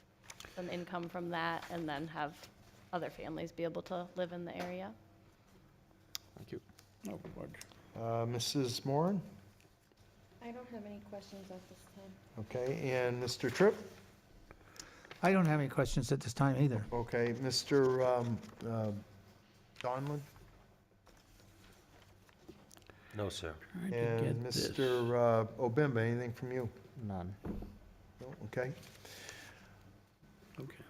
Q: some income from that, and then have other families be able to live in the area.
G: Thank you.
A: Mrs. Moran?
O: I don't have any questions at this time.
A: Okay, and Mr. Tripp?
E: I don't have any questions at this time either.
A: Okay, Mr. Donlin?
J: No, sir.
A: And Mr. Obimba, anything from you?
I: None.
A: No, okay.
K: Okay.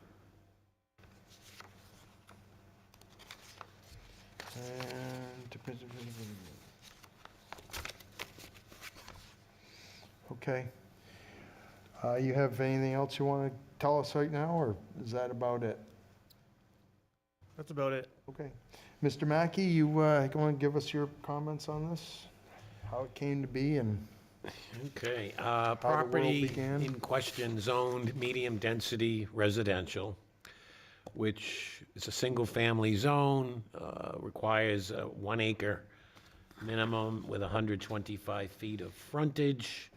A: Okay. You have anything else you want to tell us right now, or is that about it?
R: That's about it.
A: Okay. Mr. Mackey, you want to give us your comments on this? How it came to be and
H: Okay,
A: the world
H: property
A: began?
H: in question zoned medium-density residential, which is a single-family zone, requires 1 acre minimum with 125 feet of frontage.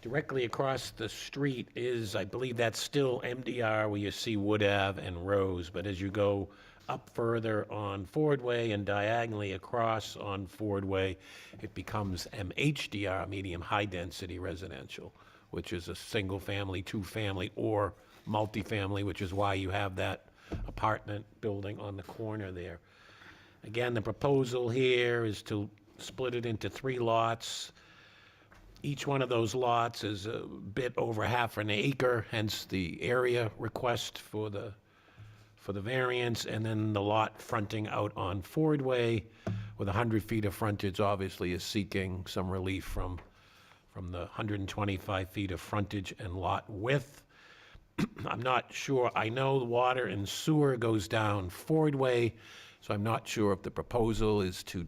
H: Directly across the street is, I believe that's still MDR where you see Wood Ave and Rose, but as you go up further on Ford Way and diagonally across on Ford Way, it becomes MHDR, medium high density residential, which is a single family, two family, or multifamily, which is why you have that apartment building on the corner there. Again, the proposal here is to split it into 3 lots. Each one of those lots is a bit over half an acre, hence the area request for the variance, and then the lot fronting out on Ford Way with 100 feet of frontage obviously is seeking some relief from the 125 feet of frontage and lot width. I'm not sure, I know the water and sewer goes down Ford Way, so I'm not sure if the proposal is to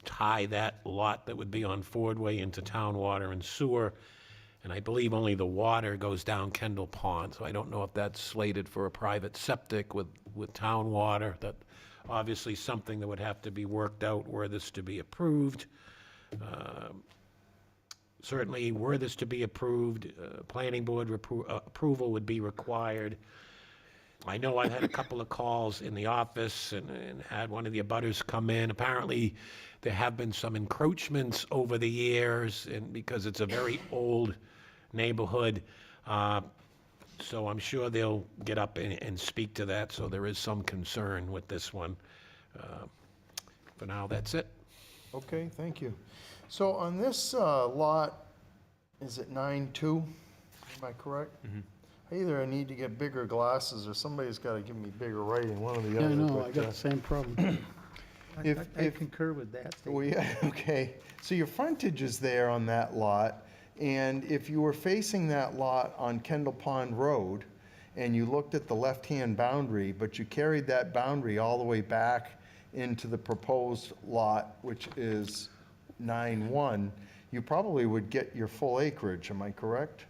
H: tie that lot that would be on Ford Way into town water and sewer. And I believe only the water goes down Kendall Pond, so I don't know if that's slated for a private septic with town water. That obviously something that would have to be worked out were this to be approved. Certainly, were this to be approved, planning board approval would be required. I know I've had a couple of calls in the office and had one of the abutters come in. Apparently, there have been some encroachments over the years, and because it's a very old neighborhood, so I'm sure they'll get up and speak to that, so there is some concern with this one. For now, that's it.
A: Okay, thank you. So on this lot, is it 9-2? Am I correct? I either need to get bigger glasses or somebody's got to give me bigger writing, one or the
K: Yeah,
A: other.
K: I know,
A: but,
K: I got the same problem. I concur with that.
A: Well, yeah, okay. So your frontage is there on that lot, and if you were facing that lot on Kendall Pond Road, and you looked at the left-hand boundary, but you carried that boundary all the way back into the proposed lot, which is 9-1, you probably would get your full acreage, am I correct?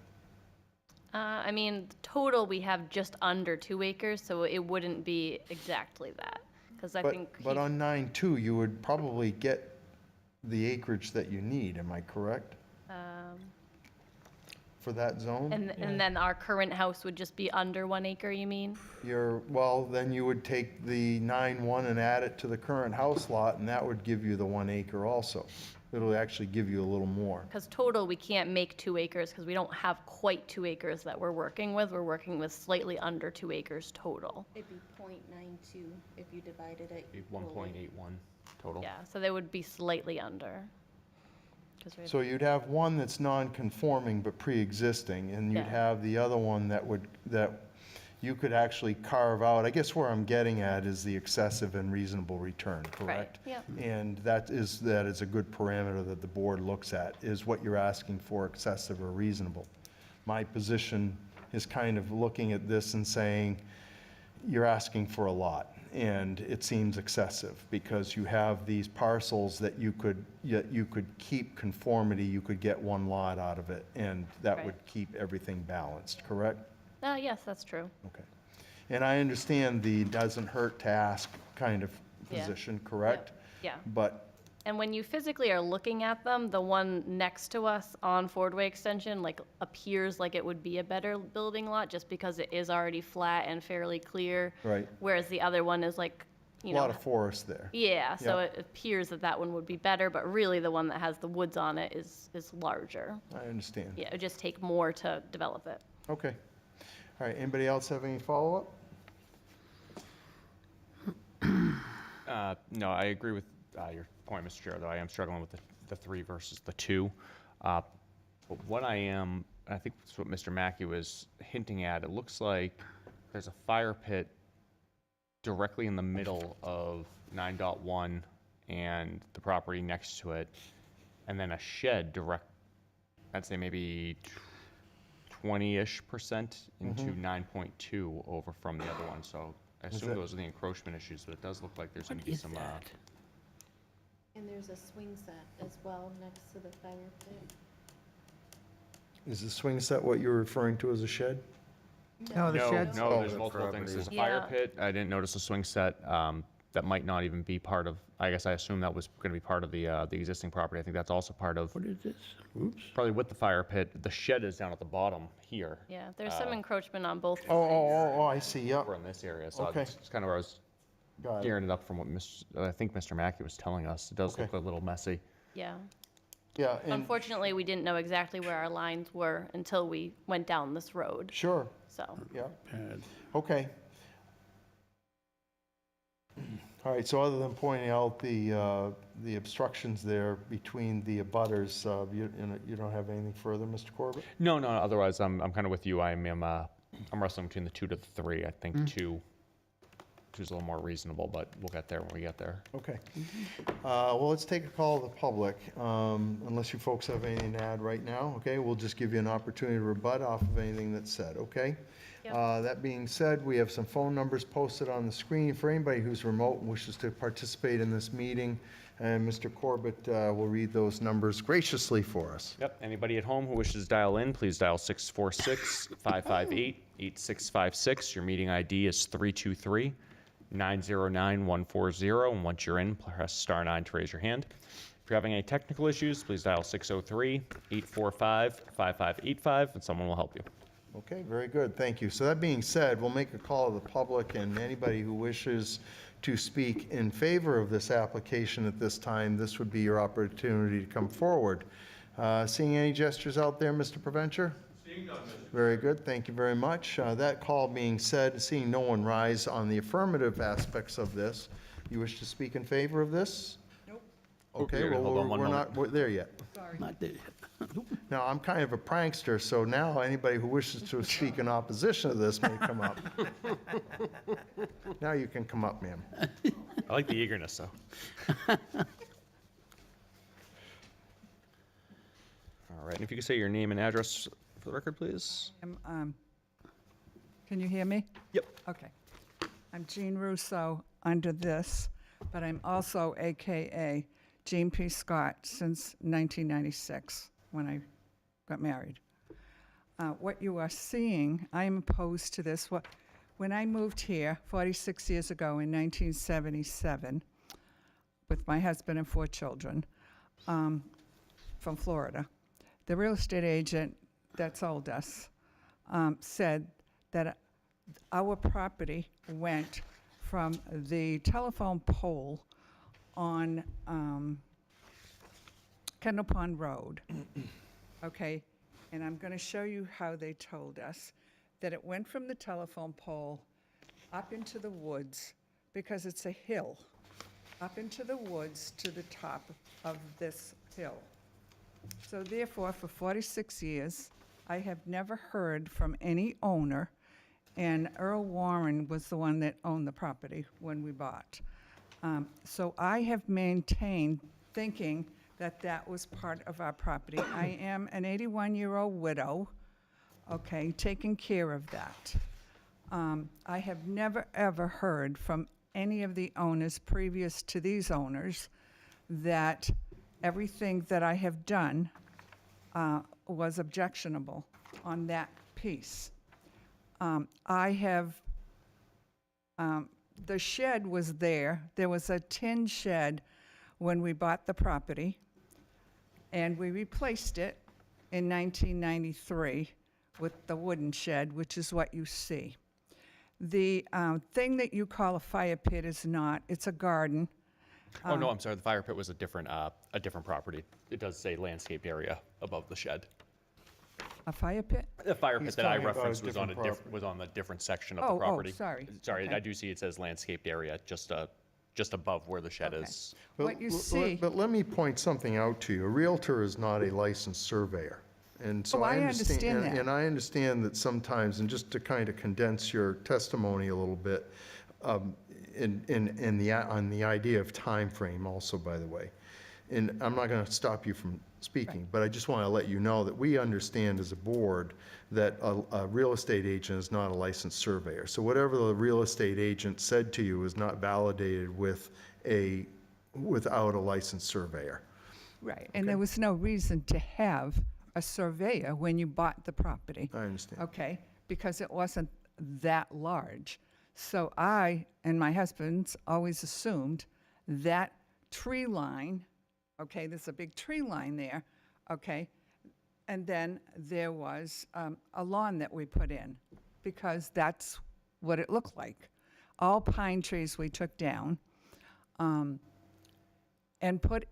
Q: I mean, total, we have just under 2 acres, so it wouldn't be exactly that. Because I think.
A: But on 9-2, you would probably get the acreage that you need, am I correct? For that zone?
Q: And then our current house would just be under 1 acre, you mean?
A: Well, then you would take the 9-1 and add it to the current house lot, and that would give you the 1 acre also. It'll actually give you a little more.
Q: Because total, we can't make 2 acres because we don't have quite 2 acres that we're working with. We're working with slightly under 2 acres total.
O: It'd be 0.92 if you divided it.
G: 1.81 total.
Q: Yeah, so they would be slightly under. 'Cause we have-
A: So you'd have one that's non-conforming but pre-existing, and you'd
Q: Yeah.
A: have the other one that you could actually carve out. I guess where I'm getting at is the excessive and reasonable return, correct?
Q: Right, yep.
A: And that is a good parameter that the board looks at, is what you're asking for, excessive or reasonable. My position is kind of looking at this and saying, you're asking for a lot, and it seems excessive, because you have these parcels that you could keep conformity, you could get 1 lot out of it, and that
Q: Right.
A: would keep everything balanced, correct?
Q: Yes, that's true.
A: Okay. And I understand the doesn't hurt to ask kind of
Q: Yeah.
A: position, correct?
Q: Yeah.
A: But,
Q: And when you physically are looking at them, the one next to us on Ford Way Extension, like, appears like it would be a better building lot just because it is already flat and fairly clear.
A: right,
Q: Whereas the other one is like,
A: a
Q: you know.
A: lot of forest there.
Q: Yeah, so
A: Yep.
Q: it appears that that one would be better, but really the one that has the woods on it is larger.
A: I understand.
Q: Yeah, it would just take more to develop it.
A: Okay. All right, anybody else have any follow-up?
G: No, I agree with your point, Mr. Chair, though I am struggling with the 3 versus the 2. But what I think that's what Mr. Mackey was hinting at, it looks like there's a fire pit directly in the middle of 9.1 and the property next to it, and then a shed I'd say maybe 20-ish% into 9.2 over from the other one. So I assume
A: that-
G: those are the encroachment issues, but it does look like there's going to be some.
O: And there's a swing set as well next to the fire pit.
A: Is the swing set what you're referring to as a shed?
E: No, the
G: No,
E: shed's.
G: no,
A: Oh,
G: there's
A: the
G: multiple things.
J: property.
G: There's a fire
Q: Yeah.
G: pit. I didn't notice a swing set. that might not even be part of, I guess I assume that was going to be part of the existing property. I think that's also part of,
K: What is this? Oops.
G: probably with the fire pit. The shed is down at the bottom here.
Q: Yeah, there's some encroachment on both.
A: Oh, I see, yep.
G: Over in this area, so
A: Okay.
G: that's kind of where I was
A: Got it.
G: gearing it up from what I think Mr. Mackey was telling us. It does look a little messy.
Q: Yeah.
A: Yeah, and,
Q: Unfortunately, we didn't know exactly where our lines were until we went down this road,
A: sure,
Q: so.
A: yeah. Okay. All right, so other than pointing out the obstructions there between the abutters, you don't have anything further, Mr. Corbett?
G: No, otherwise, I'm kind of with you. I'm wrestling between the 2 to the 3. I think 2 is a little more reasonable, but we'll get there when we get there.
A: Okay. Well, let's take a call to the public, unless you folks have anything to add right now, okay? We'll just give you an opportunity to rebut off of anything that's said, okay? That being said, we have some phone numbers posted on the screen for anybody who's remote and wishes to participate in this meeting, and Mr. Corbett will read those numbers graciously for us.
G: Yep. Anybody at home who wishes to dial in, please dial 646-558-8656. Your meeting ID is 323-909-140, and once you're in, press star 9 to raise your hand. If you're having any technical issues, please dial 603-845-5585, and someone will help you.
A: Okay, very good, thank you. So that being said, we'll make a call to the public, and anybody who wishes to speak in favor of this application at this time, this would be your opportunity to come forward. Seeing any gestures out there, Mr. Preventure? Seeing none, Mr. Very good, thank you very much. That call being said, seeing no one rise on the affirmative aspects of this, you wish to speak in favor of this?
K: Nope.
A: Okay, well,
G: Hold on one
A: we're
G: moment.
A: not there yet.
K: Sorry. Not there.
A: Now, I'm kind of a prankster, so now anybody who wishes to speak in opposition to this may come up. Now you can come up, ma'am.
G: I like the eagerness, though. All right, and if you could say your name and address for the record, please.
S: Can you hear me?
G: Yep.
S: Okay. I'm Jean Russo under this, but I'm also AKA Jean P. Scott since 1996 when I got married. What you are seeing, I am opposed to this. When I moved here 46 years ago in 1977 with my husband and 4 children from Florida, the real estate agent that sold us said that our property went from the telephone pole on Kendall Pond Road, okay? And I'm going to show you how they told us that it went from the telephone pole up into the woods, because it's a hill, up into the woods to the top of this hill. So therefore, for 46 years, I have never heard from any owner, and Earl Warren was the one that owned the property when we bought. So I have maintained thinking that that was part of our property. I am an 81-year-old widow, okay, taking care of that. I have never, ever heard from any of the owners previous to these owners that everything that I have done was objectionable on that piece. I have, the shed was there. There was a tin shed when we bought the property, and we replaced it in 1993 with the wooden shed, which is what you see. The thing that you call a fire pit is not, it's a garden.
G: Oh, no, I'm sorry, the fire pit was a different property. It does say landscaped area above the shed.
S: A fire pit?
G: The fire pit
A: He's
G: that I
A: talking about a
G: referenced was on a
A: different
G: was on the different section of
S: Oh,
G: the property.
S: sorry.
G: Sorry,
S: Okay.
G: I do see it says landscaped area, just above where the shed is.
S: What you see-
A: But let me point something out to you. A Realtor is not a licensed surveyor. And so
S: Oh, I understand that.
A: And I understand that sometimes, and just to kind of condense your testimony a little bit, on the idea of time frame also, by the way. And I'm not going to stop you from speaking, but I just want to let you know that we understand as a board that a real estate agent is not a licensed surveyor. So whatever the real estate agent said to you is not validated without a licensed surveyor.
S: Right, and there was no reason to have a surveyor when you bought the property.
A: I understand.
S: Okay, because it wasn't that large. So I and my husband's always assumed that tree line, okay, there's a big tree line there, okay, and then there was a lawn that we put in because that's what it looked like. All pine trees we took down and put,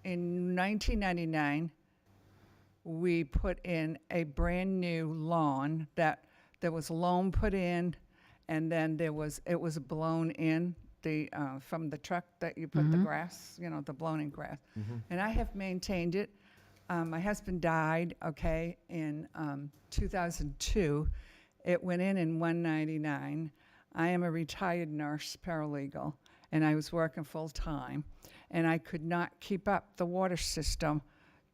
S: in 1999, we put in a brand-new lawn that there was loam put in, and then it was blown in from the truck that you put the grass, the blown-in grass. And I have maintained it. My husband died, okay, in 2002. It went in 199. I am a retired nurse paralegal, and I was working full-time, and I could not keep up the water system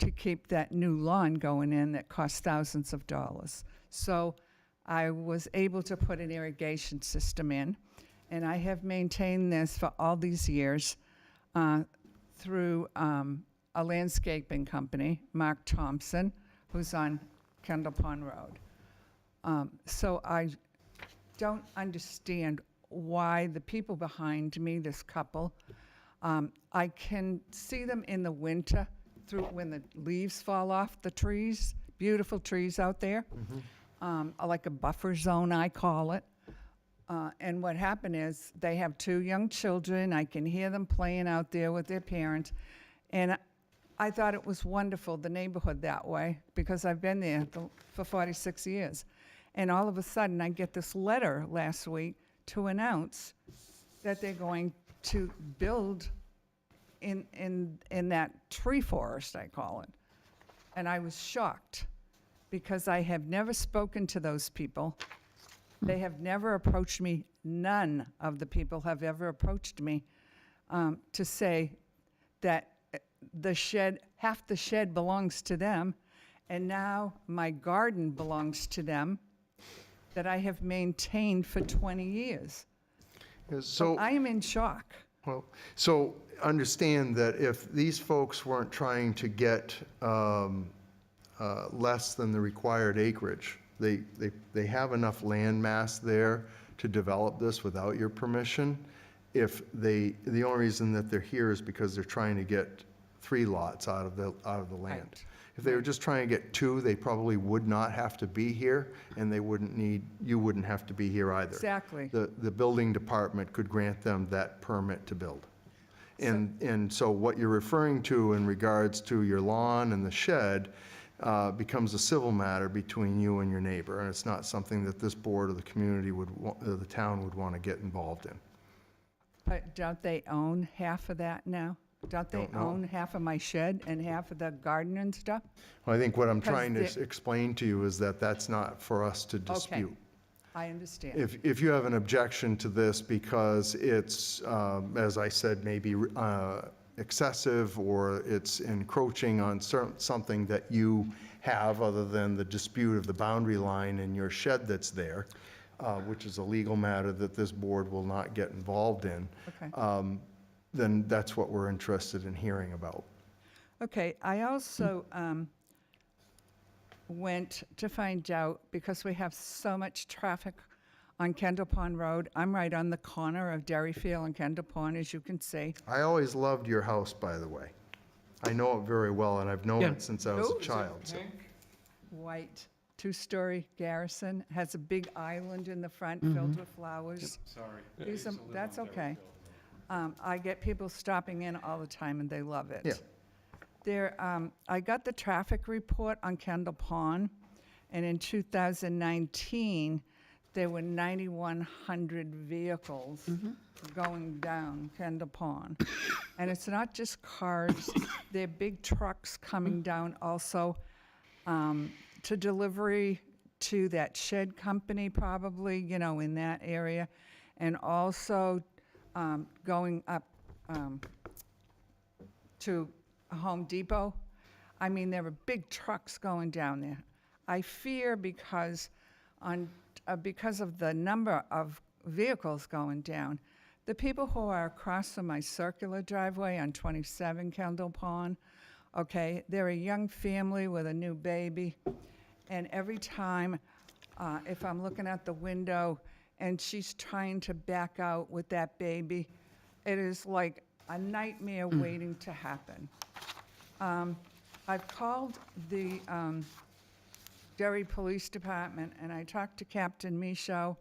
S: to keep that new lawn going in that cost thousands of dollars. So I was able to put an irrigation system in, and I have maintained this for all these years through a landscaping company, Mark Thompson, who's on Kendall Pond Road. So I don't understand why the people behind me, this couple, I can see them in the winter through when the leaves fall off the trees, beautiful trees out there, like a buffer zone, I call it. And what happened is they have 2 young children. I can hear them playing out there with their parents. And I thought it was wonderful, the neighborhood that way, because I've been there for 46 years. And all of a sudden, I get this letter last week to announce that they're going to build in that tree forest, I call it. And I was shocked because I have never spoken to those people. They have never approached me. None of the people have ever approached me to say that half the shed belongs to them, and now my garden belongs to them that I have maintained for 20 years. So I am in shock.
A: Well, so understand that if these folks weren't trying to get less than the required acreage, they have enough land mass there to develop this without your permission. The only reason that they're here is because they're trying to get 3 lots out of the land.
S: Right.
A: If they were just trying to get 2, they probably would not have to be here, and you wouldn't have to be here either.
S: Exactly.
A: The building department could grant them that permit to build. And so what you're referring to in regards to your lawn and the shed becomes a civil matter between you and your neighbor, and it's not something that this board or the community the town would want to get involved in.
S: But don't they own half of that now? Don't they own half of my shed and half of the garden and stuff?
A: Well, I think what I'm
S: Because
A: trying to explain to you is that that's not for us to dispute.
S: Okay, I understand.
A: If you have an objection to this because it's, as I said, maybe excessive or it's encroaching on something that you have other than the dispute of the boundary line in your shed that's there, which is a legal matter that this board will not get involved in,
S: Okay.
A: then that's what we're interested in hearing about.
S: Okay, I also went to find out, because we have so much traffic on Kendall Pond Road. I'm right on the corner of Derryfield and Kendall Pond, as you can see.
A: I always loved your house, by the way. I know it very well, and I've known
S: Yeah.
A: it since I was
S: Oh,
A: a
S: is it
A: child. so-
S: White, 2-story garrison, has a big island in the front filled with flowers.
B: Sorry.
S: That's okay. I get people stopping in all the time, and they love it.
A: Yeah.
S: I got the traffic report on Kendall Pond, and in 2019, there were 9,100 vehicles going down Kendall Pond. And it's not just cars, they're big trucks coming down also to delivery to that shed company probably, in that area. And also going up to Home Depot. I mean, there were big trucks going down there. I fear because of the number of vehicles going down, the people who are across from my circular driveway on 27 Kendall Pond, okay, they're a young family with a new baby, and every time if I'm looking out the window and she's trying to back out with that baby. It is like a nightmare waiting to happen. I've called the Derry Police Department, and I talked to Captain Michaud.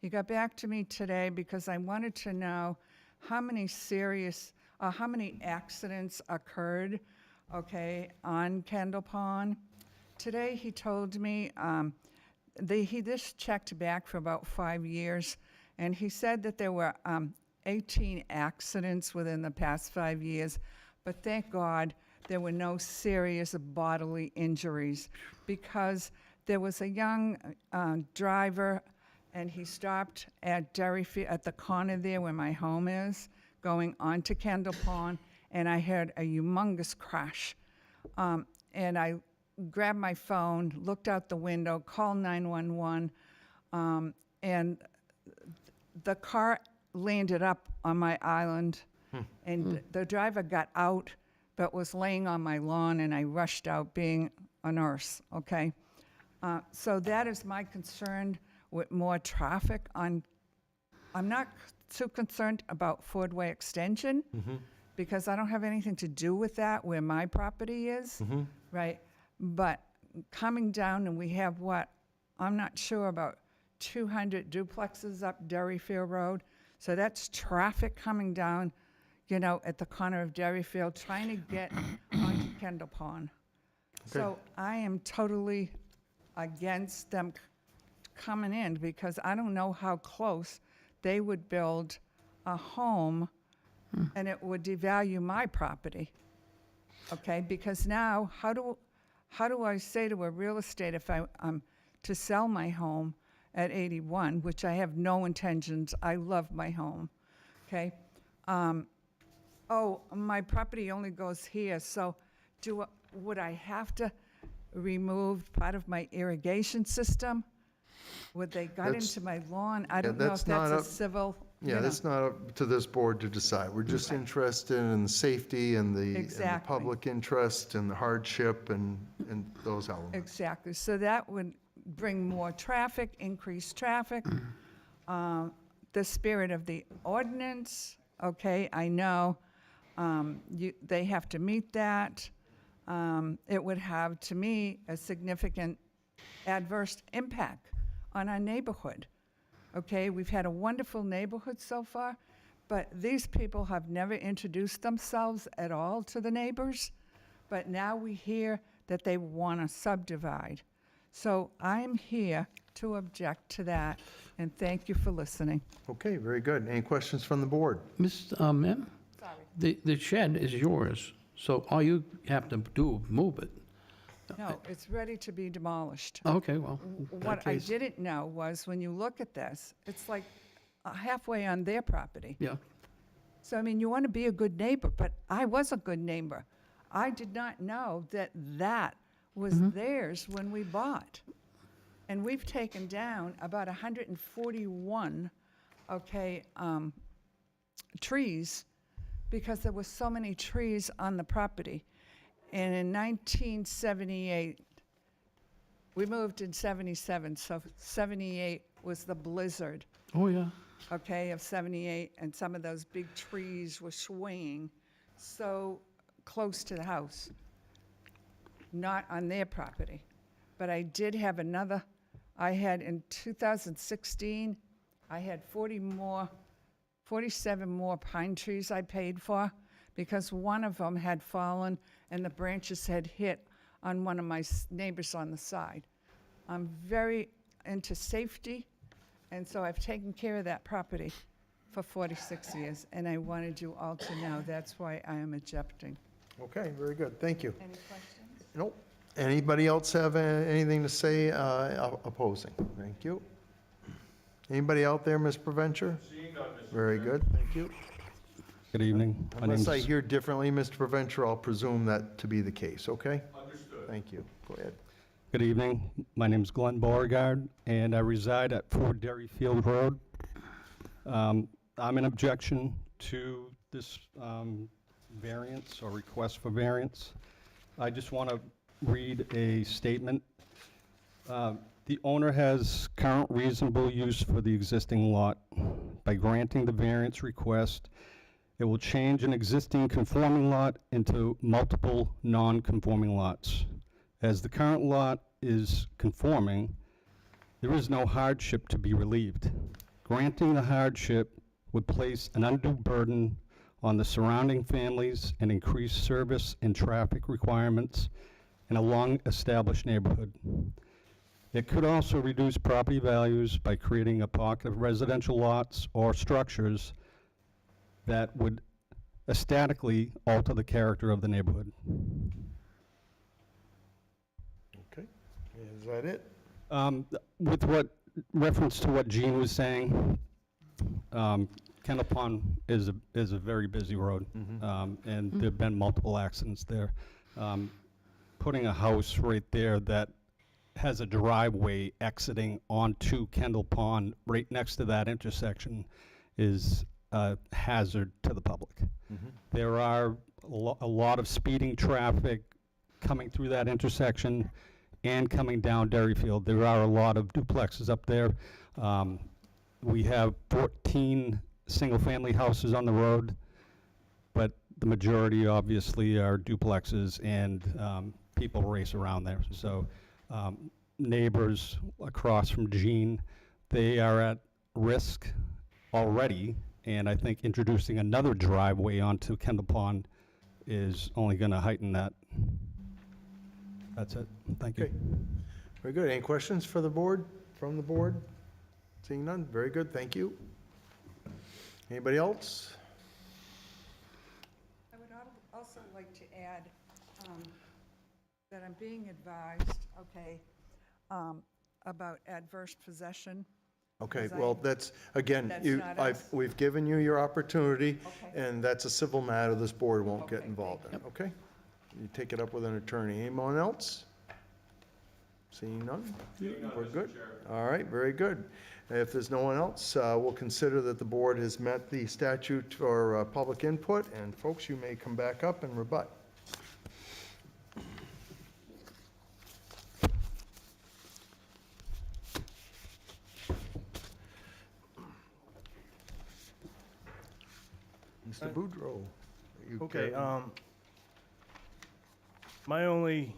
S: He got back to me today because I wanted to know how many accidents occurred, okay, on Kendall Pond. Today, he told me he just checked back for about 5 years, and he said that there were 18 accidents within the past 5 years, but thank God there were no serious bodily injuries because there was a young driver, and he stopped at at the corner there where my home is, going onto Kendall Pond, and I heard a humongous crash. And I grabbed my phone, looked out the window, called 911, and the car landed up on my island, and the driver got out but was laying on my lawn, and I rushed out being a nurse, okay? So that is my concern with more traffic on. I'm not too concerned about Fordway Extension because I don't have anything to do with that where my property is, right? But coming down, and we have what? I'm not sure, about 200 duplexes up Derryfield Road. So that's traffic coming down, you know, at the corner of Derryfield, trying to get onto Kendall Pond. So I am totally against them coming in because I don't know how close they would build a home and it would devalue my property. Okay, because now how do I say to a real estate if I'm to sell my home at 81, which I have no intentions, I love my home, okay? Oh, my property only goes here, so would I have to remove part of my irrigation system? Would they gut
A: That's-
S: into my lawn? I don't know
A: that's
S: if
A: not
S: that's a
A: up-
S: civil,
A: Yeah, that's not up to this board to decide. We're just interested in the safety and the
S: Exactly.
A: public interest and the hardship and those elements.
S: Exactly, so that would bring more traffic, increased traffic. The spirit of the ordinance, okay, I know, they have to meet that. It would have, to me, a significant adverse impact on our neighborhood. Okay, we've had a wonderful neighborhood so far, but these people have never introduced themselves at all to the neighbors. But now we hear that they want to subdivide. So I'm here to object to that, and thank you for listening.
A: Okay, very good. Any questions from the board?
K: Ma'am? The shed is yours, so all you have to do is move it.
S: No, it's ready to be demolished.
K: Okay, well, in that
S: What I
K: case-
S: didn't know was when you look at this, it's like halfway on their property.
K: Yeah.
S: So, I mean, you want to be a good neighbor, but I was a good neighbor. I did not know that that was theirs when we bought. And we've taken down about 141, trees because there were so many trees on the property. And in 1978, we moved in 77, so 78 was the blizzard,
K: Oh, yeah.
S: okay, of 78, and some of those big trees were swaying so close to the house, not on their property. But I did have another, I had in 2016, I had 47 more pine trees I paid for because one of them had fallen and the branches had hit on one of my neighbors on the side. I'm very into safety, and so I've taken care of that property for 46 years, and I wanted you all to know that's why I am objecting.
A: Okay, very good. Thank you.
S: Any questions?
A: Nope. Anybody else have anything to say opposing? Thank you. Anybody out there, Ms. Preventure? Very good, thank you.
R: Good evening. My
A: Unless I
R: name's-
A: hear differently, Mr. Preventure, I'll presume that to be the case, okay? Understood. Thank you. Go ahead.
R: Good evening. My name's Glenn Beauregard, and I reside at 4 Derryfield Road. I'm in objection to this variance or request for variance. I just want to read a statement.
T: The owner has current reasonable use for the existing lot. By granting the variance request, it will change an existing conforming lot into multiple non-conforming lots. As the current lot is conforming, there is no hardship to be relieved. Granting the hardship would place an undue burden on the surrounding families and increase service and traffic requirements in a long-established neighborhood. It could also reduce property values by creating a pocket of residential lots or structures that would aesthetically alter the character of the neighborhood.
A: Okay, is that it?
T: With reference to what Gene was saying, Kendall Pond is a very busy road, and there've been multiple accidents there. Putting a house right there that has a driveway exiting onto Kendall Pond right next to that intersection is a hazard to the public. There are a lot of speeding traffic coming through that intersection and coming down Derryfield. There are a lot of duplexes up there. We have 14 single-family houses on the road, but the majority obviously are duplexes, and people race around there. So neighbors across from Gene, they are at risk already, and I think introducing another driveway onto Kendall Pond is only going to heighten that. That's it. Thank you.
A: Okay, very good. Any questions for the board, from the board? Seeing none, very good, thank you. Anybody else?
S: I would also like to add that I'm being advised, okay, about adverse possession.
A: Okay,
S: Is I-
A: well, that's, again,
S: That's not us.
A: we've given you your opportunity,
S: Okay.
A: and that's a civil matter this board won't get
S: Okay,
A: involved in, okay? You take it up with an attorney. Anyone else? Seeing none? We're good? All right, very good. If there's no one else, we'll consider that the board has met the statute for public input, and folks, you may come back up and rebut. Mr. Boudreau. you
R: Okay,
A: care-
R: my only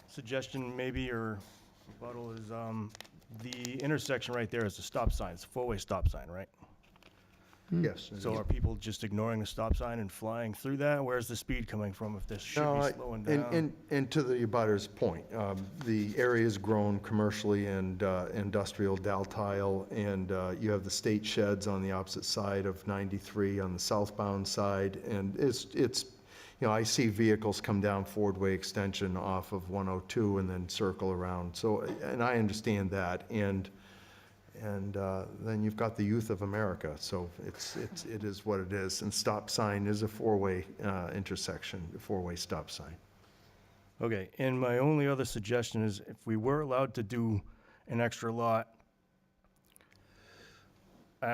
R: suggestion maybe, or rebuttal, is the intersection right there is a stop sign. It's a four-way stop sign, right?
A: Yes.
R: So are people just ignoring the stop sign and flying through that? Where's the speed coming from if this should
A: No,
R: be slowing down?
A: and to the abutter's point, the area is grown commercially and industrial tile, and you have the state sheds on the opposite side of 93 on the southbound side, and it's I see vehicles come down Fordway Extension off of 102 and then circle around, so, and I understand that, and then you've got the youth of America, so it is what it is, and stop sign is a four-way intersection, a four-way stop sign.
R: Okay, and my only other suggestion is if we were allowed to do an extra lot,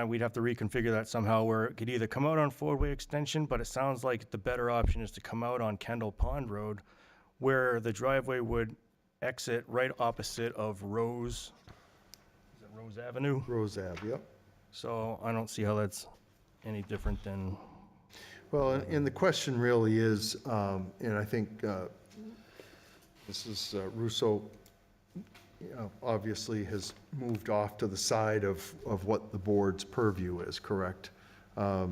R: we'd have to reconfigure that somehow where it could either come out on Fordway Extension, but it sounds like the better option is to come out on Kendall Pond Road, where the driveway would exit right opposite of Rose, is it Rose Avenue?
A: Rose Ave, yep.
R: So I don't see how that's any different than,
A: Well, and the question really is, and I think Mrs. Russo obviously has moved off to the side of what the board's purview is, correct? But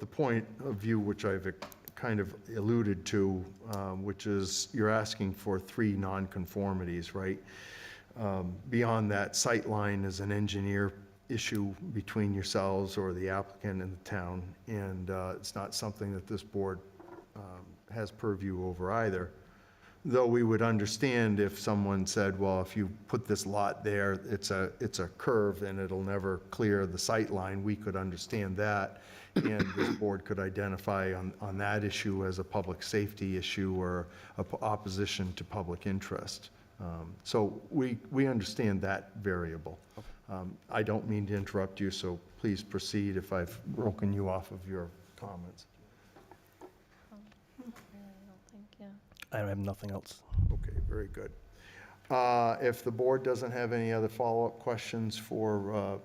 A: the point of view, which I've kind of alluded to, which is you're asking for 3 nonconformities, right? Beyond that, sight line is an engineer issue between yourselves or the applicant and the town, and it's not something that this board has purview over either. Though we would understand if someone said, well, if you put this lot there, it's a curve and it'll never clear the sight line, we could understand that. And this board could identify on that issue as a public safety issue or opposition to public interest. So we understand that variable. I don't mean to interrupt you, so please proceed if I've broken you off of your comments.
Q: I don't think, yeah.
R: I have nothing else.
A: Okay, very good. If the board doesn't have any other follow-up questions for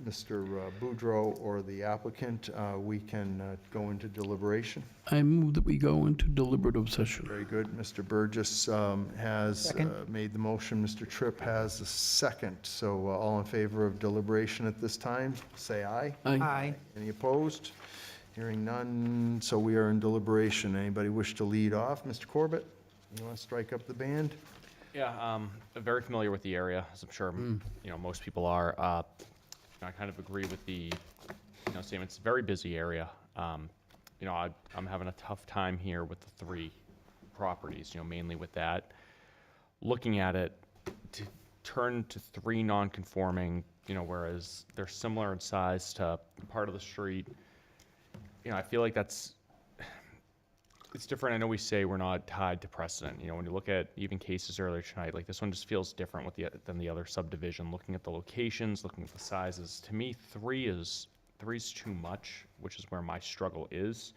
A: Mr. Boudreau or the applicant, we can go into deliberation.
K: I move that we go into deliberative session.
A: Very good. Mr. Burgess has made the motion. Mr. Tripp has the second. So all in favor of deliberation at this time, say aye.
K: Aye.
A: Any opposed? Hearing none, so we are in deliberation. Anybody wish to lead off? Mr. Corbett, you want to strike up the band?
G: Yeah, I'm very familiar with the area, as I'm sure most people are. I kind of agree with the statement. It's a very busy area. I'm having a tough time here with the 3 properties. Mainly with that. Looking at it, to turn to 3 non-conforming, whereas they're similar in size to part of the street. I feel like it's different. I know we say we're not tied to precedent. When you look at even cases earlier tonight, like this one just feels different than the other subdivision. Looking at the locations, looking at the sizes, to me, 3 is too much, which is where my struggle is.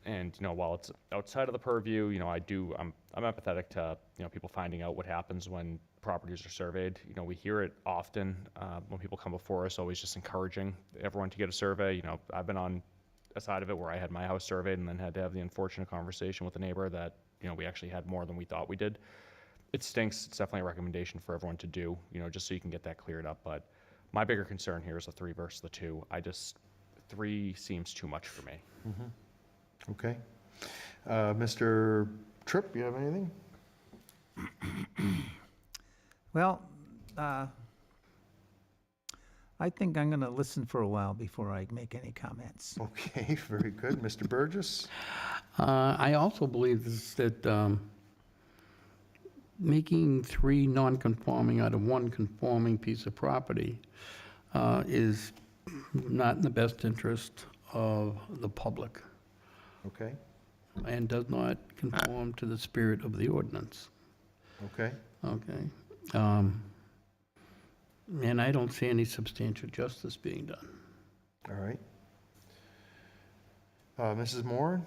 G: And while it's outside of the purview, I'm empathetic to people finding out what happens when properties are surveyed. We hear it often when people come before us, always just encouraging everyone to get a survey. I've been on a side of it where I had my house surveyed and then had to have the unfortunate conversation with a neighbor that we actually had more than we thought we did. It stinks. It's definitely a recommendation for everyone to do, just so you can get that cleared up. But my bigger concern here is the 3 versus the 2. 3 seems too much for me.
A: Mm-hmm. Okay. Mr. Tripp, you have anything?
E: Well, I think I'm going to listen for a while before I make any comments.
A: Okay, very good. Mr. Burgess?
K: I also believe that making 3 non-conforming out of 1 conforming piece of property is not in the best interest of the public.
A: Okay.
K: And does not conform to the spirit of the ordinance.
A: Okay.
K: Okay. And I don't see any substantial justice being done.
A: All right. Mrs. Moore?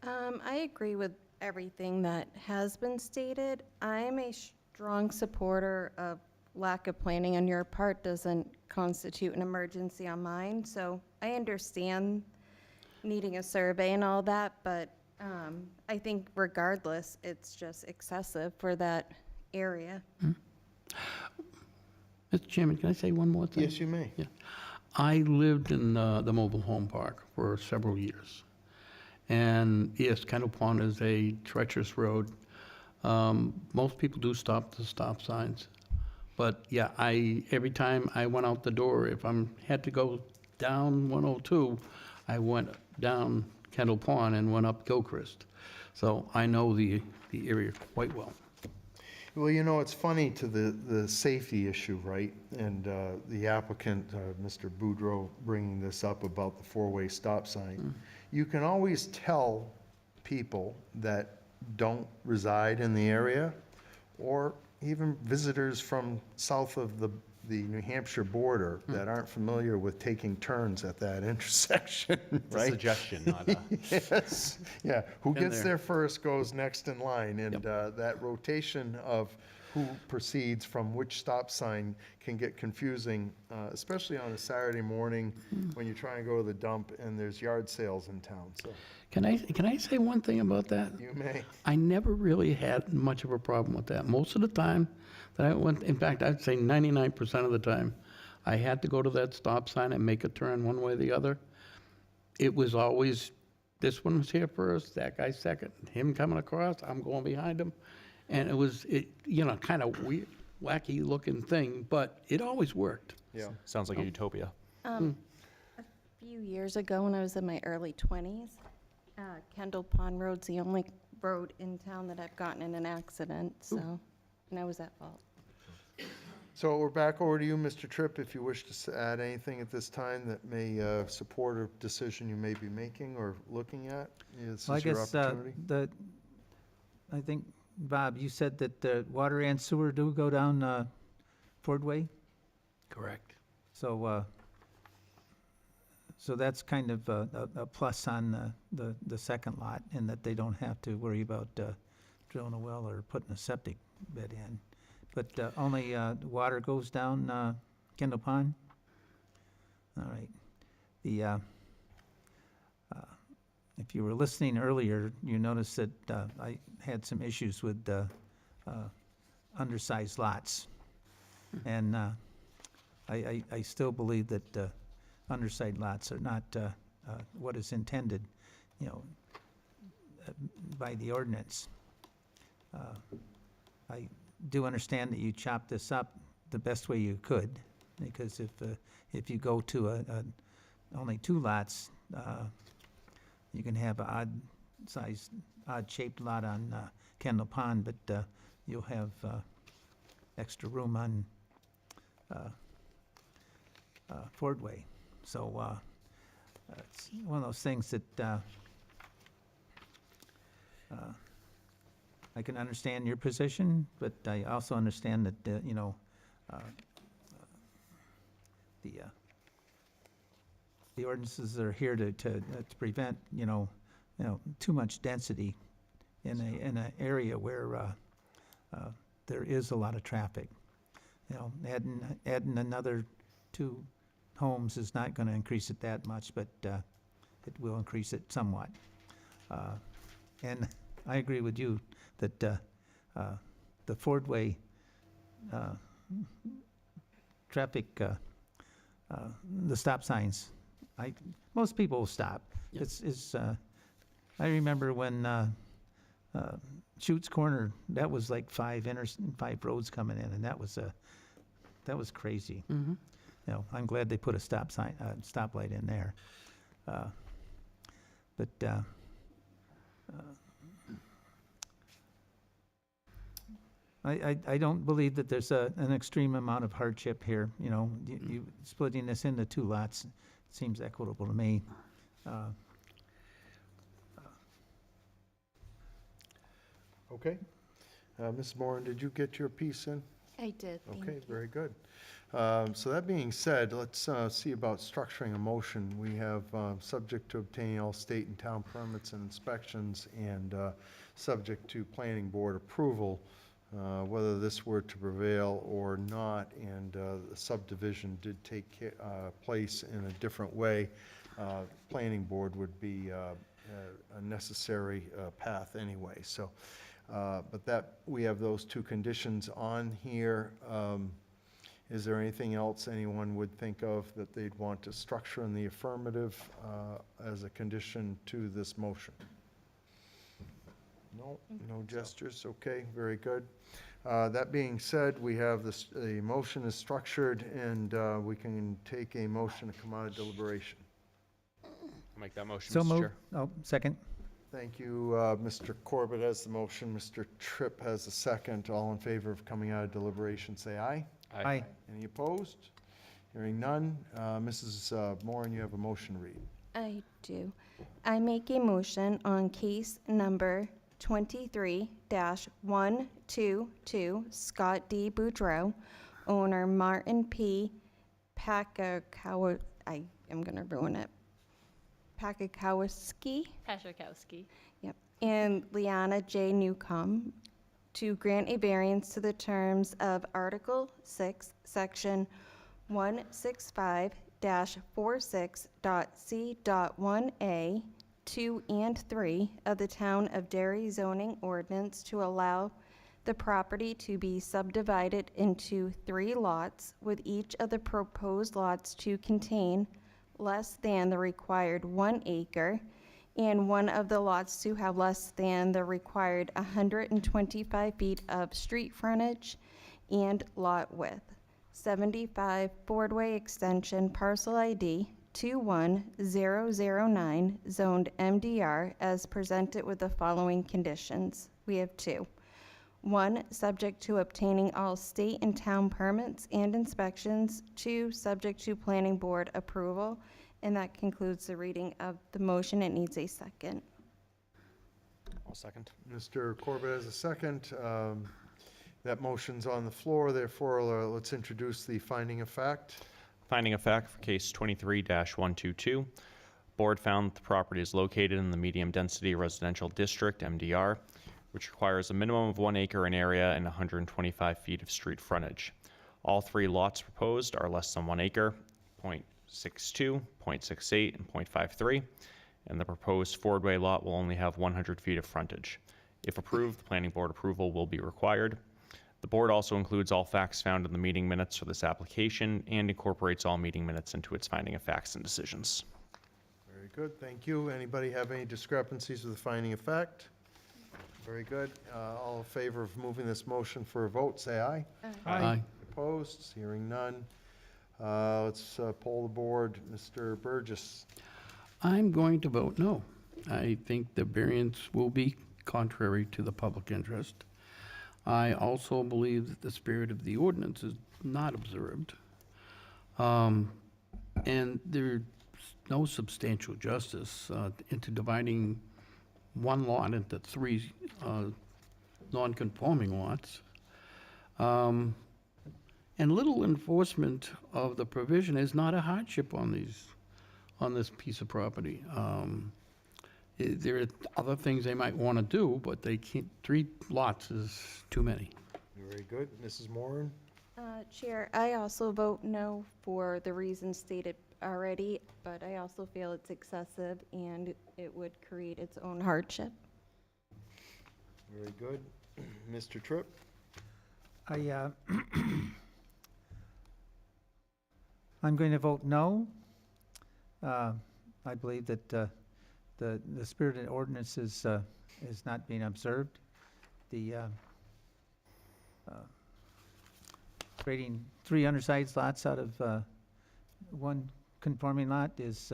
O: I agree with everything that has been stated. I am a strong supporter of lack of planning on your part doesn't constitute an emergency on mine. So I understand needing a survey and all that, but I think regardless, it's just excessive for that area.
K: Mr. Chairman, can I say one more thing?
A: Yes, you may.
K: Yeah. I lived in the mobile home park for several years. And yes, Kendall Pond is a treacherous road. Most people do stop the stop signs. But yeah, every time I went out the door, if I had to go down 102, I went down Kendall Pond and went up Gilchrist. So I know the area quite well.
A: Well, it's funny to the safety issue, right? And the applicant, Mr. Boudreau, bringing this up about the 4-way stop sign. You can always tell people that don't reside in the area, or even visitors from south of the New Hampshire border that aren't familiar with taking turns at that intersection,
G: It's
A: right?
G: a suggestion, not a...
A: Yes, yeah. Who
K: Been
A: gets
K: there.
A: there first goes next in line, and that rotation of who proceeds from which stop sign can get confusing, especially on a Saturday morning when you're trying to go to the dump and there's yard sales in town, so
K: Can I say one thing about that?
A: you may.
K: I never really had much of a problem with that. Most of the time that I went, in fact, I'd say 99% of the time, I had to go to that stop sign and make a turn one way or the other. It was always, this one was here first, that guy second, him coming across, I'm going behind him. And it was, kind of weird, wacky looking thing, but it always worked.
A: Yeah.
G: Sounds like a utopia.
O: A few years ago, when I was in my early 20s, Kendall Pond Road's the only road in town that I've gotten in an accident, so, and I was at fault.
A: So we're back over to you, Mr. Tripp, if you wish to add anything at this time that may support a decision you may be making or looking at. This
E: Well, I
A: is your
E: guess
A: opportunity.
E: I think, Bob, you said that the water and sewer do go down Ford Way?
H: Correct.
E: So that's kind of a plus on the second lot, in that they don't have to worry about drilling a well or putting a septic bed in. But only water goes down Kendall Pond? All right. The, if you were listening earlier, you noticed that I had some issues with undersized lots. And I still believe that undersized lots are not what is intended, you know, by the ordinance. I do understand that you chopped this up the best way you could, because if you go to only 2 lots, you can have an odd-sized, odd-shaped lot on Kendall Pond, but you'll have extra room on Fordway. So it's one of those things that I can understand your position, but I also understand that, you know, the ordinances are here to prevent, you know, too much density in an area where there is a lot of traffic. You know, adding another 2 homes is not going to increase it that much, but it will increase it somewhat. And I agree with you that the Fordway traffic, the stop signs, most people will stop.
K: Yep.
E: I remember when Chutes Corner, that was like 5 roads coming in, and that was crazy.
K: Mm-hmm.
E: You know, I'm glad they put a stoplight in there. But I don't believe that there's an extreme amount of hardship here. You know, you splitting this into 2 lots seems equitable to me.
A: Okay. Ms. Moran, did you get your piece in?
O: I did, thank
A: Okay,
O: you.
A: very good. So that being said, let's see about structuring a motion. We have, subject to obtaining all state and town permits and inspections, and subject to planning board approval, whether this were to prevail or not, and the subdivision did take place in a different way, planning board would be a necessary path anyway. So, but that, we have those 2 conditions on here. Is there anything else anyone would think of that they'd want to structure in the affirmative as a condition to this motion? No, no gestures, okay, very good. That being said, we have this, the motion is structured, and we can take a motion to come out of deliberation.
G: I'll make that motion,
E: So
G: Mr.
E: moved.
G: Chair.
E: Oh, second.
A: Thank you. Mr. Corbett has the motion, Mr. Tripp has the second. All in favor of coming out of deliberation, say aye.
E: Aye.
A: Any opposed? Hearing none. Mrs. Moran, you have a motion to read.
O: I do. I make a motion on case number 23-122, Scott D. Boudreau, owner Martin P. Pakakowski, I am going to ruin it, Pakakowski,
Q: Pashakowski.
O: yep, and Liana J. Newcomb, to grant a variance to the terms of Article 6, Section 165-46.c.1a, 2, and 3 of the Town of Derry zoning ordinance to allow the property to be subdivided into 3 lots, with each of the proposed lots to contain less than the required 1 acre, and one of the lots to have less than the required 125 feet of street frontage and lot width. 75 Fordway Extension, parcel ID 21009, zoned MDR, as presented with the following conditions. We have 2. 1, subject to obtaining all state and town permits and inspections. 2, subject to planning board approval. And that concludes the reading of the motion. It needs a second.
G: I'll second.
A: Mr. Corbett has a second. That motion's on the floor, therefore, let's introduce the finding of fact.
G: Finding of fact for case 23-122. Board found that the property is located in the medium-density residential district, MDR. which requires a minimum of 1 acre in area and 125 feet of street frontage. All 3 lots proposed are less than 1 acre, 0.62, 0.68, and 0.53, and the proposed Fordway lot will only have 100 feet of frontage. If approved, the planning board approval will be required. The board also includes all facts found in the meeting minutes for this application and incorporates all meeting minutes into its finding of facts and decisions.
A: Very good, thank you. Anybody have any discrepancies with the finding of fact? Very good. All in favor of moving this motion for a vote, say aye.
K: Aye.
A: Opposed? Hearing none. Let's poll the board. Mr. Burgess.
K: I'm going to vote no. I think the variance will be contrary to the public interest. I also believe that the spirit of the ordinance is not observed. And there's no substantial justice into dividing one lot into 3 non-conforming lots. And little enforcement of the provision is not a hardship on this piece of property. There are other things they might want to do, but they can't, 3 lots is too many.
A: Very good. Mrs. Moran?
O: Chair, I also vote no for the reasons stated already, but I also feel it's excessive and it would create its own hardship.
A: Very good. Mr. Tripp?
E: I'm going to vote no. I believe that the spirit of the ordinance is not being observed. The creating 3 undersized lots out of 1 conforming lot is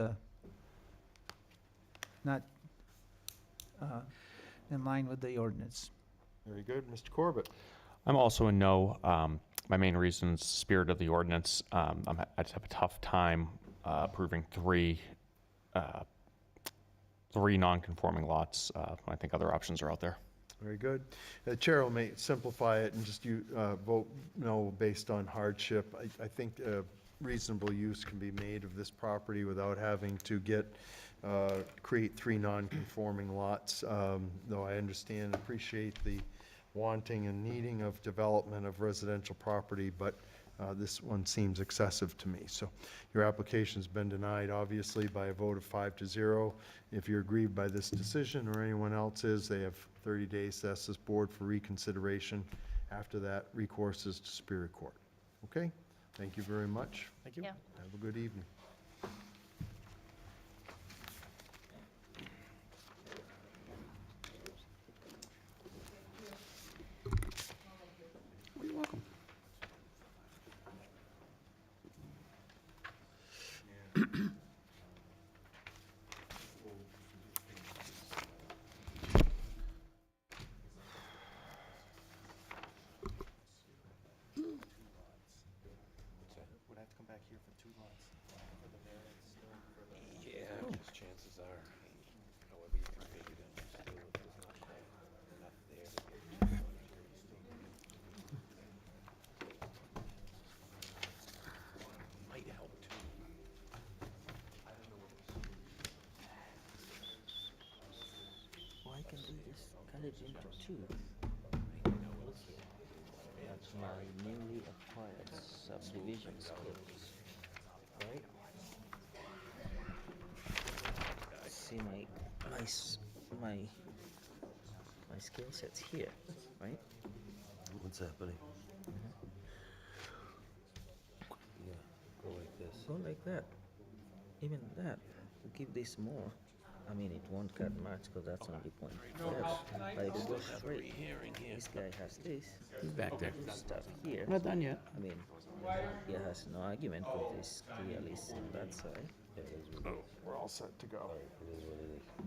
E: not in line with the ordinance.
A: Very good. Mr. Corbett?
G: I'm also a no. My main reason is the spirit of the ordinance. I just have a tough time approving 3 non-conforming lots. I think other options are out there.
A: Very good. The chair will simplify it and just vote no based on hardship. I think reasonable use can be made of this property without having to create 3 non-conforming lots, though I understand and appreciate the wanting and needing of development of residential property, but this one seems excessive to me. So your application's been denied, obviously, by a vote of 5-0. If you're aggrieved by this decision or anyone else is, they have 30 days to ask this board for reconsideration. After that, recourse is to Superior Court. Okay? Thank you very much.
Q: Thank you.
A: Have a good evening.
K: You're welcome.
P: Would I have to come back here for 2 lots? For the variance still?
H: Yeah, because chances are, however you can figure it in, still there's not quite enough there to get. Might help too.
I: Well, I can do this, cut it into 2. That's my newly acquired subdivision skills, right? See my skill sets here, right?
J: What's happening? Yeah, go like this.
I: Go like that. Even that, we'll give this more. I mean, it won't cut much because that's only 0.5. But if it goes straight, this guy has this.
K: He's back there.
I: Stuff here.
K: Not done yet.
I: I mean, he has no argument because this clearly is on that side.
A: We're all set to go.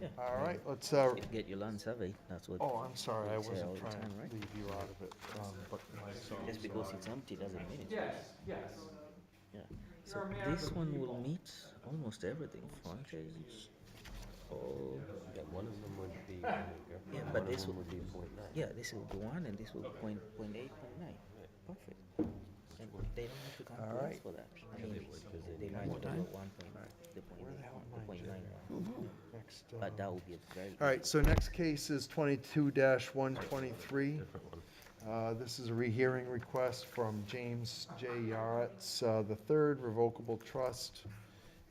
I: Yeah.
A: All right, let's.
I: Get your land surveyed. That's what.
A: Oh, I'm sorry, I
I: we say all
A: wasn't
I: the
A: trying
I: time,
A: to
I: right?
A: leave you out of it. But
I: Just because it's empty doesn't mean it's.
B: Yes.
I: Yeah. So this one will meet almost everything. Frontage. Oh.
J: Yeah, one of them would be 1 acre.
I: Yeah, but
J: one
I: this
J: of them
I: will
J: would be 0.9.
I: Yeah, this will be 1 and this will be 0.8, 0.9. Perfect. They don't have to come
A: All
I: to us
A: right.
I: for that. I mean, they might as well go 1.9. But that would be a very.
A: All right, so next case is 22-123. This is a rehearing request from James J. Yaretz III, revocable trust,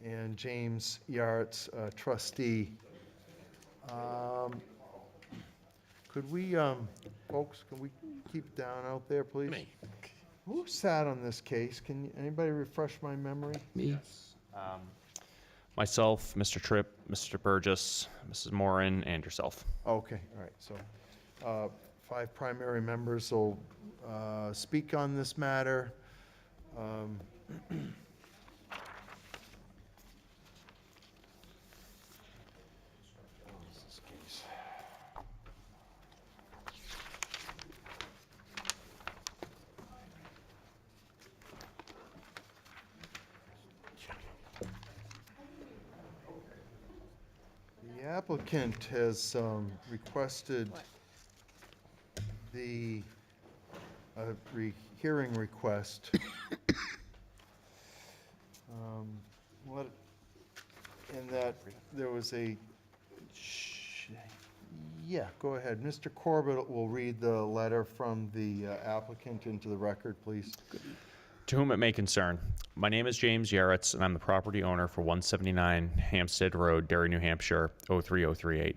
A: and James Yaretz, trustee. Could we, folks, can we keep it down out there, please?
H: Me.
A: Who sat on this case? Can anybody refresh my memory?
K: Me?
G: Myself, Mr. Tripp, Mr. Burgess, Mrs. Moran, and yourself.
A: Okay, all right, so 5 primary members will speak on this matter. The applicant has requested the rehearing request. In that there was yeah, go ahead. Mr. Corbett will read the letter from the applicant into the record, please.
G: To whom it may concern, my name is James Yaretz, and I'm the property owner for 179 Hampstead Road, Derry, New Hampshire, 03038.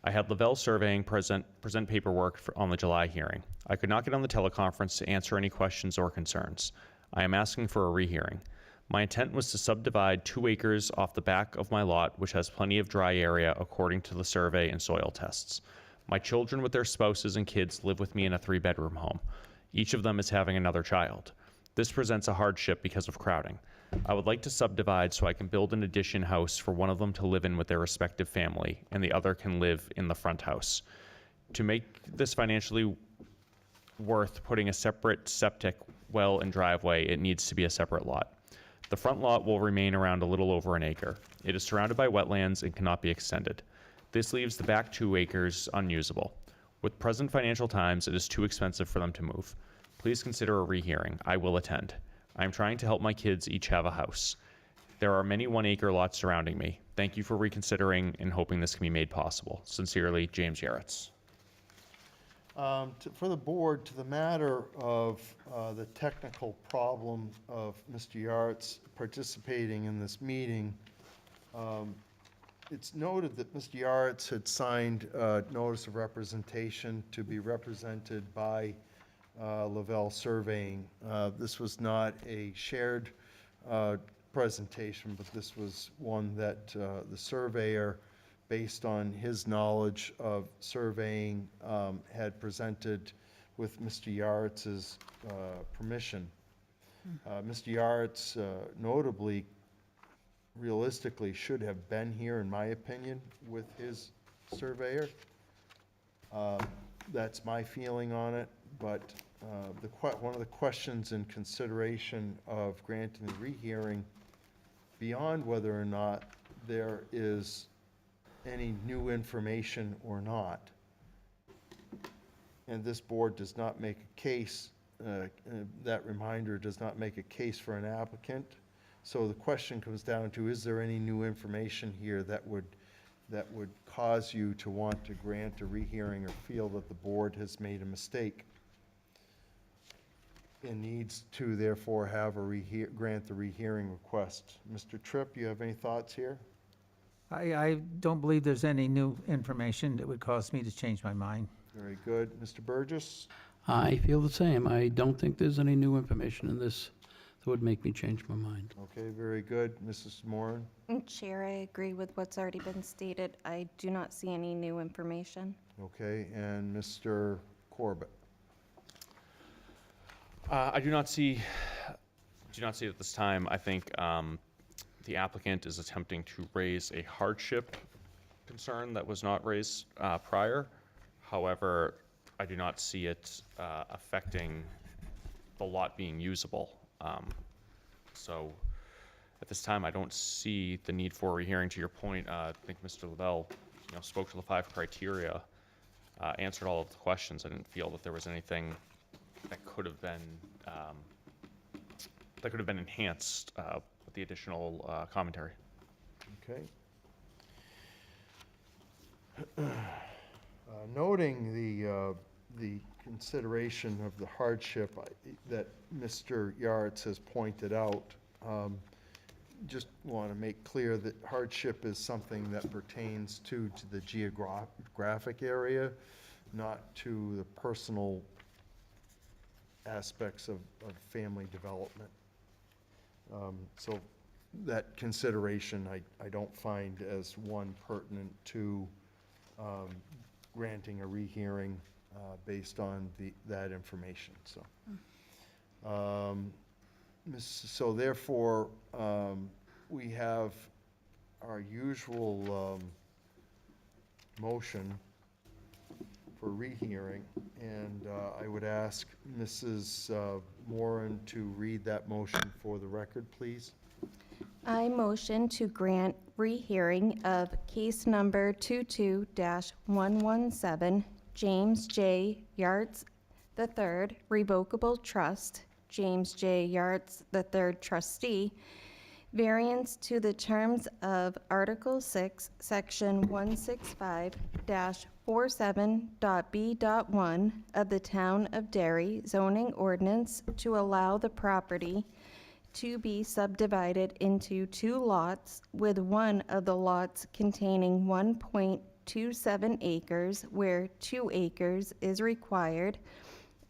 G: I had Lavelle Surveying present paperwork on the July hearing. I could not get on the teleconference to answer any questions or concerns. I am asking for a rehearing. My intent was to subdivide 2 acres off the back of my lot, which has plenty of dry area according to the survey and soil tests. My children with their spouses and kids live with me in a 3-bedroom home. Each of them is having another child. This presents a hardship because of crowding. I would like to subdivide so I can build an addition house for one of them to live in with their respective family, and the other can live in the front house. To make this financially worth putting a separate septic, well, and driveway, it needs to be a separate lot. The front lot will remain around a little over an acre. It is surrounded by wetlands and cannot be extended. This leaves the back 2 acres unusable. With present financial times, it is too expensive for them to move. Please consider a rehearing. I will attend. I am trying to help my kids each have a house. There are many 1-acre lots surrounding me. Thank you for reconsidering and hoping this can be made possible. Sincerely, James Yaretz.
A: For the board, to the matter of the technical problem of Mr. Yaretz participating in this meeting, it's noted that Mr. Yaretz had signed a notice of representation to be represented by Lavelle Surveying. This was not a shared presentation, but this was one that the surveyor, based on his knowledge of surveying, had presented with Mr. Yaretz's permission. Mr. Yaretz notably, realistically, should have been here, in my opinion, with his surveyor. That's my feeling on it, but one of the questions in consideration of granting the rehearing, beyond whether or not there is any new information or not, and this board does not make a case, that reminder does not make a case for an applicant. So the question comes down to, is there any new information here that would cause you to want to grant a rehearing or feel that the board has made a mistake and needs to therefore have grant the rehearing request? Mr. Tripp, you have any thoughts here?
E: I don't believe there's any new information that would cause me to change my mind.
A: Very good. Mr. Burgess?
K: I feel the same. I don't think there's any new information in this that would make me change my mind.
A: Okay, very good. Mrs. Moran?
O: Chair, I agree with what's already been stated. I do not see any new information.
A: Okay, and Mr. Corbett?
G: I do not see it at this time. I think the applicant is attempting to raise a hardship concern that was not raised prior. However, I do not see it affecting the lot being usable. So at this time, I don't see the need for a rehearing. To your point, I think Mr. Lavelle, spoke to the 5 criteria, answered all of the questions. I didn't feel that there was anything that could have been that could have been enhanced with the additional commentary.
A: Okay. Noting the consideration of the hardship that Mr. Yaretz has pointed out, just want to make clear that hardship is something that pertains to the geographic area, not to the personal aspects of family development. So that consideration I don't find as one pertinent to granting a rehearing based on that information, so. So therefore, we have our usual motion for rehearing, and I would ask Mrs. Moran to read that motion for the record, please.
O: I motion to grant rehearing of case number 22-117, James J. Yartz III, Revocable Trust, James J. Yartz III, Trustee, variance to the terms of Article 6, Section 165-47.b.1 of the Town of Derry zoning ordinance to allow the property to be subdivided into 2 lots, with one of the lots containing 1.27 acres where 2 acres is required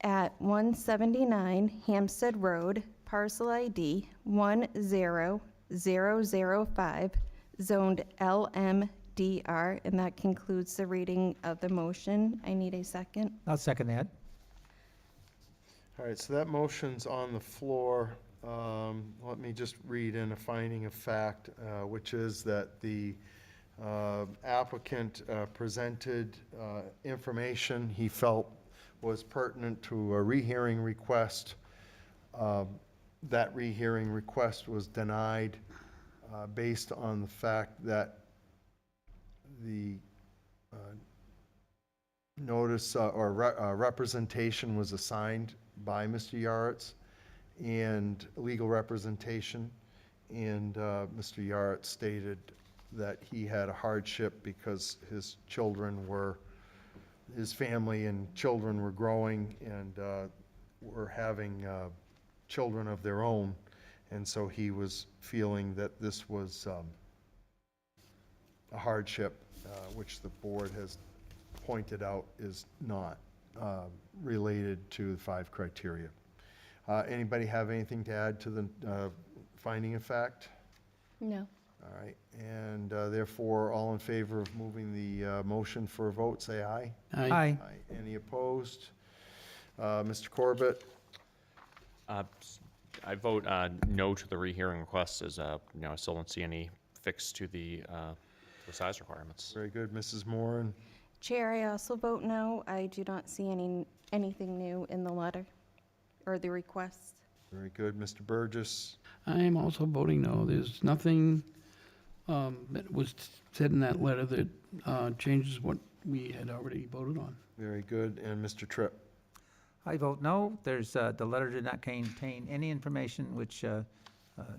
O: at 179 Hampstead Road, parcel ID 10005, zoned LMDR, and that concludes the reading of the motion. I need a second.
E: I'll second that.
A: All right, so that motion's on the floor. Let me just read in a finding of fact, which is that the applicant presented information he felt was pertinent to a rehearing request. That rehearing request was denied based on the fact that the notice or representation was assigned by Mr. Yaretz, and legal representation, and Mr. Yaretz stated that he had a hardship because his family and children were growing and were having children of their own, and so he was feeling that this was a hardship, which the board has pointed out is not related to the 5 criteria. Anybody have anything to add to the finding of fact?
O: No.
A: All right, and therefore, all in favor of moving the motion for a vote, say aye.
E: Aye.
A: Any opposed? Mr. Corbett?
G: I vote no to the rehearing request, as I still don't see any fix to the size requirements.
A: Very good. Mrs. Moran?
O: Chair, I also vote no. I do not see anything new in the letter or the request.
A: Very good. Mr. Burgess?
K: I am also voting no. There's nothing that was said in that letter that changes what we had already voted on.
A: Very good. And Mr. Tripp?
E: I vote no. The letter did not contain any information which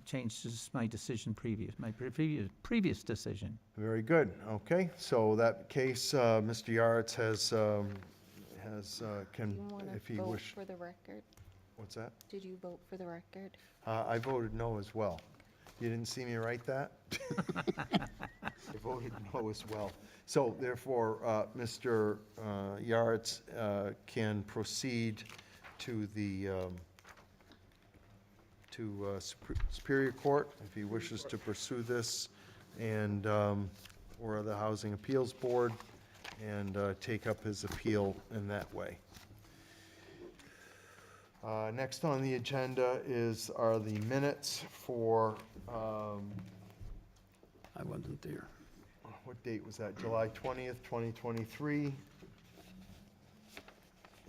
E: changes my decision previous decision.
A: Very good. Okay, so that case, Mr. Yaretz can, if he
O: Vote
A: wish.
O: for the record.
A: What's that?
O: Did you vote for the record?
A: I voted no as well. You didn't see me write that? I voted no as well. So therefore, Mr. Yaretz can proceed to the Superior Court if he wishes to pursue this, and or the Housing Appeals Board, and take up his appeal in that way. Next on the agenda are the minutes for,
K: I wasn't there.
A: what date was that? July 20th, 2023.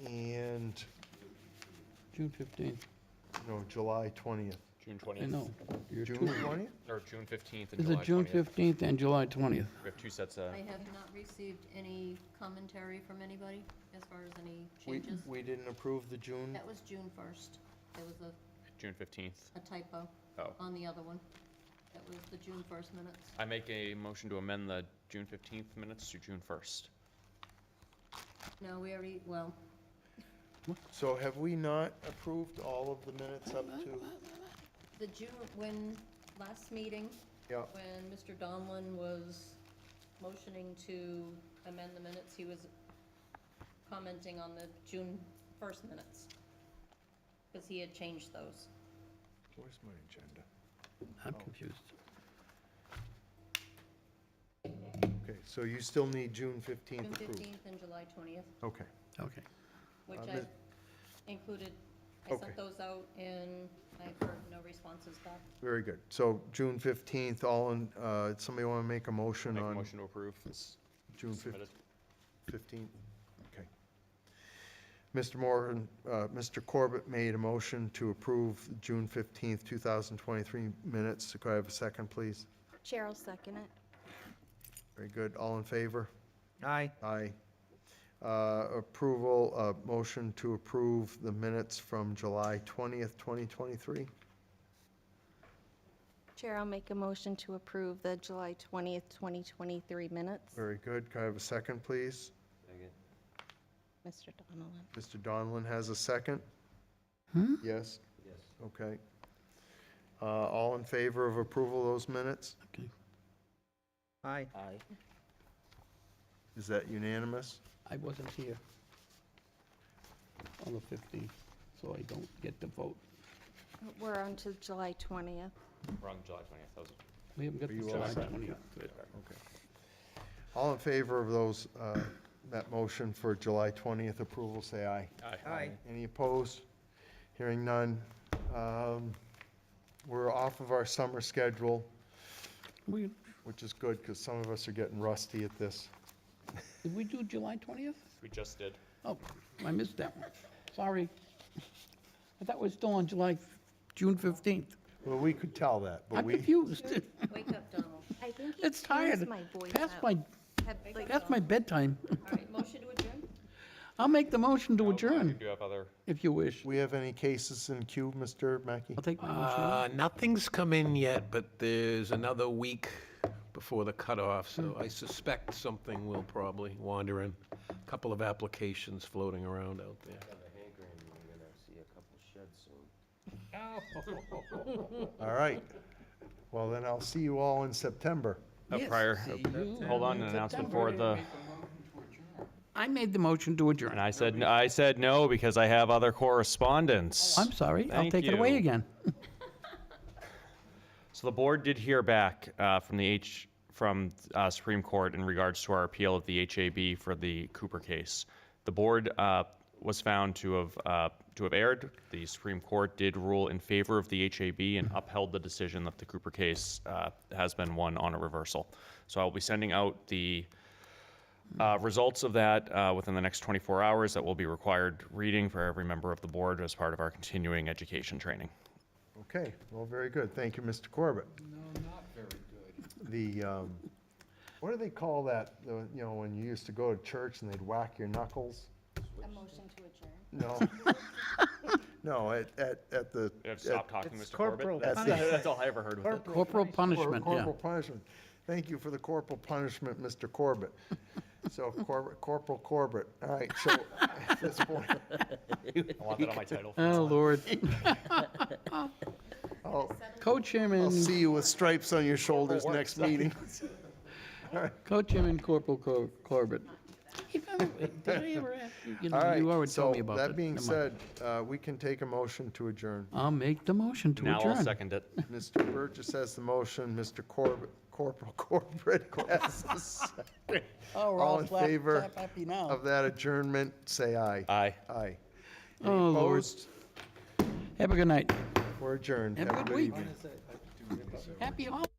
A: And,
K: June 15th.
A: no, July 20th.
G: June 20th.
K: I know. You're
A: June
K: two-
A: 20th?
G: Or June 15th and
K: Is
G: July
K: it June
G: 20th.
K: 15th and July 20th?
G: We have 2 sets of.
U: I have not received any commentary from anybody as far as any
A: We,
U: changes.
A: we didn't approve the June?
U: That was June 1st. There was a
G: June 15th.
U: A typo
G: Oh.
U: on the other one. That was the June 1st minutes.
G: I make a motion to amend the June 15th minutes to June 1st.
U: No, we already, well,
A: So have we not approved all of the minutes up to?
U: the June, when, last meeting,
A: Yeah.
U: when Mr. Donlin was motioning to amend the minutes, he was commenting on the June 1st minutes, because he had changed those.
A: Where's my agenda?
K: I'm confused.
A: Okay, so you still need June 15th
U: June
A: approved?
U: 15th and July 20th,
A: Okay.
K: Okay.
U: which
A: Uh,
U: I
A: Ms-
U: included, I
A: Okay.
U: sent those out, and I've heard no responses back.
A: Very good. So June 15th, all in, somebody want to make a motion
G: Make a
A: on
G: motion to approve. It's
A: June
G: submitted.
A: 15th? Okay. Mr. Moore, Mr. Corbett made a motion to approve June 15th, 2023 minutes. Could I have a second, please?
O: Chair will second it.
A: Very good. All in favor?
E: Aye.
A: Aye. Approval, motion to approve the minutes from July 20th, 2023.
O: Chair, I'll make a motion to approve the July 20th, 2023 minutes.
A: Very good. Could I have a second, please?
O: Mr. Donlin.
A: Mr. Donlin has a second? Yes?
J: Yes.
A: Okay. All in favor of approval of those minutes?
K: Okay.
E: Aye.
I: Aye.
A: Is that unanimous?
K: I wasn't here on the 15th, so I don't get to vote.
O: We're on to July 20th.
G: We're on July 20th. That was
K: We haven't got
A: Are
K: to
A: you
K: July
A: all set?
K: 20th. Good.
A: Okay. All in favor of those, that motion for July 20th approval, say aye.
E: Aye.
A: Any opposed? Hearing none. We're off of our summer schedule,
K: We,
A: which is good because some of us are getting rusty at this.
K: did we do July 20th?
G: We just did.
K: Oh, I missed that one. Sorry. I thought we were still on June 15th.
A: Well, we could tell that, but
K: I'm
A: we,
K: confused.
U: Wake up, Donald.
O: I think he
K: It's tired.
O: tunes my voice
K: Past
O: out.
K: my,
O: Like,
K: past my bedtime.
U: All right, motion to adjourn?
K: I'll make the motion to
G: We
K: adjourn,
G: do have other.
K: if you wish.
A: we have any cases in queue, Mr. Mackey?
K: I'll take my motion.
H: Nothing's come in yet, but there's another week before the cutoff, so I suspect something will probably wander in. A couple of applications floating around out there.
J: You're gonna see a couple sheds soon.
A: All right. Well, then I'll see you all in September.
K: Yes,
G: Prior,
K: see you
G: hold on,
K: in
G: an announcement
K: September.
G: for the,
K: I made the motion to adjourn.
G: and I said no because I have other correspondence.
K: I'm sorry, I'll
G: Thank
K: take it away
G: you.
K: again.
G: So the board did hear back from the Supreme Court in regards to our appeal of the HAB for the Cooper case. The board was found to have erred. The Supreme Court did rule in favor of the HAB and upheld the decision that the Cooper case has been won on a reversal. So I'll be sending out the results of that within the next 24 hours. That will be required reading for every member of the board as part of our continuing education training.
A: Okay, well, very good. Thank you, Mr. Corbett.
B: No, not very good.
A: The, what do they call that, you know, when you used to go to church and they'd whack your knuckles?
O: A motion to adjourn.
A: No. No, at the.
G: You have to stop talking,
K: it's
G: Mr.
K: corporal
G: Corbett. That's all I ever heard with it.
K: Corporal punishment, yeah.
A: Corporal punishment. Thank you for the corporal punishment, Mr. Corbett. So Corporal Corbett. All right, so at this point,
G: I want that on my title.
K: Oh, Lord.
A: I'll
K: Co-chairman,
A: see you with stripes on your shoulders next meeting.
K: Co-chairman Corporal Corbett. Did I ever ask you? You know,
A: All right,
K: you already told me
A: so
K: about that.
A: that being
K: Never mind.
A: said, we can take a motion to adjourn.
K: I'll make the motion to
G: Now
K: adjourn.
G: I'll second it.
A: Mr. Burgess has the motion, Mr. Corporal Corbett has the second.
K: Oh, we're
A: All in
K: slap-
A: favor
K: slap happy now.
A: of that adjournment, say aye.
G: Aye.
A: Aye. Any
K: Oh, Lord.
A: opposed?
K: Have a good night.
A: We're adjourned.
K: Have a good week.
A: evening.
K: Happy holidays.